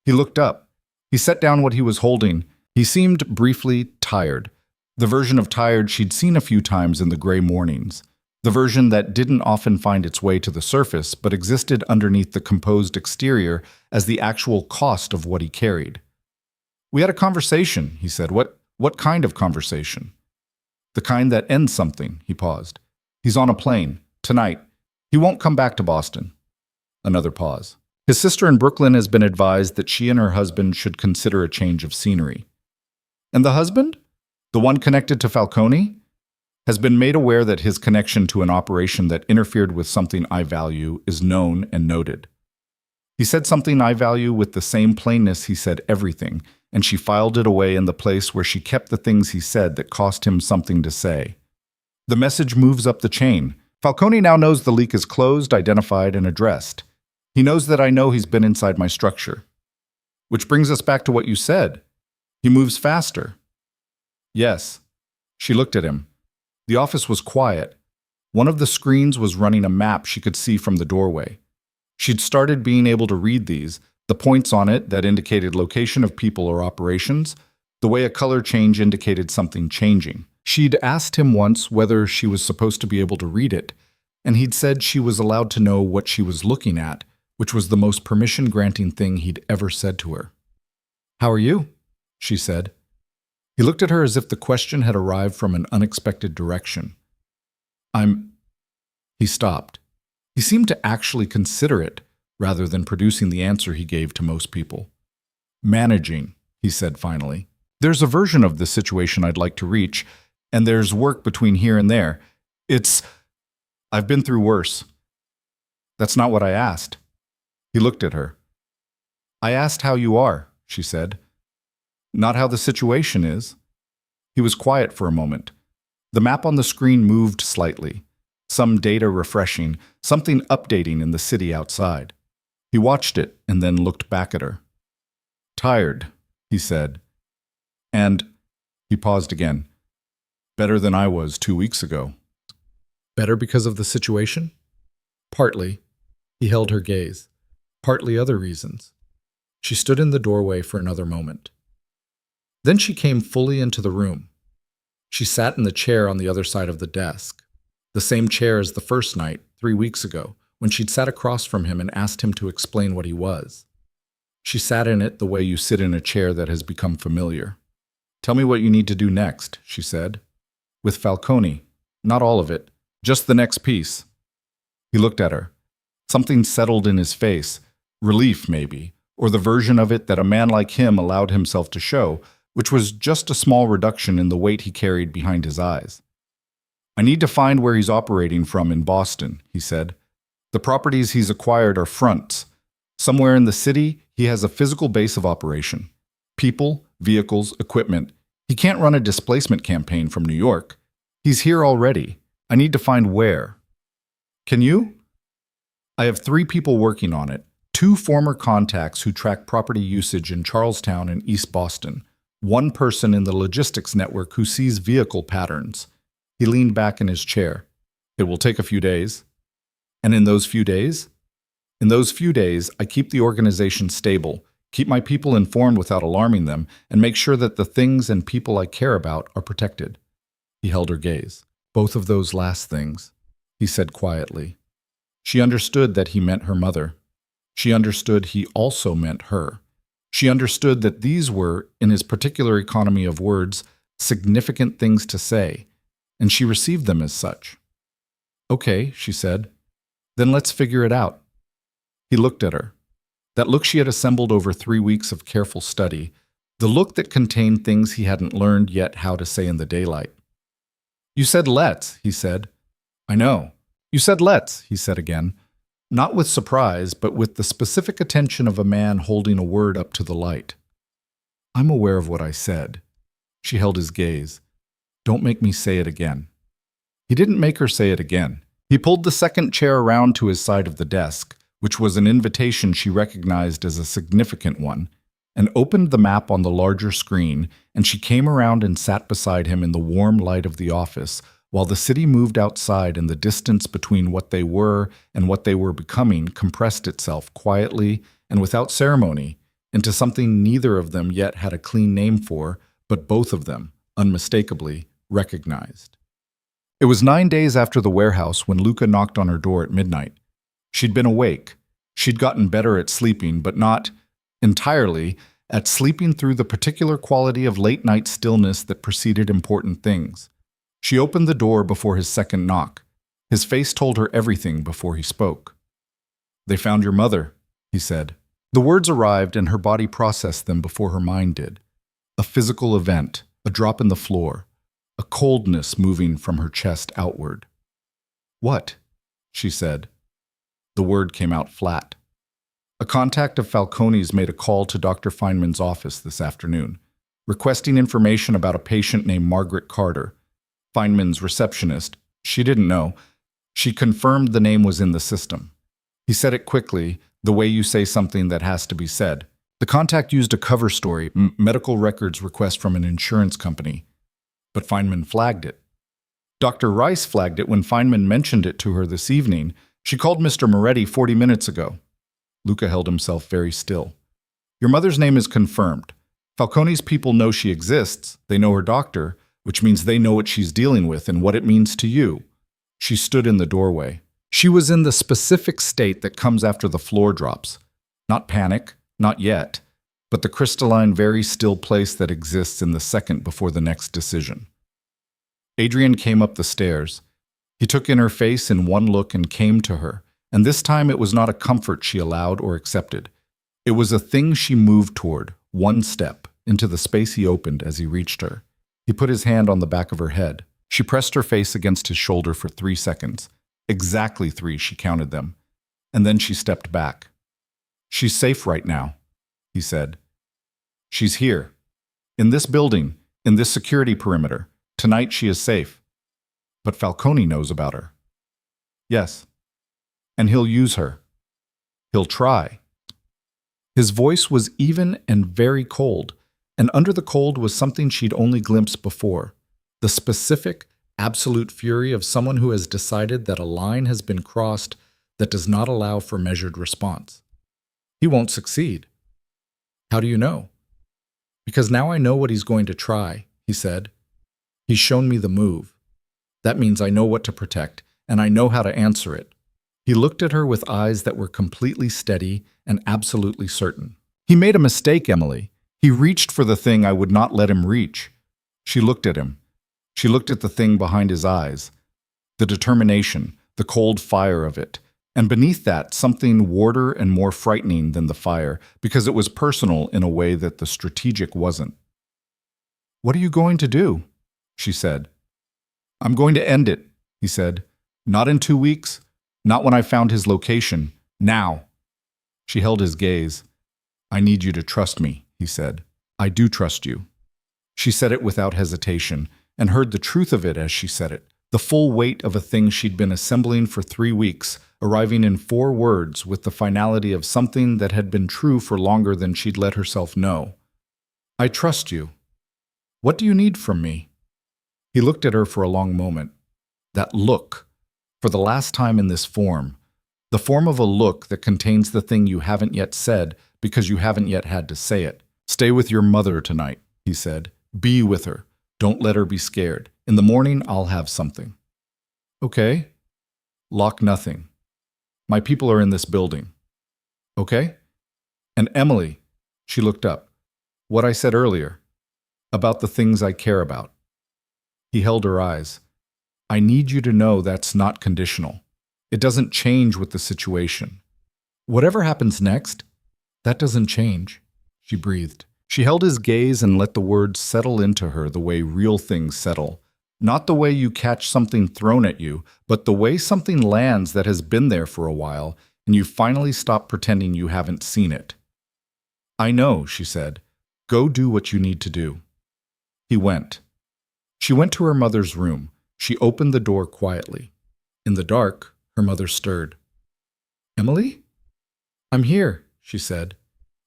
He looked up. He set down what he was holding. He seemed briefly tired. The version of tired she'd seen a few times in the gray mornings. The version that didn't often find its way to the surface, but existed underneath the composed exterior as the actual cost of what he carried. "We had a conversation," he said. What kind of conversation?" "The kind that ends something," he paused. "He's on a plane. Tonight. He won't come back to Boston." Another pause. "His sister in Brooklyn has been advised that she and her husband should consider a change of scenery." "And the husband? The one connected to Falcone?" "Has been made aware that his connection to an operation that interfered with something I value is known and noted." He said something I value with the same plainness he said everything, and she filed it away in the place where she kept the things he said that cost him something to say. The message moves up the chain. Falcone now knows the leak is closed, identified, and addressed. He knows that I know he's been inside my structure. Which brings us back to what you said. He moves faster. Yes. She looked at him. The office was quiet. One of the screens was running a map she could see from the doorway. She'd started being able to read these, the points on it that indicated location of people or operations, the way a color change indicated something changing. She'd asked him once whether she was supposed to be able to read it, and he'd said she was allowed to know what she was looking at, which was the most permission-granting thing he'd ever said to her. "How are you?" she said. He looked at her as if the question had arrived from an unexpected direction. He stopped. He seemed to actually consider it, rather than producing the answer he gave to most people. "Managing," he said finally. "There's a version of this situation I'd like to reach, and there's work between here and there. I've been through worse." "That's not what I asked." He looked at her. "I asked how you are," she said. "Not how the situation is." He was quiet for a moment. The map on the screen moved slightly. Some data refreshing, something updating in the city outside. He watched it and then looked back at her. "Tired," he said. "And," he paused again, "better than I was 2 weeks ago." "Better because of the situation?" "Partly." He held her gaze. "Partly other reasons." She stood in the doorway for another moment. Then she came fully into the room. She sat in the chair on the other side of the desk. The same chair as the first night, 3 weeks ago, when she'd sat across from him and asked him to explain what he was. She sat in it the way you sit in a chair that has become familiar. "Tell me what you need to do next," she said. "With Falcone. Not all of it. Just the next piece." He looked at her. Something settled in his face. Relief, maybe, or the version of it that a man like him allowed himself to show, which was just a small reduction in the weight he carried behind his eyes. "I need to find where he's operating from in Boston," he said. "The properties he's acquired are fronts. Somewhere in the city, he has a physical base of operation. People, vehicles, equipment. He can't run a displacement campaign from New York. He's here already. I need to find where." "Can you?" "I have 3 people working on it. 2 former contacts who track property usage in Charlestown and East Boston. 1 person in the logistics network who sees vehicle patterns." He leaned back in his chair. "It will take a few days." "And in those few days?" "In those few days, I keep the organization stable, keep my people informed without alarming them, and make sure that the things and people I care about are protected." He held her gaze. "Both of those last things," he said quietly. She understood that he meant her mother. She understood he also meant her. She understood that these were, in his particular economy of words, significant things to say, and she received them as such. "Okay," she said. "Then let's figure it out." He looked at her. That look she had assembled over 3 weeks of careful study, the look that contained things he hadn't learned yet how to say in the daylight. "You said let's," he said. "I know. You said let's," he said again. Not with surprise, but with the specific attention of a man holding a word up to the light. "I'm aware of what I said." She held his gaze. "Don't make me say it again." He didn't make her say it again. He pulled the second chair around to his side of the desk, which was an invitation she recognized as a significant one, and opened the map on the larger screen, and she came around and sat beside him in the warm light of the office, while the city moved outside and the distance between what they were and what they were becoming compressed itself quietly and without ceremony, into something neither of them yet had a clean name for, but both of them, unmistakably, recognized. It was 9 days after the warehouse when Luca knocked on her door at midnight. She'd been awake. She'd gotten better at sleeping, but not entirely at sleeping through the particular quality of late-night stillness that preceded important things. She opened the door before his second knock. His face told her everything before he spoke. "They found your mother," he said. The words arrived and her body processed them before her mind did. A physical event, a drop in the floor, a coldness moving from her chest outward. "What?" she said. The word came out flat. A contact of Falcone's made a call to Dr. Feynman's office this afternoon, requesting information about a patient named Margaret Carter. Feynman's receptionist, she didn't know. She confirmed the name was in the system. He said it quickly, the way you say something that has to be said. The contact used a cover story, medical records request from an insurance company. But Feynman flagged it. Dr. Rice flagged it when Feynman mentioned it to her this evening. She called Mr. Moretti 40 minutes ago. Luca held himself very still. "Your mother's name is confirmed. Falcone's people know she exists. They know her doctor, which means they know what she's dealing with and what it means to you." She stood in the doorway. She was in the specific state that comes after the floor drops. Not panic, not yet, but the crystalline, very still place that exists in the second before the next decision. Adrian came up the stairs. He took in her face in one look and came to her, and this time it was not a comfort she allowed or accepted. It was a thing she moved toward, one step, into the space he opened as he reached her. He put his hand on the back of her head. She pressed her face against his shoulder for 3 seconds. Exactly 3, she counted them. And then she stepped back. "She's safe right now," he said. "She's here. In this building, in this security perimeter. Tonight she is safe. But Falcone knows about her." "Yes. And he'll use her. He'll try." His voice was even and very cold, and under the cold was something she'd only glimpsed before. The specific, absolute fury of someone who has decided that a line has been crossed that does not allow for measured response. "He won't succeed." "How do you know?" "Because now I know what he's going to try," he said. "He's shown me the move. That means I know what to protect, and I know how to answer it." He looked at her with eyes that were completely steady and absolutely certain. "He made a mistake, Emily. He reached for the thing I would not let him reach." She looked at him. She looked at the thing behind his eyes, the determination, the cold fire of it, and beneath that something warder and more frightening than the fire, because it was personal in a way that the strategic wasn't. "What are you going to do?" she said. "I'm going to end it," he said. "Not in 2 weeks, not when I found his location, now." She held his gaze. "I need you to trust me," he said. "I do trust you." She said it without hesitation, and heard the truth of it as she said it, the full weight of a thing she'd been assembling for 3 weeks, arriving in 4 words with the finality of something that had been true for longer than she'd let herself know. "I trust you. What do you need from me?" He looked at her for a long moment. That look, for the last time in this form, the form of a look that contains the thing you haven't yet said because you haven't yet had to say it. "Stay with your mother tonight," he said. "Be with her. Don't let her be scared. In the morning, I'll have something." "Okay." "Lock nothing. My people are in this building." "Okay." "And Emily," she looked up, "what I said earlier, about the things I care about." He held her eyes. "I need you to know that's not conditional. It doesn't change with the situation. Whatever happens next, that doesn't change," she breathed. She held his gaze and let the words settle into her the way real things settle. Not the way you catch something thrown at you, but the way something lands that has been there for a while, and you finally stop pretending you haven't seen it. "I know," she said. "Go do what you need to do." He went. She went to her mother's room. She opened the door quietly. In the dark, her mother stirred. "Emily?" "I'm here," she said.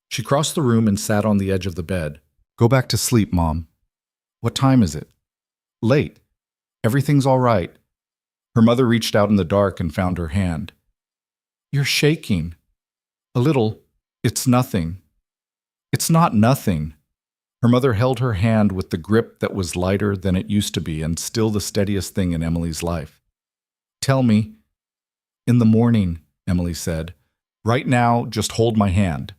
She crossed the room and sat on the edge of the bed. "Go back to sleep, Mom." "What time is it?" "Late. Everything's all right." Her mother reached out in the dark and found her hand. "You're shaking." "A little. It's nothing." It's not nothing. Her mother held her hand with the grip that was lighter than it used to be and still the steadiest thing in Emily's life. Tell me. In the morning, Emily said. Right now, just hold my hand.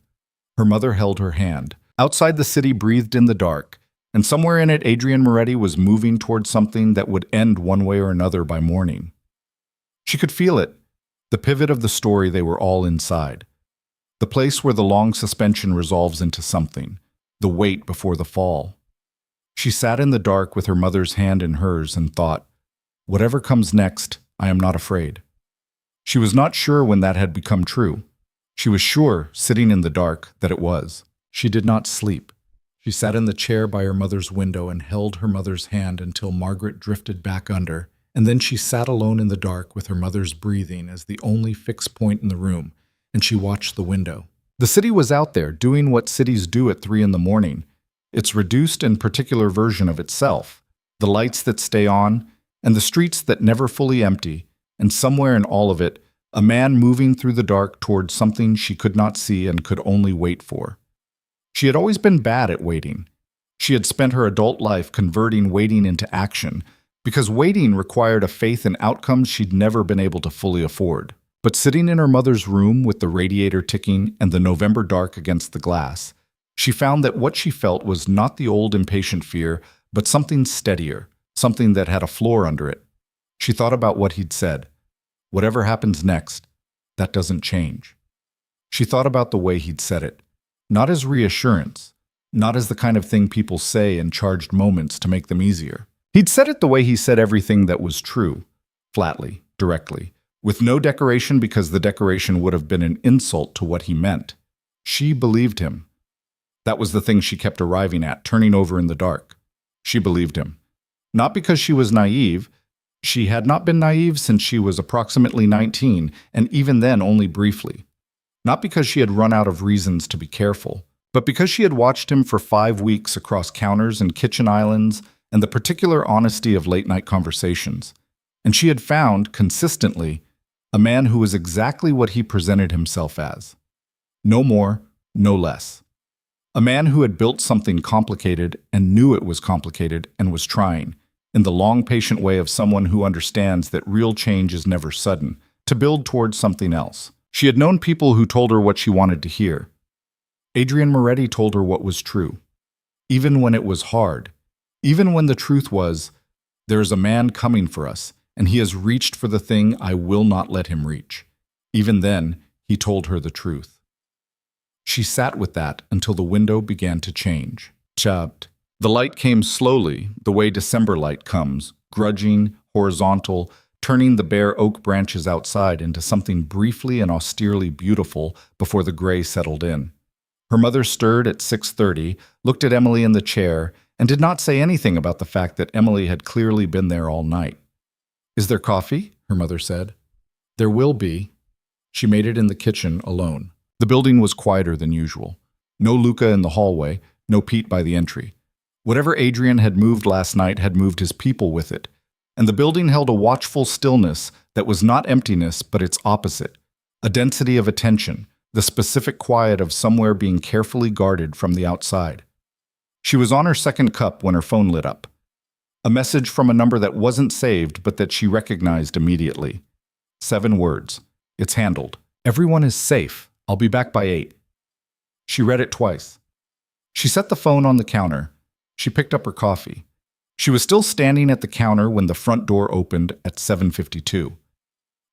Her mother held her hand. Outside the city breathed in the dark, and somewhere in it Adrienne Moretti was moving towards something that would end one way or another by morning. She could feel it, the pivot of the story they were all inside. The place where the long suspension resolves into something, the wait before the fall. She sat in the dark with her mother's hand in hers and thought, whatever comes next, I am not afraid. She was not sure when that had become true. She was sure, sitting in the dark, that it was. She did not sleep. She sat in the chair by her mother's window and held her mother's hand until Margaret drifted back under, and then she sat alone in the dark with her mother's breathing as the only fixed point in the room, and she watched the window. The city was out there, doing what cities do at 3 in the morning, its reduced and particular version of itself, the lights that stay on, and the streets that never fully empty, and somewhere in all of it, a man moving through the dark towards something she could not see and could only wait for. She had always been bad at waiting. She had spent her adult life converting waiting into action, because waiting required a faith in outcomes she'd never been able to fully afford. But sitting in her mother's room with the radiator ticking and the November dark against the glass, she found that what she felt was not the old impatient fear, but something steadier, something that had a floor under it. She thought about what he'd said. Whatever happens next, that doesn't change. She thought about the way he'd said it, not as reassurance, not as the kind of thing people say in charged moments to make them easier. He'd said it the way he said everything that was true, flatly, directly, with no decoration because the decoration would have been an insult to what he meant. She believed him. That was the thing she kept arriving at, turning over in the dark. She believed him. Not because she was naive. She had not been naive since she was approximately 19, and even then only briefly. Not because she had run out of reasons to be careful, but because she had watched him for 5 weeks across counters and kitchen islands and the particular honesty of late-night conversations. And she had found, consistently, a man who was exactly what he presented himself as. No more, no less. A man who had built something complicated and knew it was complicated and was trying, in the long, patient way of someone who understands that real change is never sudden, to build towards something else. She had known people who told her what she wanted to hear. Adrienne Moretti told her what was true. Even when it was hard. Even when the truth was, there is a man coming for us, and he has reached for the thing I will not let him reach. Even then, he told her the truth. She sat with that until the window began to change. Chopped. The light came slowly, the way December light comes, grudging, horizontal, turning the bare oak branches outside into something briefly and austerely beautiful before the gray settled in. Her mother stirred at 6:30, looked at Emily in the chair, and did not say anything about the fact that Emily had clearly been there all night. "Is there coffee?" her mother said. "There will be." She made it in the kitchen alone. The building was quieter than usual. No Luca in the hallway, no Pete by the entry. Whatever Adrian had moved last night had moved his people with it, and the building held a watchful stillness that was not emptiness but its opposite, a density of attention, the specific quiet of somewhere being carefully guarded from the outside. She was on her second cup when her phone lit up. A message from a number that wasn't saved but that she recognized immediately. 7 words. It's handled. "Everyone is safe. I'll be back by 8. She read it twice. She set the phone on the counter. She picked up her coffee. She was still standing at the counter when the front door opened at 7:52.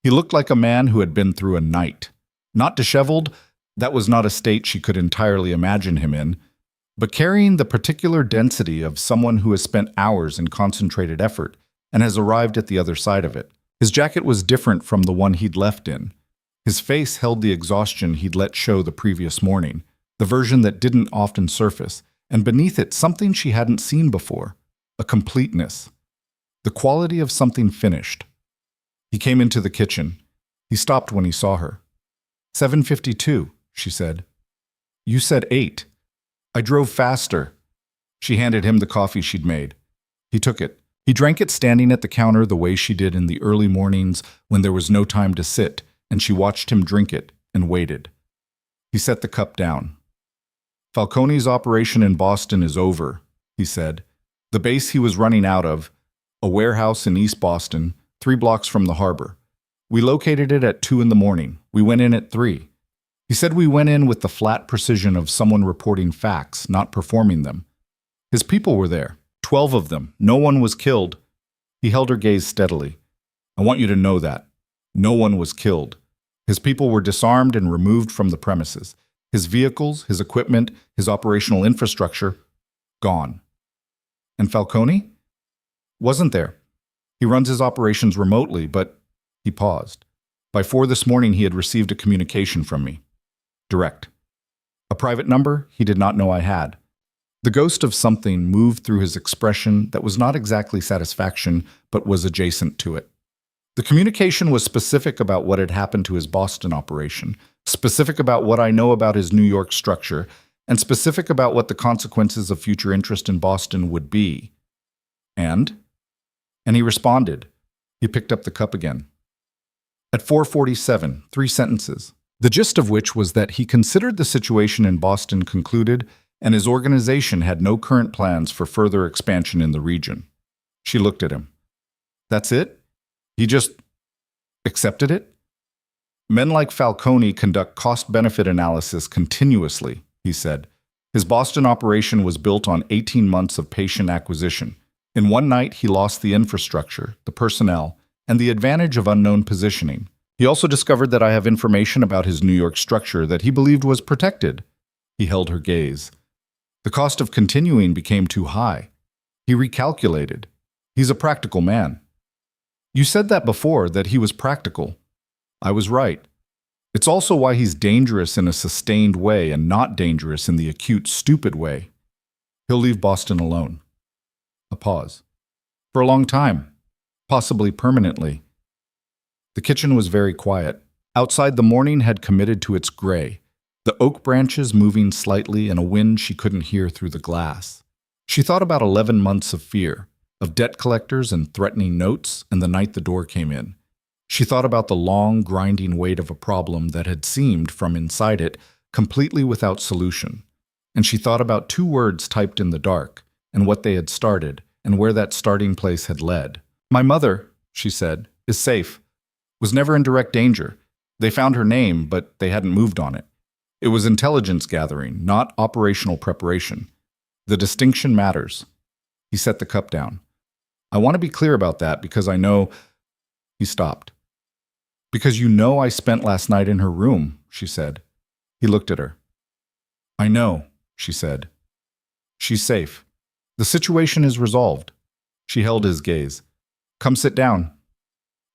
He looked like a man who had been through a night. Not disheveled, that was not a state she could entirely imagine him in, but carrying the particular density of someone who has spent hours in concentrated effort and has arrived at the other side of it. His jacket was different from the one he'd left in. His face held the exhaustion he'd let show the previous morning, the version that didn't often surface, and beneath it something she hadn't seen before, a completeness, the quality of something finished. He came into the kitchen. He stopped when he saw her. 7:52, she said. "You said 8. I drove faster." She handed him the coffee she'd made. He took it. He drank it standing at the counter the way she did in the early mornings when there was no time to sit, and she watched him drink it and waited. He set the cup down. Falcone's operation in Boston is over, he said. The base he was running out of, a warehouse in East Boston, 3 blocks from the harbor. We located it at 2 in the morning. We went in at 3. He said we went in with the flat precision of someone reporting facts, not performing them. His people were there, 12 of them. No one was killed. He held her gaze steadily. I want you to know that. No one was killed. His people were disarmed and removed from the premises. His vehicles, his equipment, his operational infrastructure, gone. And Falcone? Wasn't there. He runs his operations remotely, but he paused. By 4 this morning, he had received a communication from me. Direct. A private number he did not know I had. The ghost of something moved through his expression that was not exactly satisfaction, but was adjacent to it. The communication was specific about what had happened to his Boston operation, specific about what I know about his New York structure, and specific about what the consequences of future interest in Boston would be. And he responded. He picked up the cup again. At 4:47, 3 sentences, the gist of which was that he considered the situation in Boston concluded and his organization had no current plans for further expansion in the region. She looked at him. That's it? He just accepted it? Men like Falcone conduct cost-benefit analysis continuously, he said. His Boston operation was built on 18 months of patient acquisition. In one night, he lost the infrastructure, the personnel, and the advantage of unknown positioning. He also discovered that I have information about his New York structure that he believed was protected. He held her gaze. The cost of continuing became too high. He recalculated. He's a practical man. You said that before, that he was practical. I was right. It's also why he's dangerous in a sustained way and not dangerous in the acute, stupid way. He'll leave Boston alone. A pause. For a long time. Possibly permanently. The kitchen was very quiet. Outside, the morning had committed to its gray, the oak branches moving slightly in a wind she couldn't hear through the glass. She thought about 11 months of fear, of debt collectors and threatening notes, and the night the door came in. She thought about the long, grinding weight of a problem that had seemed, from inside it, completely without solution. And she thought about 2 words typed in the dark, and what they had started, and where that starting place had led. My mother, she said, is safe. Was never in direct danger. They found her name, but they hadn't moved on it. It was intelligence gathering, not operational preparation. The distinction matters. He set the cup down. I want to be clear about that because I know... He stopped. Because you know I spent last night in her room, she said. He looked at her. I know, she said. She's safe. The situation is resolved. She held his gaze. Come sit down.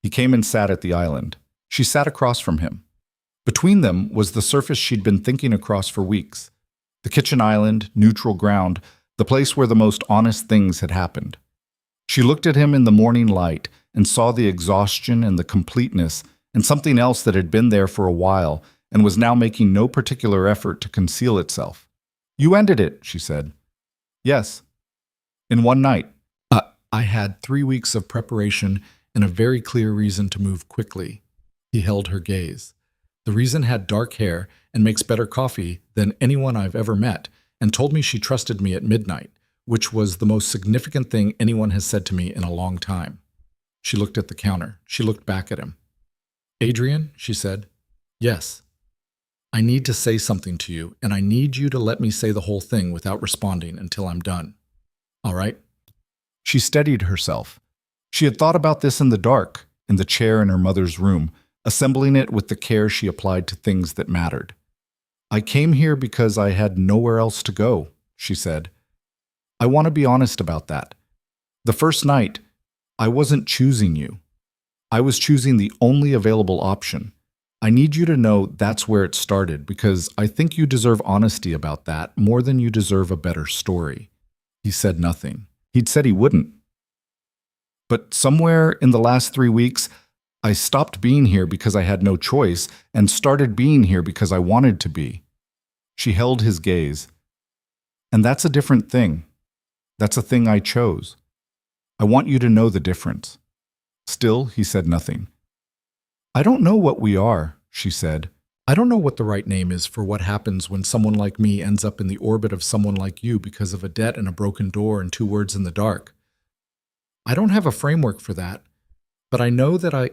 He came and sat at the island. She sat across from him. Between them was the surface she'd been thinking across for weeks. The kitchen island, neutral ground, the place where the most honest things had happened. She looked at him in the morning light and saw the exhaustion and the completeness and something else that had been there for a while and was now making no particular effort to conceal itself. You ended it, she said. Yes. In one night. I had 3 weeks of preparation and a very clear reason to move quickly. He held her gaze. The reason had dark hair and makes better coffee than anyone I've ever met, and told me she trusted me at midnight, which was the most significant thing anyone has said to me in a long time. She looked at the counter. She looked back at him. Adrian, she said. Yes. I need to say something to you, and I need you to let me say the whole thing without responding until I'm done. All right? She steadied herself. She had thought about this in the dark, in the chair in her mother's room, assembling it with the care she applied to things that mattered. I came here because I had nowhere else to go, she said. I want to be honest about that. The first night, I wasn't choosing you. I was choosing the only available option. I need you to know that's where it started because I think you deserve honesty about that more than you deserve a better story. He said nothing. He'd said he wouldn't. But somewhere in the last 3 weeks, I stopped being here because I had no choice and started being here because I wanted to be. She held his gaze. And that's a different thing. That's a thing I chose. I want you to know the difference. Still, he said nothing. I don't know what we are, she said. I don't know what the right name is for what happens when someone like me ends up in the orbit of someone like you because of a debt and a broken door and 2 words in the dark. I don't have a framework for that, but I know that I...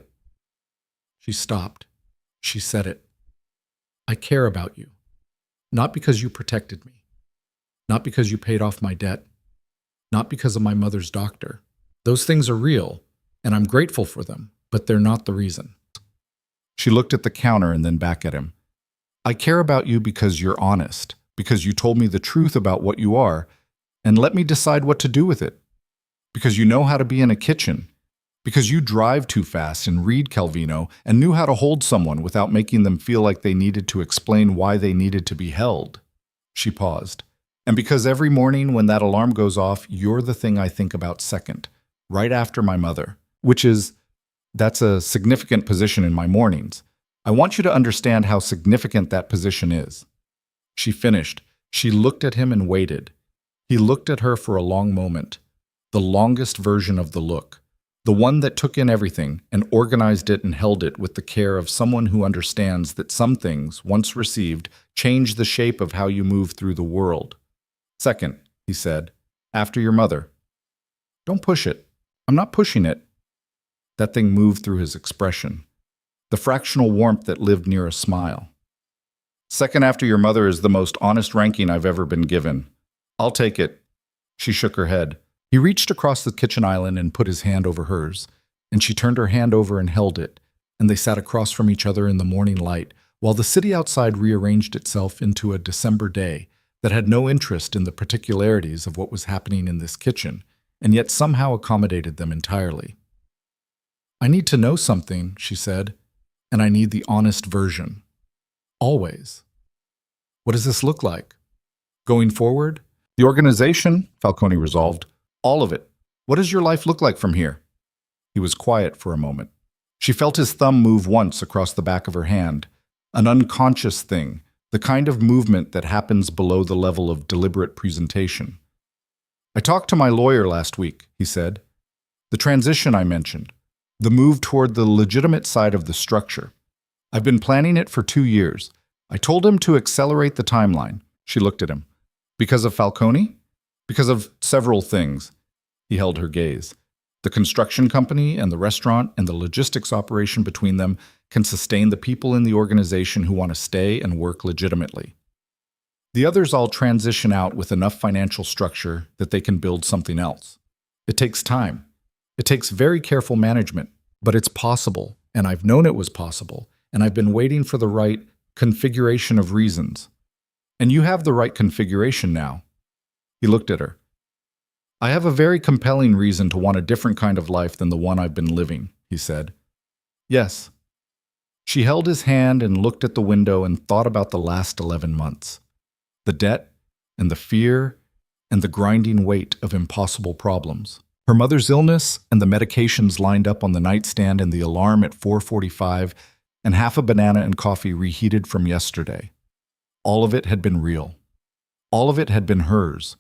She stopped. She said it. I care about you. Not because you protected me. Not because you paid off my debt. Not because of my mother's doctor. Those things are real, and I'm grateful for them, but they're not the reason. She looked at the counter and then back at him. I care about you because you're honest, because you told me the truth about what you are, and let me decide what to do with it. Because you know how to be in a kitchen. Because you drive too fast and read Calvino and knew how to hold someone without making them feel like they needed to explain why they needed to be held. She paused. And because every morning when that alarm goes off, you're the thing I think about second, right after my mother, that's a significant position in my mornings. I want you to understand how significant that position is. She finished. She looked at him and waited. He looked at her for a long moment, the longest version of the look, the one that took in everything and organized it and held it with the care of someone who understands that some things, once received, change the shape of how you move through the world. Second, he said, after your mother. Don't push it. I'm not pushing it. That thing moved through his expression, the fractional warmth that lived near a smile. Second after your mother is the most honest ranking I've ever been given. I'll take it. She shook her head. He reached across the kitchen island and put his hand over hers, and she turned her hand over and held it, and they sat across from each other in the morning light, while the city outside rearranged itself into a December day that had no interest in the particularities of what was happening in this kitchen, and yet somehow accommodated them entirely. I need to know something, she said, and I need the honest version. Always. What does this look like? Going forward? The organization, Falcone resolved. All of it. What does your life look like from here? He was quiet for a moment. She felt his thumb move once across the back of her hand, an unconscious thing, the kind of movement that happens below the level of deliberate presentation. I talked to my lawyer last week, he said. The transition I mentioned. The move toward the legitimate side of the structure. I've been planning it for 2 years. I told him to accelerate the timeline. She looked at him. Because of Falcone? Because of several things. He held her gaze. The construction company and the restaurant and the logistics operation between them can sustain the people in the organization who want to stay and work legitimately. The others all transition out with enough financial structure that they can build something else. It takes time. It takes very careful management, but it's possible, and I've known it was possible, and I've been waiting for the right configuration of reasons. And you have the right configuration now. He looked at her. I have a very compelling reason to want a different kind of life than the one I've been living, he said. Yes. She held his hand and looked at the window and thought about the last 11 months. The debt and the fear and the grinding weight of impossible problems. Her mother's illness and the medications lined up on the nightstand and the alarm at 4:45 and half a banana and coffee reheated from yesterday. All of it had been real. All of it had been hers.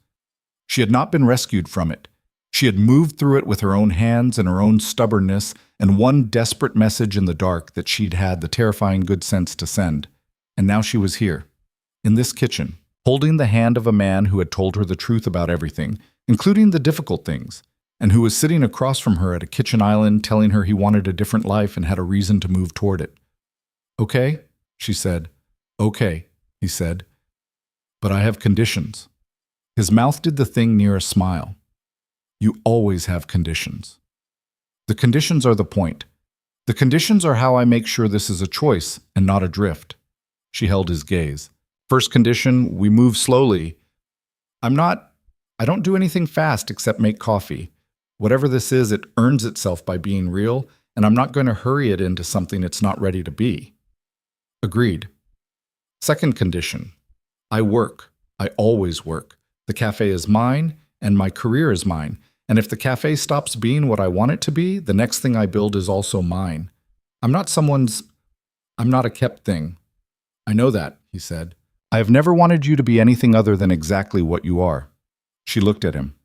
She had not been rescued from it. She had moved through it with her own hands and her own stubbornness and one desperate message in the dark that she'd had the terrifying good sense to send. And now she was here, in this kitchen, holding the hand of a man who had told her the truth about everything, including the difficult things, and who was sitting across from her at a kitchen island telling her he wanted a different life and had a reason to move toward it. Okay, she said. Okay, he said. But I have conditions. His mouth did the thing near a smile. You always have conditions. The conditions are the point. The conditions are how I make sure this is a choice and not a drift. She held his gaze. First condition, we move slowly. I don't do anything fast except make coffee. Whatever this is, it earns itself by being real, and I'm not going to hurry it into something it's not ready to be. Agreed. Second condition, I work. I always work. The cafe is mine, and my career is mine. And if the cafe stops being what I want it to be, the next thing I build is also mine. I'm not a kept thing. I know that, he said. I have never wanted you to be anything other than exactly what you are. She looked at him.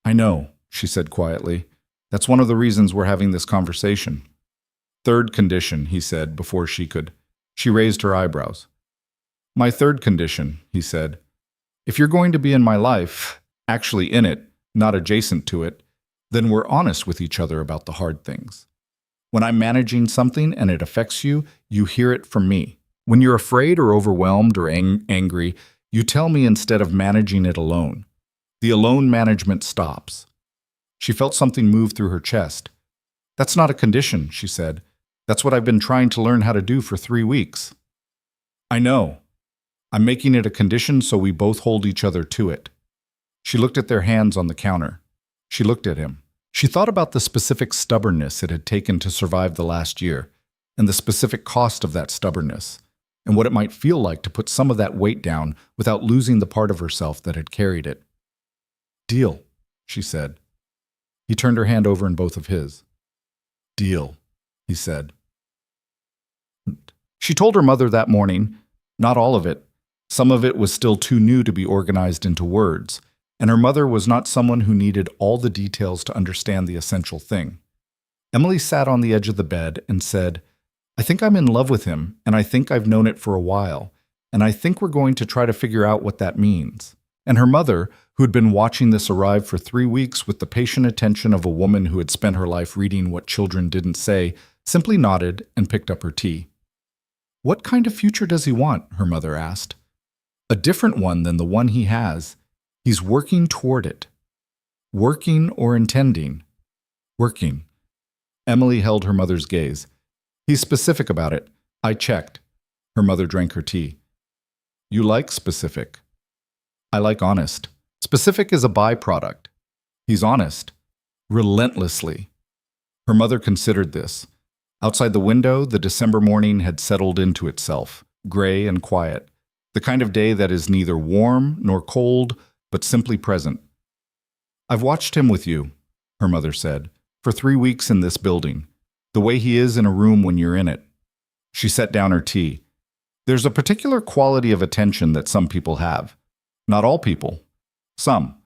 I know, she said quietly. That's one of the reasons we're having this conversation. Third condition, he said before she could. She raised her eyebrows. My third condition, he said. If you're going to be in my life, actually in it, not adjacent to it, then we're honest with each other about the hard things. When I'm managing something and it affects you, you hear it from me. When you're afraid or overwhelmed or angry, you tell me instead of managing it alone. The alone management stops. She felt something move through her chest. That's not a condition, she said. That's what I've been trying to learn how to do for 3 weeks. I know. I'm making it a condition so we both hold each other to it. She looked at their hands on the counter. She looked at him. She thought about the specific stubbornness it had taken to survive the last year, and the specific cost of that stubbornness, and what it might feel like to put some of that weight down without losing the part of herself that had carried it. Deal, she said. He turned her hand over in both of his. Deal, he said. She told her mother that morning, not all of it. Some of it was still too new to be organized into words, and her mother was not someone who needed all the details to understand the essential thing. Emily sat on the edge of the bed and said, I think I'm in love with him, and I think I've known it for a while, and I think we're going to try to figure out what that means. And her mother, who had been watching this arrive for 3 weeks with the patient attention of a woman who had spent her life reading what children didn't say, simply nodded and picked up her tea. What kind of future does he want? Her mother asked. A different one than the one he has. He's working toward it. Working or intending? Working. Emily held her mother's gaze. He's specific about it. I checked. Her mother drank her tea. You like specific. I like honest. Specific is a byproduct. He's honest. Relentlessly. Her mother considered this. Outside the window, the December morning had settled into itself, gray and quiet. The kind of day that is neither warm nor cold, but simply present. I've watched him with you, her mother said, for 3 weeks in this building, the way he is in a room when you're in it. She set down her tea. There's a particular quality of attention that some people have. Not all people. Some.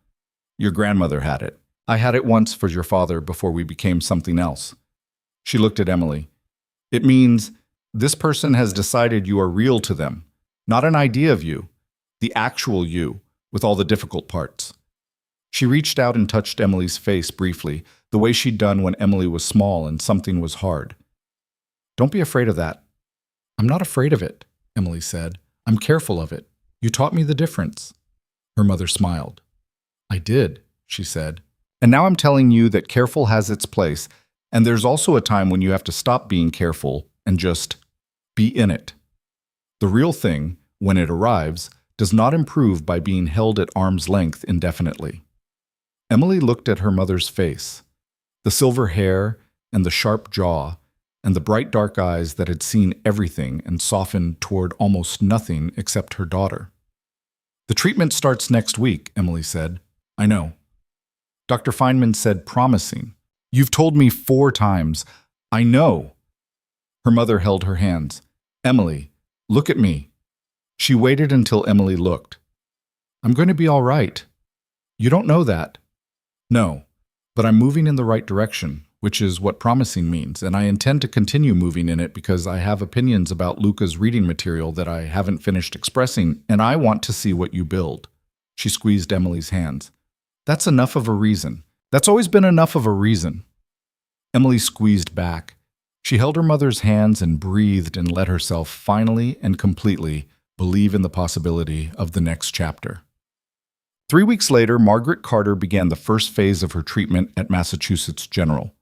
Your grandmother had it. I had it once for your father before we became something else. She looked at Emily. It means this person has decided you are real to them, not an idea of you, the actual you, with all the difficult parts. She reached out and touched Emily's face briefly, the way she'd done when Emily was small and something was hard. Don't be afraid of that. I'm not afraid of it, Emily said. I'm careful of it. You taught me the difference. Her mother smiled. I did, she said. And now I'm telling you that careful has its place, and there's also a time when you have to stop being careful and just be in it. The real thing, when it arrives, does not improve by being held at arm's length indefinitely. Emily looked at her mother's face, the silver hair and the sharp jaw and the bright dark eyes that had seen everything and softened toward almost nothing except her daughter. The treatment starts next week, Emily said. I know. Dr. Feynman said, promising. You've told me 4 times. I know. Her mother held her hands. Emily, look at me. She waited until Emily looked. I'm going to be all right. You don't know that. No, but I'm moving in the right direction, which is what promising means, and I intend to continue moving in it because I have opinions about Luca's reading material that I haven't finished expressing, and I want to see what you build. She squeezed Emily's hands. That's enough of a reason. That's always been enough of a reason. Emily squeezed back. She held her mother's hands and breathed and let herself finally and completely believe in the possibility of the next chapter. 3 weeks later, Margaret Carter began the first phase of her treatment at Massachusetts General.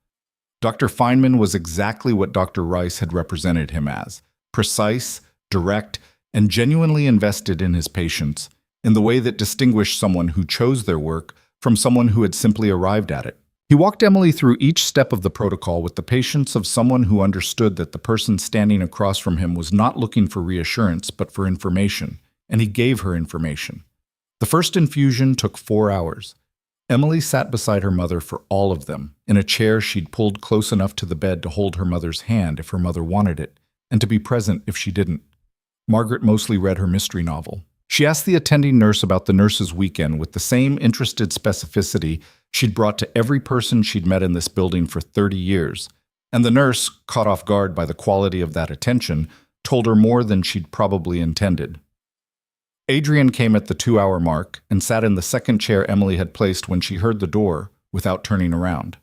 Dr. Feynman was exactly what Dr. Rice had represented him as, precise, direct, and genuinely invested in his patients, in the way that distinguished someone who chose their work from someone who had simply arrived at it. He walked Emily through each step of the protocol with the patience of someone who understood that the person standing across from him was not looking for reassurance but for information, and he gave her information. The first infusion took 4 hours. Emily sat beside her mother for all of them, in a chair she'd pulled close enough to the bed to hold her mother's hand if her mother wanted it, and to be present if she didn't. Margaret mostly read her mystery novel. She asked the attending nurse about the nurse's weekend with the same interested specificity she'd brought to every person she'd met in this building for 30 years, and the nurse, caught off guard by the quality of that attention, told her more than she'd probably intended. Adrian came at the 2-hour mark and sat in the second chair Emily had placed when she heard the door without turning around.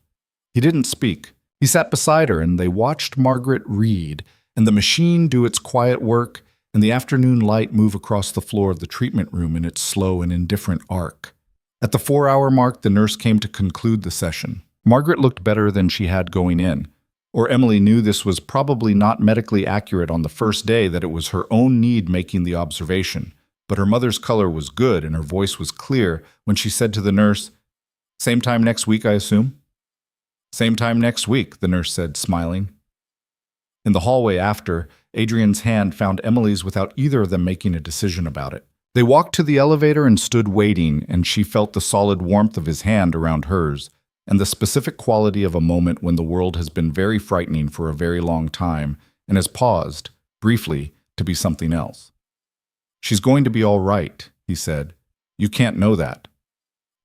He didn't speak. He sat beside her and they watched Margaret read and the machine do its quiet work and the afternoon light move across the floor of the treatment room in its slow and indifferent arc. At the 4-hour mark, the nurse came to conclude the session. Margaret looked better than she had going in, or Emily knew this was probably not medically accurate on the first day, that it was her own need making the observation. But her mother's color was good and her voice was clear when she said to the nurse, "Same time next week, I assume?" "Same time next week," the nurse said, smiling. In the hallway after, Adrian's hand found Emily's without either of them making a decision about it. They walked to the elevator and stood waiting, and she felt the solid warmth of his hand around hers, and the specific quality of a moment when the world has been very frightening for a very long time and has paused, briefly, to be something else. "She's going to be all right," he said. "You can't know that."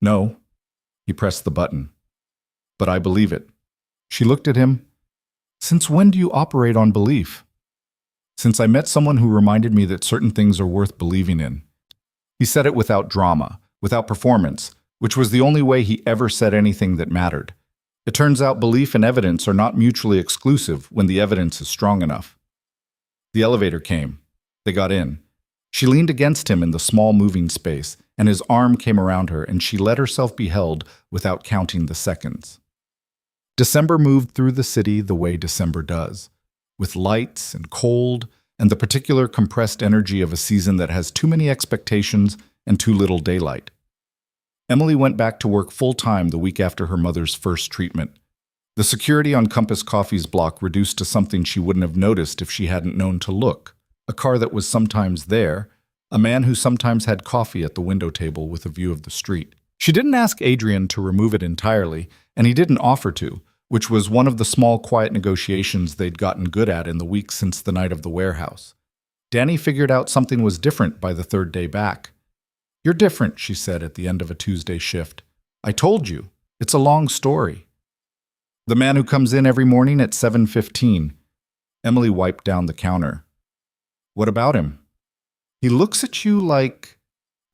"No." He pressed the button. "But I believe it." She looked at him. "Since when do you operate on belief?" "Since I met someone who reminded me that certain things are worth believing in." He said it without drama, without performance, which was the only way he ever said anything that mattered. It turns out belief and evidence are not mutually exclusive when the evidence is strong enough. The elevator came. They got in. She leaned against him in the small moving space, and his arm came around her, and she let herself be held without counting the seconds. December moved through the city the way December does, with lights and cold and the particular compressed energy of a season that has too many expectations and too little daylight. Emily went back to work full-time the week after her mother's first treatment. The security on Compass Coffee's block reduced to something she wouldn't have noticed if she hadn't known to look. A car that was sometimes there, a man who sometimes had coffee at the window table with a view of the street. She didn't ask Adrian to remove it entirely, and he didn't offer to, which was one of the small, quiet negotiations they'd gotten good at in the weeks since the night of the warehouse. Danny figured out something was different by the third day back. "You're different," she said at the end of a Tuesday shift. "I told you. It's a long story." "The man who comes in every morning at 7:15. Emily wiped down the counter. "What about him?" "He looks at you like—"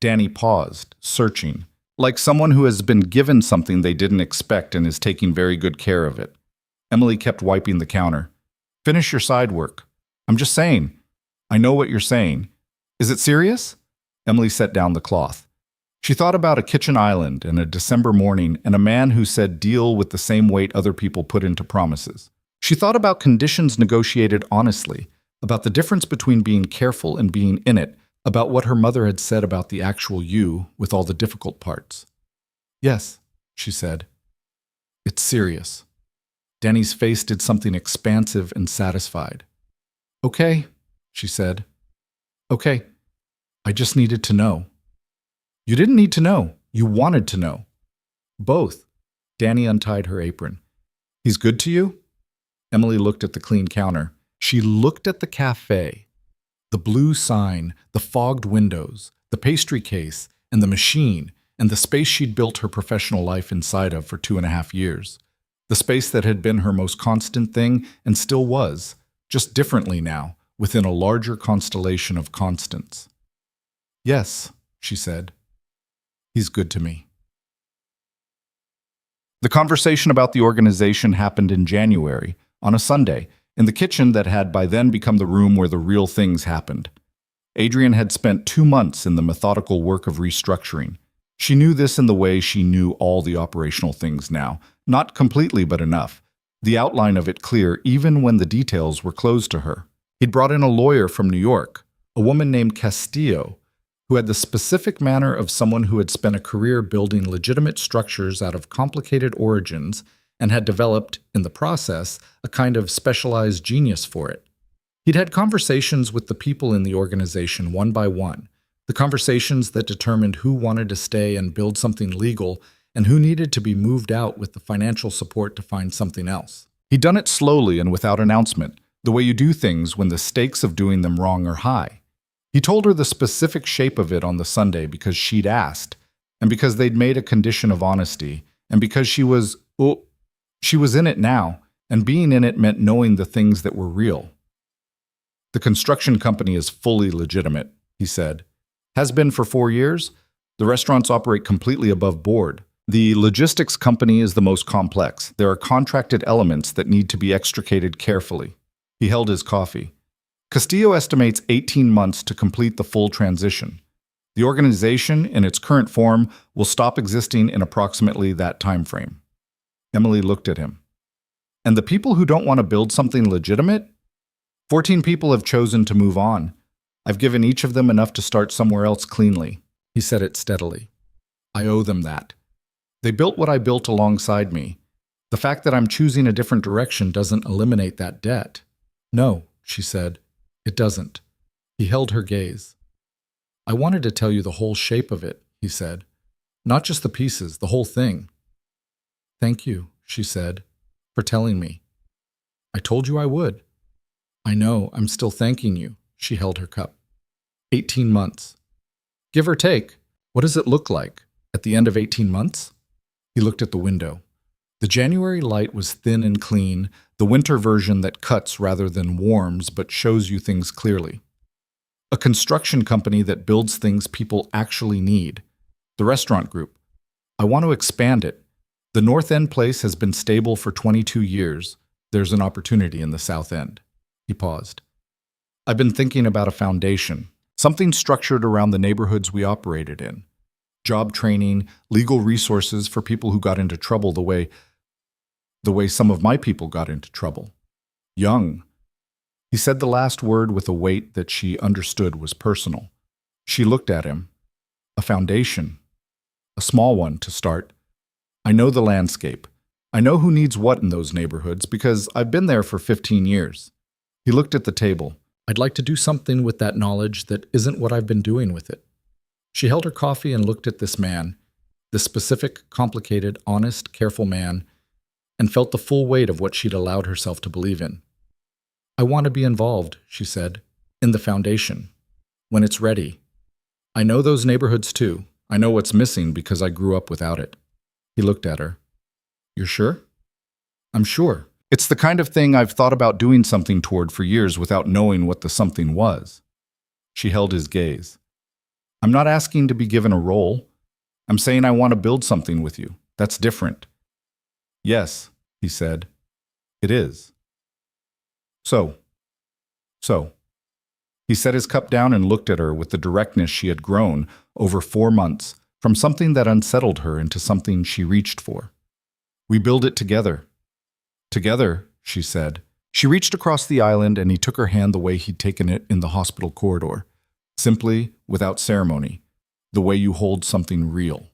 Danny paused, searching. "Like someone who has been given something they didn't expect and is taking very good care of it." Emily kept wiping the counter. "Finish your side work." "I'm just saying." "I know what you're saying." "Is it serious?" Emily set down the cloth. She thought about a kitchen island and a December morning and a man who said deal with the same weight other people put into promises. She thought about conditions negotiated honestly, about the difference between being careful and being in it, about what her mother had said about the actual you with all the difficult parts. "Yes," she said. "It's serious." Danny's face did something expansive and satisfied. "Okay," she said. "Okay. I just needed to know." "You didn't need to know. You wanted to know." "Both." Danny untied her apron. "He's good to you?" Emily looked at the clean counter. She looked at the café, the blue sign, the fogged windows, the pastry case, and the machine, and the space she'd built her professional life inside of for 2.5 years. The space that had been her most constant thing and still was, just differently now, within a larger constellation of constants. "Yes," she said. "He's good to me." The conversation about the organization happened in January, on a Sunday, in the kitchen that had by then become the room where the real things happened. Adrian had spent 2 months in the methodical work of restructuring. She knew this in the way she knew all the operational things now, not completely but enough, the outline of it clear even when the details were closed to her. He'd brought in a lawyer from New York, a woman named Castillo, who had the specific manner of someone who had spent a career building legitimate structures out of complicated origins and had developed, in the process, a kind of specialized genius for it. He'd had conversations with the people in the organization one by one, the conversations that determined who wanted to stay and build something legal and who needed to be moved out with the financial support to find something else. He'd done it slowly and without announcement, the way you do things when the stakes of doing them wrong are high. He told her the specific shape of it on the Sunday because she'd asked, and because they'd made a condition of honesty, and because she was in it now, and being in it meant knowing the things that were real. The construction company is fully legitimate, he said. Has been for 4 years. The restaurants operate completely above board. The logistics company is the most complex. There are contracted elements that need to be extricated carefully. He held his coffee. Castillo estimates 18 months to complete the full transition. The organization, in its current form, will stop existing in approximately that time frame. Emily looked at him. And the people who don't want to build something legitimate? 14 people have chosen to move on. I've given each of them enough to start somewhere else cleanly. He said it steadily. I owe them that. They built what I built alongside me. The fact that I'm choosing a different direction doesn't eliminate that debt. No, she said. It doesn't. He held her gaze. I wanted to tell you the whole shape of it, he said. Not just the pieces, the whole thing. Thank you, she said, for telling me. I told you I would. I know, I'm still thanking you. She held her cup. 18 months. Give or take. What does it look like at the end of 18 months? He looked at the window. The January light was thin and clean, the winter version that cuts rather than warms but shows you things clearly. A construction company that builds things people actually need. The restaurant group. I want to expand it. The North End place has been stable for 22 years. There's an opportunity in the South End. He paused. I've been thinking about a foundation, something structured around the neighborhoods we operated in. Job training, legal resources for people who got into trouble the way some of my people got into trouble. Young. He said the last word with a weight that she understood was personal. She looked at him. A foundation. A small one to start. I know the landscape. I know who needs what in those neighborhoods because I've been there for 15 years. He looked at the table. I'd like to do something with that knowledge that isn't what I've been doing with it. She held her coffee and looked at this man, this specific, complicated, honest, careful man, and felt the full weight of what she'd allowed herself to believe in. I want to be involved, she said, in the foundation, when it's ready. I know those neighborhoods too. I know what's missing because I grew up without it. He looked at her. You're sure? I'm sure. It's the kind of thing I've thought about doing something toward for years without knowing what the something was. She held his gaze. I'm not asking to be given a role. I'm saying I want to build something with you. That's different. Yes, he said. It is. So. He set his cup down and looked at her with the directness she had grown over 4 months, from something that unsettled her into something she reached for. We build it together. Together, she said. She reached across the island and he took her hand the way he'd taken it in the hospital corridor. Simply, without ceremony, the way you hold something real.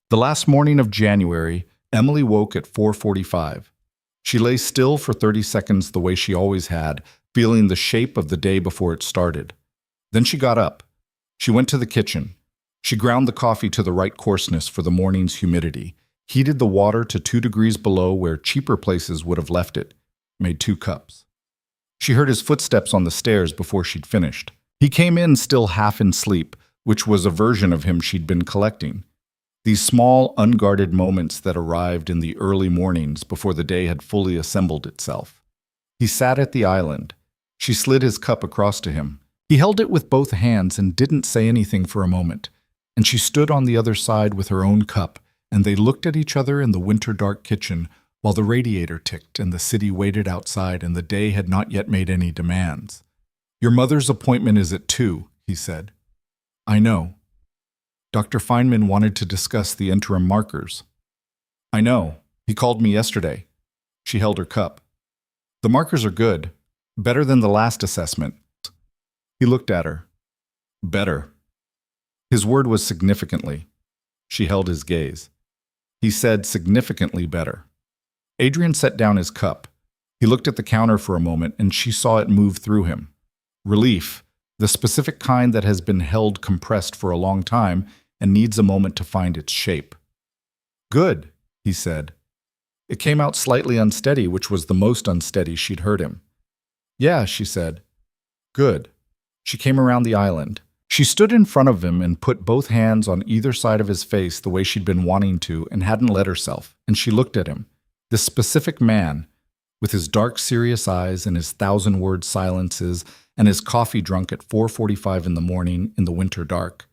The last morning of January, Emily woke at 4:45. She lay still for 30 seconds the way she always had, feeling the shape of the day before it started. Then she got up. She went to the kitchen. She ground the coffee to the right coarseness for the morning's humidity, heated the water to 2 degrees below where cheaper places would have left it, made 2 cups. She heard his footsteps on the stairs before she'd finished. He came in still half in sleep, which was a version of him she'd been collecting. These small, unguarded moments that arrived in the early mornings before the day had fully assembled itself. He sat at the island. She slid his cup across to him. He held it with both hands and didn't say anything for a moment. And she stood on the other side with her own cup, and they looked at each other in the winter-dark kitchen while the radiator ticked and the city waited outside and the day had not yet made any demands. Your mother's appointment is at 2, he said. I know. Dr. Feynman wanted to discuss the interim markers. I know. He called me yesterday. She held her cup. The markers are good. Better than the last assessment. He looked at her. Better. His word was significantly. She held his gaze. He said significantly better. Adrian set down his cup. He looked at the counter for a moment and she saw it move through him. Relief, the specific kind that has been held compressed for a long time and needs a moment to find its shape. Good, he said. It came out slightly unsteady, which was the most unsteady she'd heard him. Yeah, she said. Good. She came around the island. She stood in front of him and put both hands on either side of his face the way she'd been wanting to and hadn't let herself, and she looked at him. This specific man, with his dark, serious eyes and his thousand-word silences and his coffee drunk at 4:45 in the morning in the winter dark.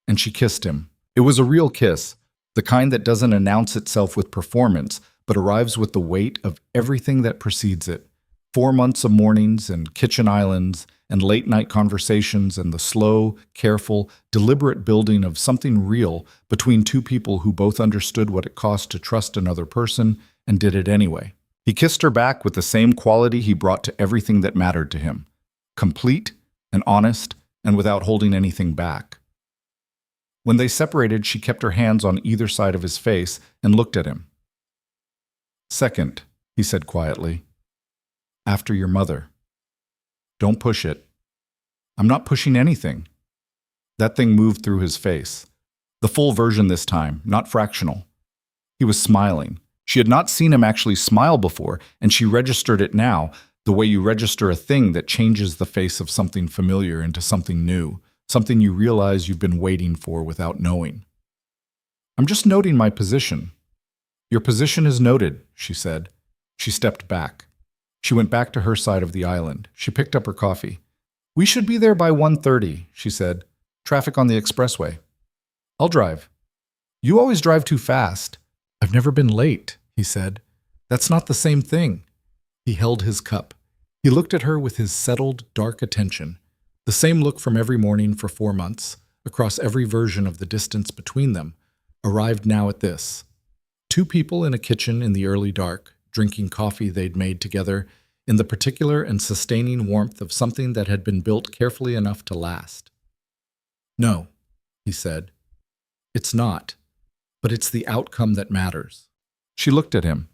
And she kissed him. It was a real kiss, the kind that doesn't announce itself with performance, but arrives with the weight of everything that precedes it. 4 months of mornings and kitchen islands and late-night conversations and the slow, careful, deliberate building of something real between two people who both understood what it cost to trust another person and did it anyway. He kissed her back with the same quality he brought to everything that mattered to him, complete and honest and without holding anything back. When they separated, she kept her hands on either side of his face and looked at him. "Second," he said quietly, "after your mother. Don't push it." "I'm not pushing anything." That thing moved through his face. The full version this time, not fractional. He was smiling. She had not seen him actually smile before, and she registered it now, the way you register a thing that changes the face of something familiar into something new, something you realize you've been waiting for without knowing. "I'm just noting my position." "Your position is noted," she said. She stepped back. She went back to her side of the island. She picked up her coffee. "We should be there by 1:30, she said. "Traffic on the expressway." "I'll drive." "You always drive too fast." "I've never been late," he said. "That's not the same thing." He held his cup. He looked at her with his settled, dark attention. The same look from every morning for 4 months, across every version of the distance between them, arrived now at this. Two people in a kitchen in the early dark, drinking coffee they'd made together, in the particular and sustaining warmth of something that had been built carefully enough to last. "No," he said. "It's not, but it's the outcome that matters." She looked at him.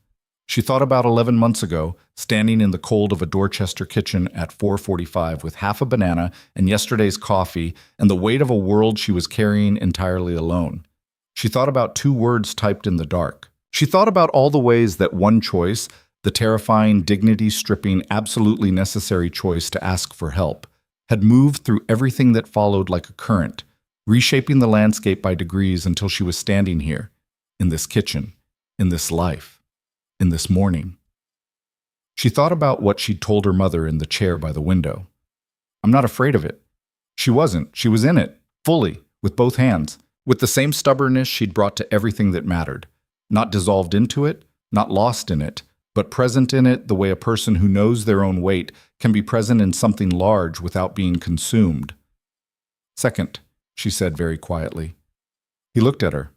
She thought about 11 months ago, standing in the cold of a Dorchester kitchen at 4:45 with half a banana and yesterday's coffee and the weight of a world she was carrying entirely alone. She thought about 2 words typed in the dark. She thought about all the ways that one choice, the terrifying, dignity-stripping, absolutely necessary choice to ask for help, had moved through everything that followed like a current, reshaping the landscape by degrees until she was standing here, in this kitchen, in this life, in this morning. She thought about what she'd told her mother in the chair by the window. "I'm not afraid of it." She wasn't. She was in it, fully, with both hands, with the same stubbornness she'd brought to everything that mattered. Not dissolved into it, not lost in it, but present in it the way a person who knows their own weight can be present in something large without being consumed. "Second," she said very quietly. He looked at her.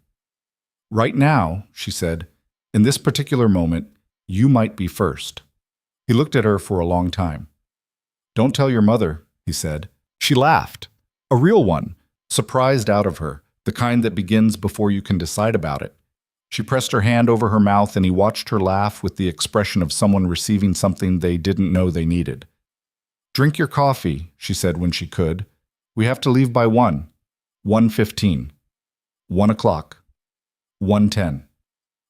"Right now," she said, "in this particular moment, you might be first." He looked at her for a long time. "Don't tell your mother," he said. She laughed. A real one, surprised out of her, the kind that begins before you can decide about it. She pressed her hand over her mouth and he watched her laugh with the expression of someone receiving something they didn't know they needed. "Drink your coffee," she said when she could. "We have to leave by 1:15, 1 o'clock, 1:10.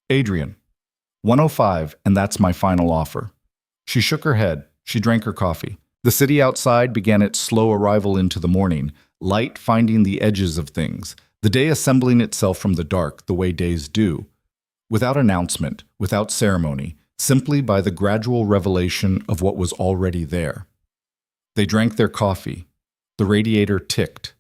Adrian, 1:05, and that's my final offer." She shook her head. She drank her coffee. The city outside began its slow arrival into the morning, light finding the edges of things, the day assembling itself from the dark the way days do, without announcement, without ceremony, simply by the gradual revelation of what was already there. They drank their coffee. The radiator ticked.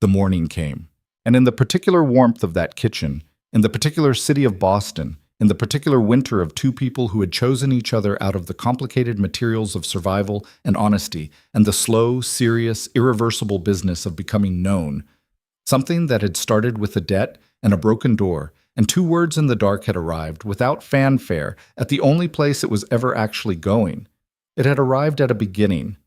The morning came. And in the particular warmth of that kitchen, in the particular city of Boston, in the particular winter of 2 people who had chosen each other out of the complicated materials of survival and honesty and the slow, serious, irreversible business of becoming known, something that had started with a debt and a broken door, and 2 words in the dark had arrived, without fanfare, at the only place it was ever actually going. It had arrived at a beginning,